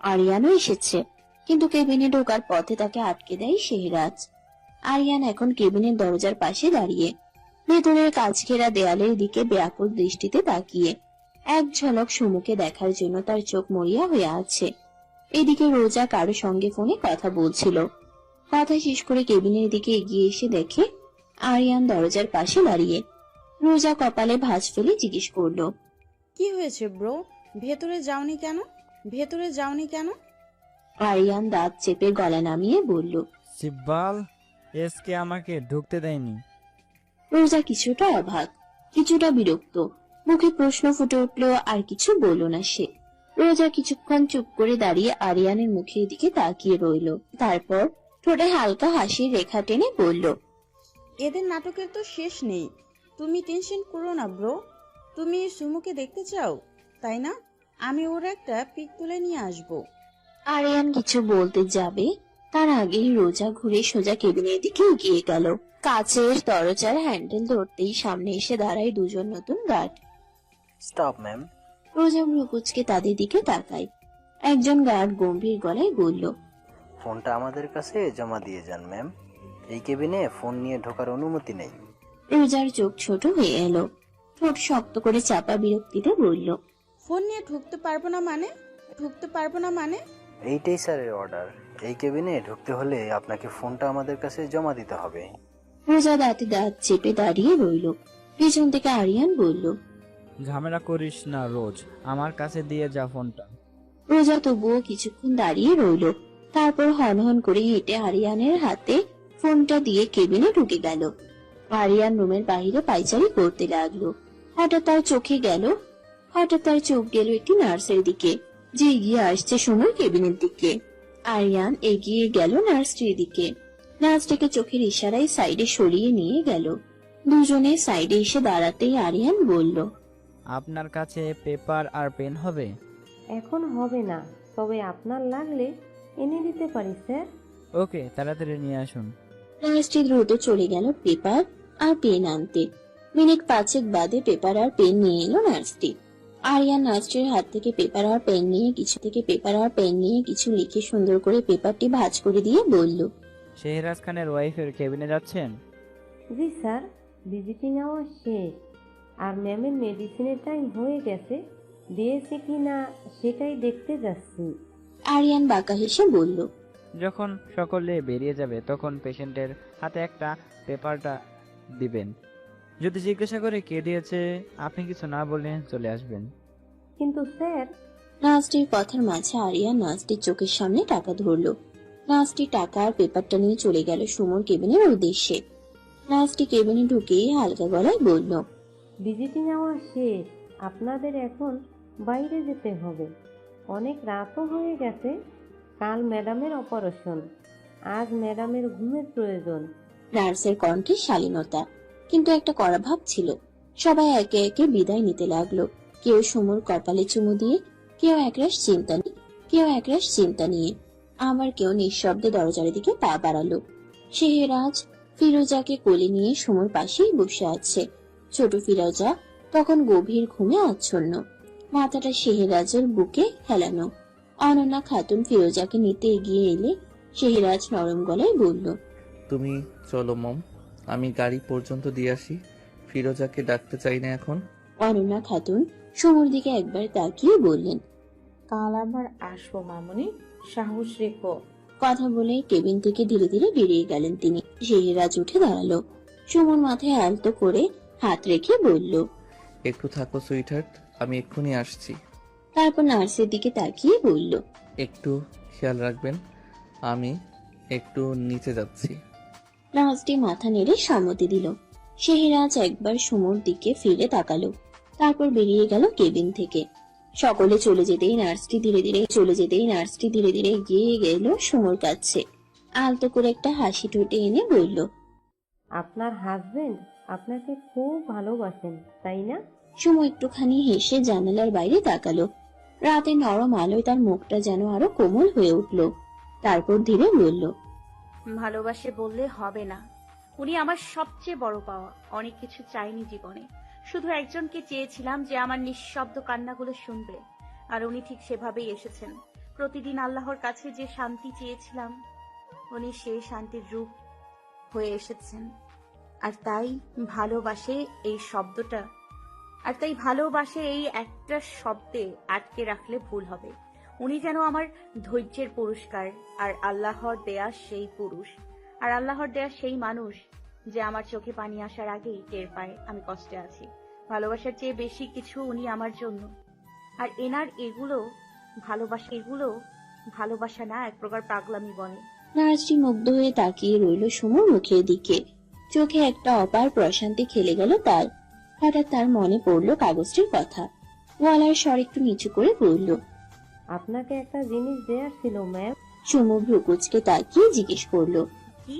Speaker 4: আরিয়ানও এসেছে, কিন্তু কেবিনে ঢোকার পথে তাকে আটকে দেয় শেহরাজ। আরিয়ান এখন কেবিনের দরজার পাশে দাঁড়িয়ে, ভেতরের কাঁচ ঘেরা দেয়ালের দিকে ব্যাকুল দৃষ্টিতে তাকিয়ে। এক ঝলক সুমুকে দেখার জন্য তার চোখ মরিয়া হয়ে আছে। এদিকে রোজা কারো সঙ্গে ফোনে কথা বলছিল। কথা শেষ করে কেবিনের দিকে এগিয়ে এসে দেখে আরিয়ান দরজার পাশে দাঁড়িয়ে। রোজা কপালে ভাঁজ ফেলে জিজ্ঞেস করলো,
Speaker 16: কি হয়েছে ব্রো? ভেতরে যাওনি কেন?
Speaker 4: আরিয়ান দাঁত চেপে গলা নামিয়ে বলল,
Speaker 21: শিববাল এসকে আমাকে ঢুকতে দেয়নি।
Speaker 4: রোজা কিছুটা অবাক, কিছুটা বিরক্ত, মুখে প্রশ্ন ফুটে উঠল, আর কিছু বলল না সে। রোজা কিছুক্ষণ চুপ করে দাঁড়িয়ে আরিয়ানের মুখের দিকে তাকিয়ে রইল। তারপর ঠোঁটে হালকা হাসির রেখা টেনে বলল,
Speaker 16: এদের নাটকের তো শেষ নেই। তুমি টেনশন করো না ব্রো, তুমি সুমুকে দেখতে চাও তাই না? আমি ওর একটা পিক তুলে নিয়ে আসবো।
Speaker 4: আরিয়ান কিছু বলতে যাবে, তার আগেই রোজা ঘুরে সোজা কেবিনের দিকে এগিয়ে গেল। কাচের দরজার হ্যান্ডেল ধরতেই সামনে এসে দাঁড়ায় দুজন নতুন গার্ড।
Speaker 18: Stop ma'am.
Speaker 4: রোজা ভ্রুকুচকে তাদের দিকে তাকায়। একজন গার্ড গম্ভীর গলায় বলল,
Speaker 18: ফোনটা আমাদের কাছে জমা দিয়ে যান ম্যাম, এই কেবিনে ফোন নিয়ে ঢোকার অনুমতি নেই।
Speaker 4: রোজার চোখ ছোট হয়ে এলো, ঠোঁট শক্ত করে চাপা বিরক্তিতে বলল,
Speaker 16: ফোন নিয়ে ঢুকতে পারবো না মানে?
Speaker 18: এইটাই স্যারের অর্ডার, এই কেবিনে ঢুকতে হলে আপনাকে ফোনটা আমাদের কাছে জমা দিতে হবে।
Speaker 4: রোজা দাঁতে দাঁত চেপে দাঁড়িয়ে রইল। পেছন থেকে আরিয়ান বলল,
Speaker 21: ঝামেলা করিস না রোজ, আমার কাছে দিয়ে যা ফোনটা।
Speaker 4: রোজা তবুও কিছুক্ষণ দাঁড়িয়ে রইল, তারপর হনহন করে হেঁটে আরিয়ানের হাতে ফোনটা দিয়ে কেবিনে ঢুকে গেল। আরিয়ান রুমের বাইরে পায়চারি করতে লাগলো। হঠাৎ তার চোখ গেল একটি নার্সের দিকে, যে এগিয়ে আসছে সময় কেবিনের দিকে। আরিয়ান এগিয়ে গেল নার্সটির দিকে। নার্সটিকে চোখের ইশারায় সাইডে সরিয়ে নিয়ে গেল। দুজনে সাইডে এসে দাঁড়াতেই আরিয়ান বলল,
Speaker 21: আপনার কাছে পেপার আর পেন হবে?
Speaker 12: এখন হবে না, তবে আপনার লাগলে এনে দিতে পারি স্যার।
Speaker 8: ওকে, তাড়াতাড়ি নিয়ে আসুন।
Speaker 4: নার্সটি দ্রুত চলে গেল পেপার আর পেন আনতে। মিনিট 5 বাদে পেপার আর পেন নিয়ে এলো নার্সটি। আরিয়ান নার্সটির হাত থেকে পেপার আর পেন নিয়ে কিছু লিখে সুন্দর করে পেপারটি ভাঁজ করে দিয়ে বলল,
Speaker 8: শেহরাজ খানের ওয়াইফের কেবিনে যাচ্ছেন?
Speaker 12: জি স্যার, ভিজিটিং আওয়ার শেষ আর ম্যামের মেডিসিনের টাইম হয়ে গেছে, দিয়েছে কি না সেটাই দেখতে যাচ্ছি।
Speaker 4: আরিয়ান বাঁকা হেসে বলল,
Speaker 8: যখন সকলে বেরিয়ে যাবে তখন পেশেন্টের হাতে একটা পেপারটা দিবেন। যদি জিজ্ঞাসা করে কে দিয়েছে, আপনি কিছু না বলে চলে আসবেন।
Speaker 12: কিন্তু স্যার।
Speaker 4: নার্সটির কথার মাঝে আরিয়ান নার্সটির চোখের সামনে টাকা ধরলো। নার্সটি টাকা আর পেপারটা নিয়ে চলে গেল সুমোর কেবিনের উদ্দেশ্যে। নার্সটি কেবিনে ঢুকে হালকা গলায় বলল,
Speaker 12: ভিজিটিং আওয়ার শেষ, আপনাদের এখন বাইরে যেতে হবে। অনেক রাতও হয়ে গেছে। কাল ম্যাডামের অপারেশন, আজ ম্যাডামের ঘুমের প্রয়োজন।
Speaker 4: নার্সের কণ্ঠে শালীনতা, কিন্তু একটা কড়া ভাব ছিল। সবাই একে একে বিদায় নিতে লাগলো। কেউ সুমোর কপালে চুমু দিয়ে, কেউ একরাশ চিন্তা নিয়ে, আবার কেউ নিঃশব্দে দরজার দিকে পা বাড়ালো। শেহরাজ ফিরোজাকে কোলে নিয়ে সুমোর পাশেই বসে আছে। ছোট ফিরোজা তখন গভীর ঘুমে আচ্ছন্ন, মাথাটা শেহরাজের বুকে হেলানো। অনন্যা খাতুন ফিরোজাকে নিতে এগিয়ে এলে শেহরাজ নরম গলায় বলল,
Speaker 3: তুমি চলো মম, আমি গাড়ি পর্যন্ত দিয়ে আসি। ফিরোজাকে ডাকতে চাই না এখন।
Speaker 4: অনন্যা খাতুন সুমোর দিকে একবার তাকিয়ে বললেন,
Speaker 1: কাল আবার আসবো মামুনি, সাহস রেখো।
Speaker 4: কথা বলে কেবিন থেকে ধীরে ধীরে বেরিয়ে গেলেন তিনি। শেহরাজ উঠে দাঁড়ালো। সুমন মাথায় আলতো করে হাত রেখে বলল,
Speaker 3: একটু থাকো সুইটহার্ট, আমি এক্ষুনি আসছি।
Speaker 4: তারপর নার্সের দিকে তাকিয়ে বলল,
Speaker 3: একটু খেয়াল রাখবেন, আমি একটু নিচে যাচ্ছি।
Speaker 4: নার্সটি মাথা নেড়ে সম্মতি দিল। শেহরাজ একবার সুমোর দিকে ফিরে তাকালো, তারপর বেরিয়ে গেল কেবিন থেকে। সকলে চলে যেতেই নার্সটি ধীরে ধীরে এগিয়ে গেল সুমোর কাছে। আলতো করে একটা হাসি ঠোঁটে এনে বলল,
Speaker 12: আপনার হাজবেন্ড আপনাকে খুব ভালোবাসেন, তাই না?
Speaker 4: সুমো একটুখানি হেসে জানালার বাইরে তাকালো। রাতের নরম আলোয় তার মুখটা যেন আরো কোমল হয়ে উঠল। তারপর ধীরে বলল,
Speaker 20: ভালোবাসে বললে হবে না, উনি আমার সবচেয়ে বড় পাওয়া। অনেক কিছু চাইনি জীবনে, শুধু একজনকে চেয়েছিলাম যে আমার নিঃশব্দ কান্নাগুলো শুনবে, আর উনি ঠিক সেভাবেই এসেছেন। প্রতিদিন আল্লাহর কাছে যে শান্তি চেয়েছিলাম, উনি সেই শান্তির রূপ হয়ে এসেছেন। আর তাই ভালোবাসে এই একটা শব্দে আটকে রাখলে ভুল হবে। উনি যেন আমার ধৈর্যের পুরস্কার, আর আল্লাহর দেয়া সেই পুরুষ, আর আল্লাহর দেয়া সেই মানুষ যে আমার চোখে পানি আসার আগেই টের পায় আমি কষ্টে আছি। ভালোবাসার চেয়ে বেশি কিছু উনি আমার জন্য। আর এনার এগুলো ভালোবাসা না, এক প্রকার পাগলামি বনে।
Speaker 4: নার্সটি মুগ্ধ হয়ে তাকিয়ে রইল সুমোর মুখের দিকে। চোখে একটা অপার প্রশান্তি খেলে গেল তার। হঠাৎ তার মনে পড়লো কাগজটির কথা। গলার স্বর একটু নিচু করে বলল,
Speaker 12: আপনাকে একটা জিনিস দেয়ার ছিল ম্যাম।
Speaker 4: সুমো ভ্রুকুচকে তাকিয়ে জিজ্ঞেস করলো,
Speaker 20: কি?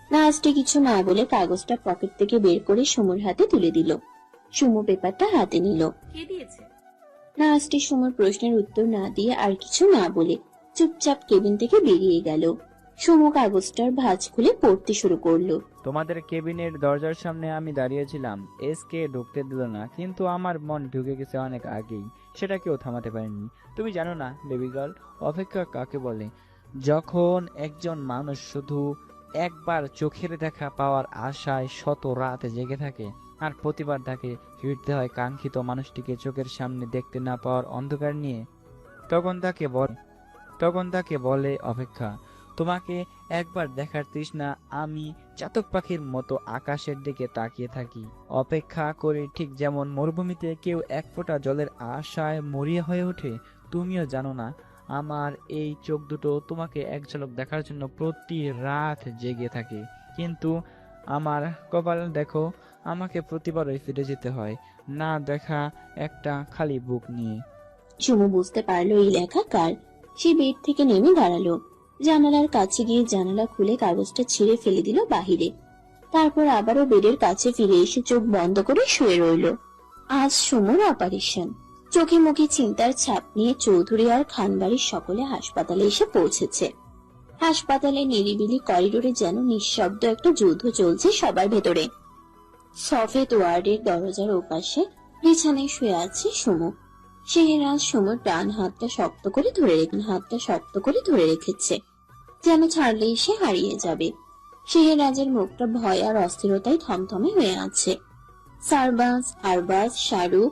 Speaker 4: নার্সটি কিছু না বলে কাগজটা পকেট থেকে বের করে সুমোর হাতে তুলে দিল। সুমো পেপারটা হাতে নিল।
Speaker 20: কে দিয়েছে?
Speaker 4: নার্সটি সুমোর প্রশ্নের উত্তর না দিয়ে আর কিছু না বলে চুপচাপ কেবিন থেকে বেরিয়ে গেল। সুমো কাগজটার ভাঁজ খুলে পড়তে শুরু করলো।
Speaker 8: তোমাদের কেবিনের দরজার সামনে আমি দাঁড়িয়েছিলাম, এসকে ঢুকতে দিল না, কিন্তু আমার মন ঢুকে গেছে অনেক আগেই, সেটা কেউ থামাতে পারেনি। তুমি জানো না বেবি গার্ল, অপেক্ষা কাকে বলে? যখন একজন মানুষ শুধু একবার চোখের দেখা পাওয়ার আশায় শত রাত জেগে থাকে, আর প্রতিবার তাকে ফিরতে হয় কাঙ্ক্ষিত মানুষটিকে চোখের সামনে দেখতে না পাওয়ার অন্ধকার নিয়ে, তখন তাকে বলে অপেক্ষা। তোমাকে একবার দেখার তৃষ্ণা, আমি চাতক পাখির মতো আকাশের দিকে তাকিয়ে থাকি, অপেক্ষা করে, ঠিক যেমন মরুভূমিতে কেউ এক ফোঁটা জলের আশায় মরিয়া হয়ে ওঠে। তুমিও জানো না, আমার এই চোখ দুটো তোমাকে এক ঝলক দেখার জন্য প্রতি রাত জেগে থাকে, কিন্তু আমার কপাল দেখো, আমাকে প্রতিবারই ফিরে যেতে হয় না দেখা একটা খালি বুক নিয়ে।
Speaker 4: সুমো বুঝতে পারলো এই লেখা কার। সে বেড থেকে নেমে দাঁড়ালো, জানালার কাছে গিয়ে জানালা খুলে কাগজটা ছিঁড়ে ফেলে দিল বাহিরে। তারপর আবারও বেডের কাছে ফিরে এসে চোখ বন্ধ করে শুয়ে রইল। আজ সুমোর অপারেশন। চোখে মুখে চিন্তার ছাপ নিয়ে চৌধুরী আর খানবাড়ির সকলে হাসপাতালে এসে পৌঁছেছে। হাসপাতালের নিরিবিলি করিডোরে যেন নিঃশব্দ একটা যুদ্ধ চলছে সবার ভেতরে। সফেদ ওয়ার্ডের দরজার ওপাশে বিছানায় শুয়ে আছে সুমু। শেহরাজ সুমুর ডান হাতটা শক্ত করে ধরে রেখেছে, যেন ছাড়লেই সে হারিয়ে যাবে। শেহরাজের মুখটা ভয় আর অস্থিরতায় থমথমে হয়ে আছে। সারবাজ, আরবাজ, শাহরুখ,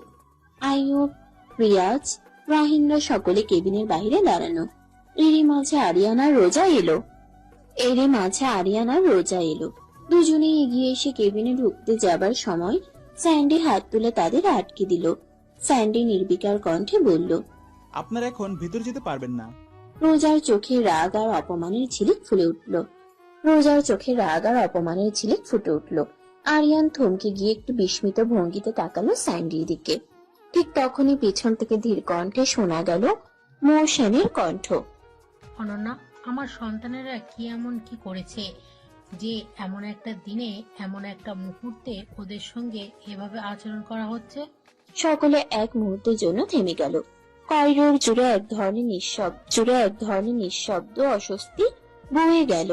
Speaker 4: আইয়ুব, রিয়াজ, রাহিনরা সকলে কেবিনের বাইরে দাঁড়ানো। এরই মাঝে আরিয়ানার রোজা এলো। দুজনে এগিয়ে এসে কেবিনে ঢুকতে যাবার সময় স্যান্ডি হাত তুলে তাদের আটকে দিল। স্যান্ডি নির্বিকার কণ্ঠে বলল,
Speaker 15: আপনারা এখন ভিতরে যেতে পারবেন না।
Speaker 4: রোজার চোখে রাগ আর অপমানের ঝিলিক ফুটে উঠল। আরিয়ান থমকে গিয়ে একটু বিস্মিত ভঙ্গিতে তাকালো স্যান্ডির দিকে। ঠিক তখনই পিছন থেকে ধীর কণ্ঠে শোনা গেল মৌসেনের কণ্ঠ।
Speaker 19: অনন্যা, আমার সন্তানেরা এমন কি করেছে যে এমন একটা দিনে, এমন একটা মুহূর্তে ওদের সঙ্গে এভাবে আচরণ করা হচ্ছে?
Speaker 4: সকলে এক মুহূর্তের জন্য থেমে গেল। করিডোর জুড়ে এক ধরনের নিঃশব্দ অস্বস্তি বয়ে গেল।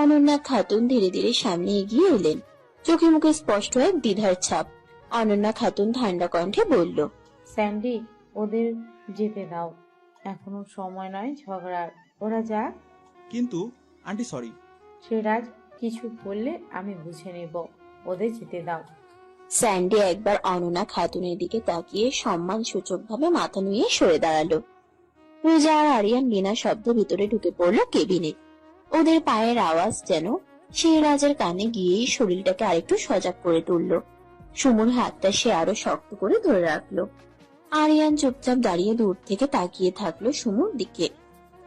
Speaker 4: অনন্যা খাতুন ধীরে ধীরে সামনে এগিয়ে এলেন, চোখে মুখে স্পষ্ট এক দ্বিধার ছাপ। অনন্যা খাতুন ঠান্ডা কণ্ঠে বলল,
Speaker 1: স্যান্ডি, ওদের যেতে দাও, এখনো সময় নয় ঝগড়ার, ওরা যাক।
Speaker 15: কিন্তু আন্টি সরি।
Speaker 1: সিরাজ, কিছু বললে আমি বুঝে নেব, ওদের যেতে দাও।
Speaker 4: স্যান্ডি একবার অনন্যা খাতুনের দিকে তাকিয়ে সম্মান সূচক ভাবে মাথা নুয়ে সরে দাঁড়ালো। রোজা আর আরিয়ান বিনা শব্দে ভিতরে ঢুকে পড়লো কেবিনে। ওদের পায়ের আওয়াজ যেন শেহরাজের কানে গিয়েই শরীরটাকে আরেকটু সজাগ করে তুলল। সুমুর হাতটা সে আরো শক্ত করে ধরে রাখলো। আরিয়ান চুপচাপ দাঁড়িয়ে দূর থেকে তাকিয়ে থাকলো সুমুর দিকে।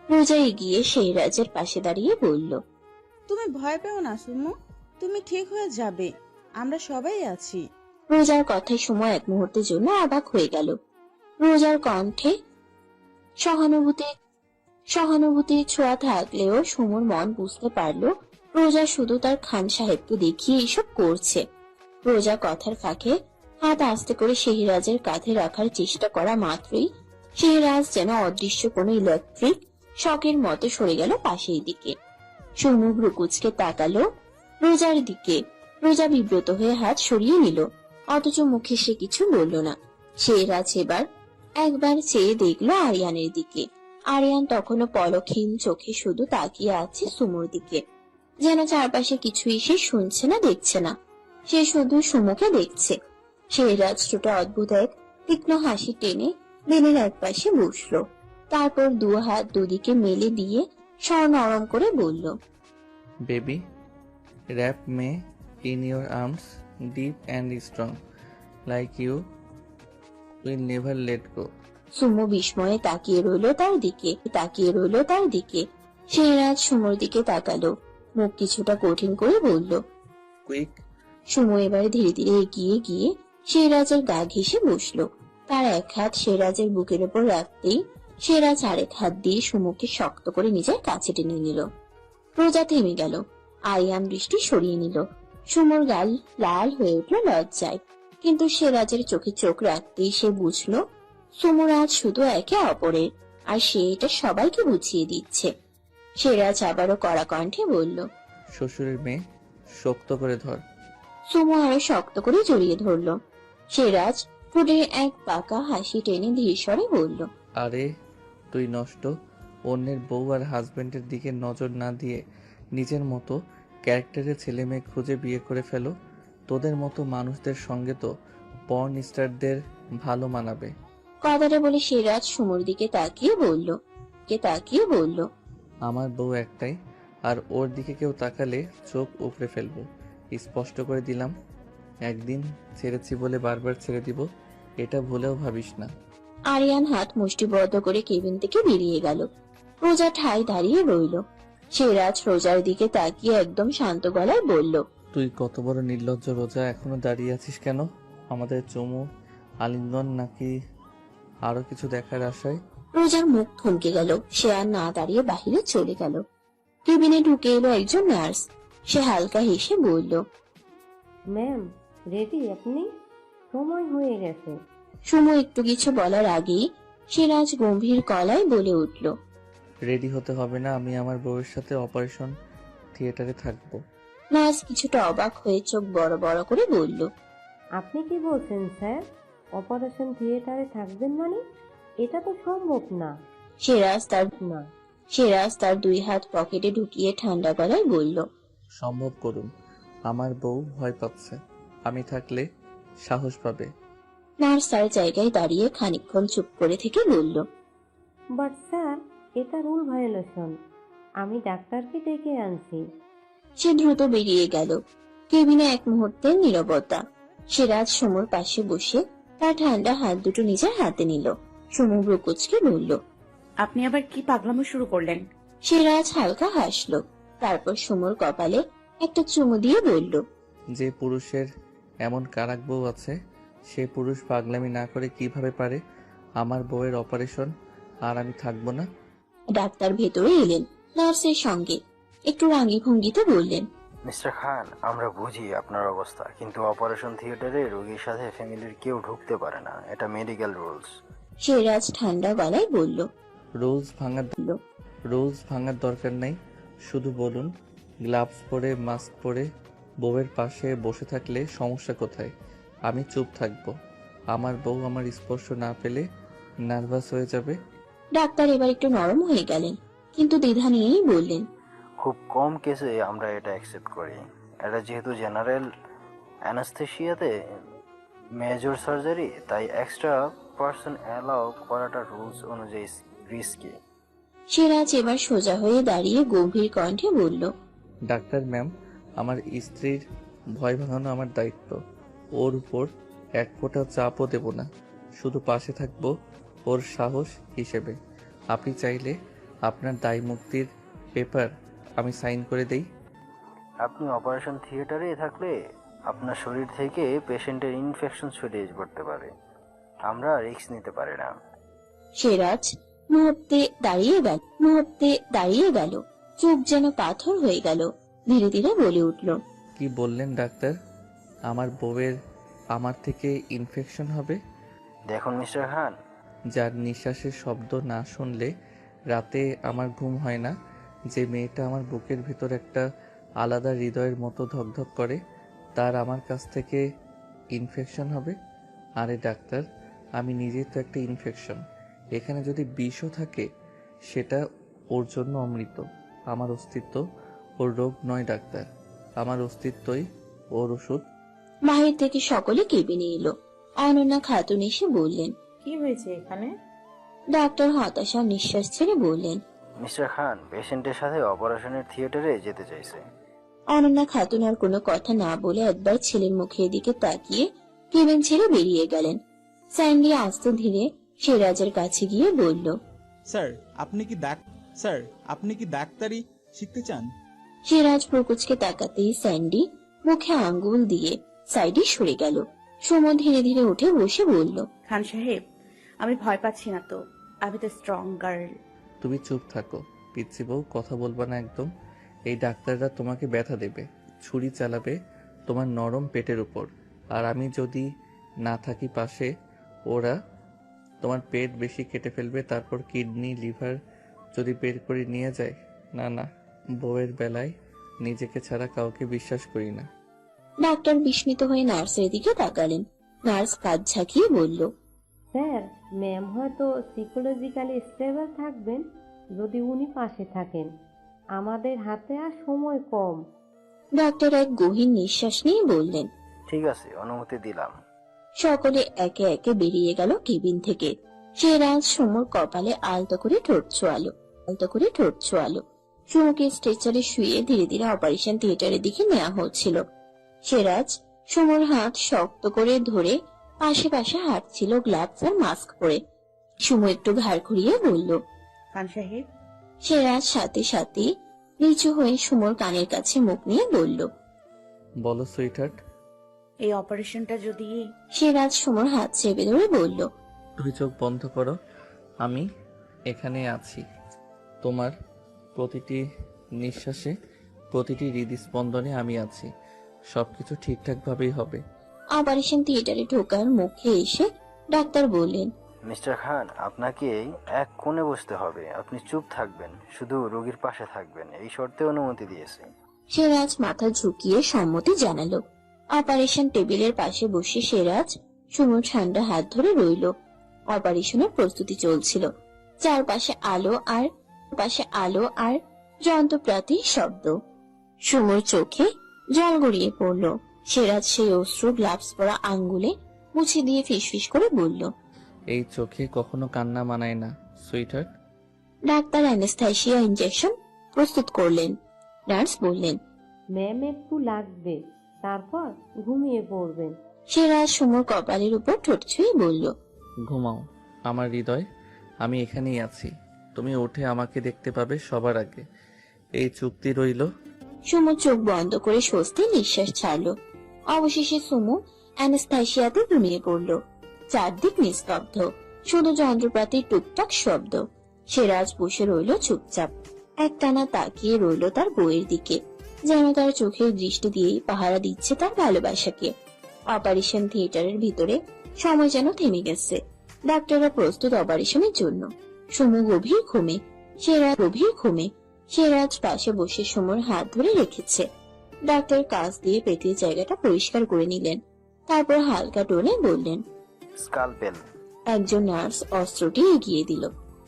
Speaker 4: রোজা এগিয়ে শেহরাজের পাশে দাঁড়িয়ে বলল,
Speaker 16: তুমি ভয় পেও না সুমু, তুমি ঠিক হয়ে যাবে, আমরা সবাই আছি।
Speaker 4: রোজার কথায় সুমু এক মুহূর্তের জন্য অবাক হয়ে গেল। রোজার কণ্ঠে সহানুভূতির ছোঁয়া থাকলেও সুমুর মন বুঝতে পারলো রোজা শুধু তার খান সাহেবকে দেখিয়ে এইসব করছে। রোজা কথার ফাঁকে হাত আস্তে করে শেহরাজের কাঁধে রাখার চেষ্টা করা মাত্রই শেহরাজ যেন অদৃশ্য কোনো ইলেকট্রিক শকের মতো সরে গেল পাশের দিকে। সুমু ভ্রুকুচকে তাকালো রোজার দিকে। রোজা বিব্রত হয়ে হাত সরিয়ে নিল, অথচ মুখে সে কিছু বলল না। শেহরাজ এবার একবার চেয়ে দেখলো আরিয়ানের দিকে। আরিয়ান তখনও পলকহীন চোখে শুধু তাকিয়ে আছে সুমুর দিকে, যেন চারপাশে কিছুই সে শুনছে না, দেখছে না, সে শুধু সুমুকে দেখছে। শেহরাজ ছোট অদ্ভুত এক তীক্ষ্ণ হাসি টেনে বেলের এক পাশে বসলো, তারপর দু হাত দুদিকে মেলে দিয়ে স্বর নরম করে বলল,
Speaker 3: baby, wrap me in your arms, deep and strong, like you will never let go.
Speaker 4: সুমু বিস্ময়ে তাকিয়ে রইল তার দিকে। শেহরাজ সুমুর দিকে তাকালো, মুখ কিছুটা কঠিন করে বলল,
Speaker 3: কুইক।
Speaker 4: সুমু এবারে ধীরে ধীরে এগিয়ে গিয়ে শেহরাজের গা ঘেঁষে বসলো। তার এক হাত শেহরাজের বুকের উপর রাখতেই শেহরাজ আরেক হাত দিয়ে সুমুকে শক্ত করে নিজের কাছে টেনে নিল। রোজা থেমে গেল, আরিয়ান দৃষ্টি সরিয়ে নিল। সুমুর গাল লাল হয়ে উঠল লজ্জায়, কিন্তু শেহরাজের চোখে চোখ রাখতেই সে বুঝলো সুমুর আজ শুধু একে অপরের, আর সে এটা সবাইকে বুঝিয়ে দিচ্ছে। শেহরাজ আবারও কড়া কণ্ঠে বলল,
Speaker 3: শ্বশুরের মেয়ে, শক্ত করে ধর।
Speaker 4: সুমু আরো শক্ত করে জড়িয়ে ধরল। শেহরাজ ঠোঁটে এক পাকা হাসি টেনে ধীর স্বরে বলল,
Speaker 3: আরে তুই নষ্ট, অন্যের বউ আর হাজবেন্ডের দিকে নজর না দিয়ে নিজের মতো ক্যারেক্টারের ছেলে মেয়ে খুঁজে বিয়ে করে ফেলো। তোদের মতো মানুষদের সঙ্গে তো পর্ন স্টারদের ভালো মানাবে।
Speaker 4: কথাটা বলে শেহরাজ সুমুর দিকে তাকিয়ে বলল,
Speaker 3: আমার বউ একটাই, আর ওর দিকে কেউ তাকালে চোখ উপড়ে ফেলবো। স্পষ্ট করে দিলাম, একদিন ছেড়েছি বলে বারবার ছেড়ে দিব, এটা ভুলেও ভাবিস না।
Speaker 4: আরিয়ান হাত মুষ্টিবদ্ধ করে কেবিন থেকে বেরিয়ে গেল। রোজা ঠায় দাঁড়িয়ে রইল। শেহরাজ রোজার দিকে তাকিয়ে একদম শান্ত গলায় বলল,
Speaker 3: তুই কত বড় নির্লজ্জ রোজা, এখনো দাঁড়িয়ে আছিস কেন? আমাদের চুমু, আলিঙ্গন নাকি আরো কিছু দেখার আশায়?
Speaker 4: রোজার মুখ থমকে গেল, সে আর না দাঁড়িয়ে বাহিরে চলে গেল। কেবিনে ঢুকে এলো একজন নার্স। সে হালকা হেসে বলল,
Speaker 12: ম্যাম, রেডি আপনি? সময় হয়ে গেছে।
Speaker 4: সুমু একটু কিছু বলার আগেই সিরাজ গম্ভীর গলায় বলে উঠল,
Speaker 3: রেডি হতে হবে না, আমি আমার বউয়ের সাথে অপারেশন থিয়েটারে থাকবো।
Speaker 4: নার্স কিছুটা অবাক হয়ে চোখ বড় বড় করে বলল,
Speaker 12: আপনি কি বলছেন স্যার? অপারেশন থিয়েটারে থাকবেন মানে? এটা তো সম্ভব না।
Speaker 4: সিরাজ তার 2 হাত পকেটে ঢুকিয়ে ঠান্ডা গলায় বলল,
Speaker 3: সম্ভব করুন, আমার বউ ভয় পাচ্ছে, আমি থাকলে সাহস পাবে।
Speaker 4: নার্স তার জায়গায় দাঁড়িয়ে খানিকক্ষণ চুপ করে থেকে বলল,
Speaker 12: বাট স্যার, এটা রুল ভায়োলেশন। আমি ডাক্তারকে ডেকে আনছি।
Speaker 4: সে দ্রুত বেরিয়ে গেল। কেবিনে এক মুহূর্তের নীরবতা। সিরাজ সমুর পাশে বসে তার ঠান্ডা হাত দুটো নিজের হাতে নিল। সমু ব্রুকুচকে বলল,
Speaker 20: আপনি আবার কি পাগলামো শুরু করলেন?
Speaker 4: সিরাজ হালকা হাসলো, তারপর সমুর কপালে একটা চুমু দিয়ে বলল,
Speaker 3: যে পুরুষের এমন কারাক বউ আছে, সে পুরুষ পাগলামি না করে কিভাবে পারে আমার বউয়ের অপারেশন আর আমি থাকবো না?
Speaker 4: ডাক্তার ভেতরে এলেন নার্সের সঙ্গে। একটু রাঙি ভঙ্গিতে বললেন,
Speaker 18: মিস্টার খান, আমরা বুঝি আপনার অবস্থা, কিন্তু অপারেশন থিয়েটারে রোগীর সাথে ফ্যামিলির কেউ ঢুকতে পারে না, এটা মেডিকেল রুলস।
Speaker 4: সিরাজ ঠান্ডা গলায় বলল,
Speaker 3: রুলস ভাঙার দরকার নাই, শুধু বলুন গ্লাভস পরে মাস্ক পরে বউয়ের পাশে বসে থাকলে সমস্যা কোথায়? আমি চুপ থাকবো, আমার বউ আমার স্পর্শ না পেলে নার্ভাস হয়ে যাবে।
Speaker 4: ডাক্তার এবার একটু নরম হয়ে গেলেন, কিন্তু দ্বিধা নিয়েই বললেন,
Speaker 18: খুব কম কেসে আমরা এটা অ্যাকসেপ্ট করি। এটা যেহেতু জেনারেল অ্যানাস্থেশিয়াতে মেজর সার্জারি, তাই এক্সট্রা পার্সন অ্যালাউ করাটা রুলস অনুযায়ী রিস্কি।
Speaker 4: সিরাজ এবার সোজা হয়ে দাঁড়িয়ে গম্ভীর কণ্ঠে বলল,
Speaker 3: ডাক্তার ম্যাম, আমার স্ত্রীর ভয় ভাঙানো আমার দায়িত্ব, ওর উপর এক ফোঁটা চাপও দেব না, শুধু পাশে থাকবো ওর সাহস হিসেবে। আপনি চাইলে আপনার দায় মুক্তির পেপার আমি সাইন করে দেই।
Speaker 18: আপনি অপারেশন থিয়েটারে থাকলে আপনার শরীর থেকে পেশেন্টের ইনফেকশন ছড়িয়ে পড়তে পারে, আমরা রিস্ক নিতে পারি না।
Speaker 4: সিরাজ মুহূর্তে দাঁড়িয়ে গেল, চোখ যেন পাথর হয়ে গেল। ধীরে ধীরে বলে উঠল,
Speaker 3: কি বললেন ডাক্তার? আমার বউয়ের আমার থেকে ইনফেকশন হবে?
Speaker 18: দেখুন মিস্টার খান,
Speaker 3: যার নিঃশ্বাসের শব্দ না শুনলে রাতে আমার ঘুম হয় না, যে মেয়েটা আমার বুকের ভিতর একটা আলাদা হৃদয়ের মতো ধকধক করে, তার আমার কাছ থেকে ইনফেকশন হবে? আরে ডাক্তার, আমি নিজেই তো একটা ইনফেকশন। এখানে যদি বিষও থাকে সেটা ওর জন্য অমৃত। আমার অস্তিত্ব ওর রোগ নয় ডাক্তার, আমার অস্তিত্বই ওর ওষুধ।
Speaker 4: বাহির থেকে সকলে কেবিনে এলো। অনন্যা খাতুন এসে বললেন,
Speaker 1: কি হয়েছে এখানে?
Speaker 4: ডাক্তার হতাশার নিঃশ্বাস ছেড়ে বললেন,
Speaker 18: মিস্টার খান পেশেন্টের সাথে অপারেশনের থিয়েটারে যেতে চাইছে।
Speaker 4: অনন্যা খাতুন আর কোনো কথা না বলে একবার ছেলের মুখের দিকে তাকিয়ে কেবিন ছেড়ে বেরিয়ে গেলেন। স্যান্ডি আস্তে ধীরে সিরাজের কাছে গিয়ে বলল,
Speaker 15: স্যার আপনি কি ডাক্তারি শিখতে চান?
Speaker 4: সিরাজ প্রকুচকে তাকাতেই স্যান্ডি মুখে আঙ্গুল দিয়ে সাইডে সরে গেল। সুমন ধীরে ধীরে উঠে বসে বলল,
Speaker 20: খান সাহেব, আমি ভয় পাচ্ছি না তো, আমি তো স্ট্রং গার্ল।
Speaker 3: তুমি চুপ থাকো পিচ্ছি বউ, কথা বলবা না একদম। এই ডাক্তাররা তোমাকে ব্যথা দেবে, ছুরি চালাবে তোমার নরম পেটের উপর, আর আমি যদি না থাকি পাশে, ওরা তোমার পেট বেশি কেটে ফেলবে, তারপর কিডনি লিভার যদি বের করে নিয়ে যায়। না, বউয়ের বেলায় নিজেকে ছাড়া কাউকে বিশ্বাস করি না।
Speaker 4: ডাক্তার বিস্মিত হয়ে নার্সের দিকে তাকালেন। নার্স কাঁধ ঝাঁকিয়ে বলল,
Speaker 12: স্যার, ম্যাম হয়তো সাইকোলজিক্যালি স্টেবল থাকবেন যদি উনি পাশে থাকেন। আমাদের হাতে আর সময় কম।
Speaker 4: ডাক্তার এক গভীর নিঃশ্বাস নিয়ে বললেন,
Speaker 18: ঠিক আছে, অনুমতি দিলাম।
Speaker 4: সকলে একে একে বেরিয়ে গেল কেবিন থেকে। সিরাজ সুমুর কপালে আলতো করে ঠোঁট ছোঁয়ালো। সুমুকে স্ট্রেচারে শুয়ে ধীরে ধীরে অপারেশন থিয়েটারের দিকে নেওয়া হচ্ছিল। সিরাজ সুমুর হাত শক্ত করে ধরে পাশে পাশে হাঁটছিল, গ্লাভস আর মাস্ক পরে। সুমু একটু ঘাড় ঘুরিয়ে বলল,
Speaker 20: খান সাহেব।
Speaker 4: সিরাজ সাথে সাথে নিচু হয়ে সুমুর কানের কাছে মুখ নিয়ে বলল,
Speaker 3: বলো সুইটহার্ট।
Speaker 20: এই অপারেশনটা যদি...
Speaker 4: সিরাজ সুমুর হাত চেপে ধরে বলল,
Speaker 3: তুমি চোখ বন্ধ করো, আমি এখানে আছি। তোমার প্রতিটি নিঃশ্বাসে, প্রতিটি হৃদস্পন্দনে আমি আছি। সবকিছু ঠিকঠাক ভাবেই হবে।
Speaker 4: অপারেশন থিয়েটারে ঢোকার মুখে এসে ডাক্তার বললেন,
Speaker 18: মিস্টার খান, আপনাকে এক কোণে বসতে হবে। আপনি চুপ থাকবেন, শুধু রোগীর পাশে থাকবেন, এই শর্তে অনুমতি দিয়েছি।
Speaker 4: সিরাজ মাথা ঝুঁকিয়ে সম্মতি জানালো। অপারেশন টেবিলের পাশে বসে সিরাজ সুমুর ঠান্ডা হাত ধরে রইল। অপারেশনের প্রস্তুতি চলছিল। চারপাশে আলো আর যন্ত্রপাতির শব্দ। সুমুর চোখে জল গড়িয়ে পড়ল। সিরাজ সেই অশ্রু গ্লাভস পরা আঙ্গুলে মুছে দিয়ে ফিসফিস করে বলল,
Speaker 3: এই চোখে কখনো কান্না মানায় না সুইটহার্ট।
Speaker 4: ডাক্তার অ্যানেস্থেসিয়া ইনজেকশন প্রস্তুত করলেন। নার্স বললেন,
Speaker 12: ম্যাম একটু লাগবে, তারপর ঘুমিয়ে পড়বেন।
Speaker 4: সিরাজ সুমুর কপালের উপর ঠোঁট ছুঁয়ে বলল,
Speaker 3: ঘুমাও আমার হৃদয়, আমি এখানেই আছি। তুমি উঠে আমাকে দেখতে পাবে সবার আগে। এই চুক্তি রইল।
Speaker 4: সুমু চোখ বন্ধ করে স্বস্তি নিঃশ্বাস ছাড়ল। অবশেষে সুমু অ্যানেস্থেসিয়াতে ঘুমিয়ে পড়ল। চারদিক নিস্তব্ধ, শুধু যন্ত্রপাতির টুকটাক শব্দ। সিরাজ বসে রইল চুপচাপ, একটানা তাকিয়ে রইল তার বইয়ের দিকে, যেন তার চোখের দৃষ্টি দিয়েই পাহারা দিচ্ছে তার ভালোবাসাকে। অপারেশন থিয়েটারের ভিতরে সময় যেন থেমে গেছে। ডাক্তাররা প্রস্তুত অপারেশনের জন্য। সুমু গভীর ঘুমে। সিরাজ পাশে বসে সুমুর হাত ধরে রেখেছে। ডাক্তার কাঁচ দিয়ে পেটের জায়গাটা পরিষ্কার করে নিলেন, তারপর হালকা টোনে বললেন,
Speaker 18: স্কালপেল।
Speaker 4: একজন নার্স অস্ত্রটি এগিয়ে দিল।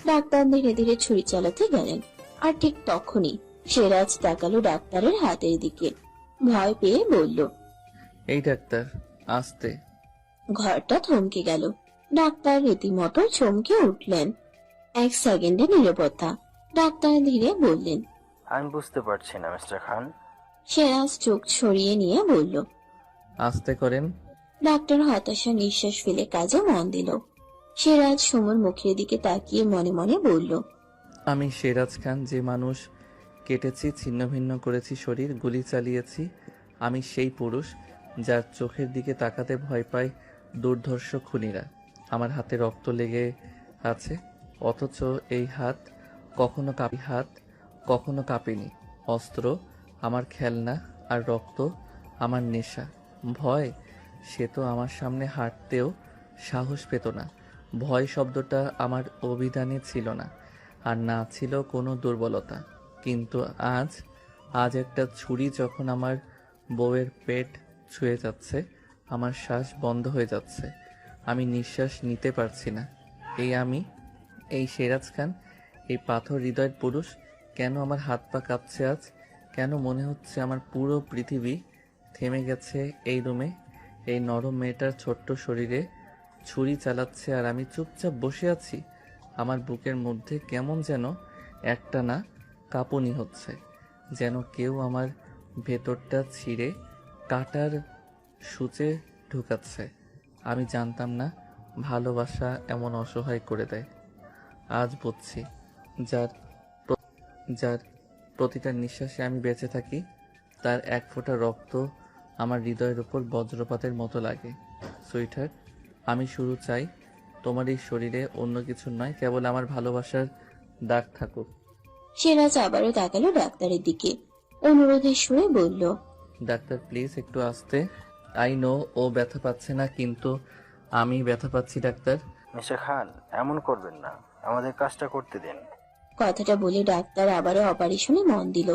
Speaker 4: ডাক্তার ধীরে ধীরে ছুরি চালাতে গেলেন। আর ঠিক তখনই সিরাজ তাকালো ডাক্তারের হাতের দিকে, ভয় পেয়ে বলল,
Speaker 3: এই ডাক্তার, আস্তে।
Speaker 4: ঘরটা থমকে গেল। ডাক্তার রীতিমতো চমকে উঠলেন। এক সেকেন্ডে নীরবতা। ডাক্তার ধীরে বললেন,
Speaker 18: আমি বুঝতে পারছি না মিস্টার খান।
Speaker 4: সিরাজ চোখ ছড়িয়ে নিয়ে বলল,
Speaker 3: আস্তে করেন।
Speaker 4: ডাক্তার হতাশা নিঃশ্বাস ফেলে কাজে মন দিল। সিরাজ সুমুর মুখের দিকে তাকিয়ে মনে মনে বলল,
Speaker 3: আমি সিরাজ খান, যে মানুষ কেটেছি, ছিন্ন ভিন্ন করেছি শরীর, গুলি চালিয়েছি। আমি সেই পুরুষ যার চোখের দিকে তাকাতে ভয় পায় দুর্ধর্ষ খুনিরা। আমার হাতে রক্ত লেগে আছে, অথচ এই হাত কখনো কাঁপেনি। অস্ত্র আমার খেলনা, আর রক্ত আমার নেশা। ভয়, সে তো আমার সামনে হাঁটতেও সাহস পেত না। ভয় শব্দটা আমার অভিধানে ছিল না, আর না ছিল কোনো দুর্বলতা। কিন্তু আজ একটা ছুরি যখন আমার বউয়ের পেট ছুঁয়ে যাচ্ছে, আমার শ্বাস বন্ধ হয়ে যাচ্ছে, আমি নিঃশ্বাস নিতে পারছি না। এই সিরাজ খান, এই পাথর হৃদয়ের পুরুষ। কেন আমার হাত পা কাঁপছে আজ? কেন মনে হচ্ছে আমার পুরো পৃথিবী থেমে গেছে এই রুমে? এই নরম মেয়েটার ছোট্ট শরীরে ছুরি চালাচ্ছে, আর আমি চুপচাপ বসে আছি। আমার বুকের মধ্যে কেমন যেন একটানা কাঁপুনি হচ্ছে, যেন কেউ আমার ভেতরটা ছিঁড়ে কাটার সূচে ঢুকাচ্ছে। আমি জানতাম না ভালোবাসা এমন অসহায় করে দেয়। আজ বুঝছি, যার প্রতিটা নিঃশ্বাসে আমি বেঁচে থাকি, তার এক ফোঁটা রক্ত আমার হৃদয়ের উপর বজ্রপাতের মতো লাগে। সুইটহার্ট, আমি শুধু চাই তোমার এই শরীরে অন্য কিছু নয়, কেবল আমার ভালোবাসার দাগ থাকুক।
Speaker 4: সিরাজ আবারও তাকালো ডাক্তারের দিকে, অনুরোধের সুরে বলল,
Speaker 3: ডাক্তার প্লিজ একটু আস্তে। আই নো ও ব্যথা পাচ্ছে না, কিন্তু আমি ব্যথা পাচ্ছি ডাক্তার।
Speaker 18: মিস্টার খান, এমন করবেন না, আমাদের কাজটা করতে দিন।
Speaker 4: কথাটা বলে ডাক্তার আবারও অপারেশনে মন দিল।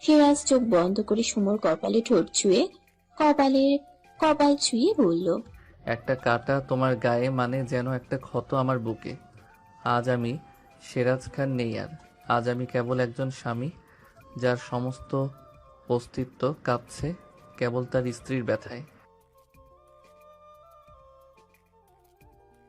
Speaker 4: সিরাজ চোখ বন্ধ করে সুমোর কপালে ঠোঁট ছুঁয়ে কপাল ছুঁয়ে বলল,
Speaker 3: একটা কাটা তোমার গায়ে মানে যেন একটা ক্ষত আমার বুকে। আজ আমি সিরাজ খান নেই আর। আজ আমি কেবল একজন স্বামী, যার সমস্ত অস্তিত্ব কাঁপছে কেবল তার স্ত্রীর ব্যথায়।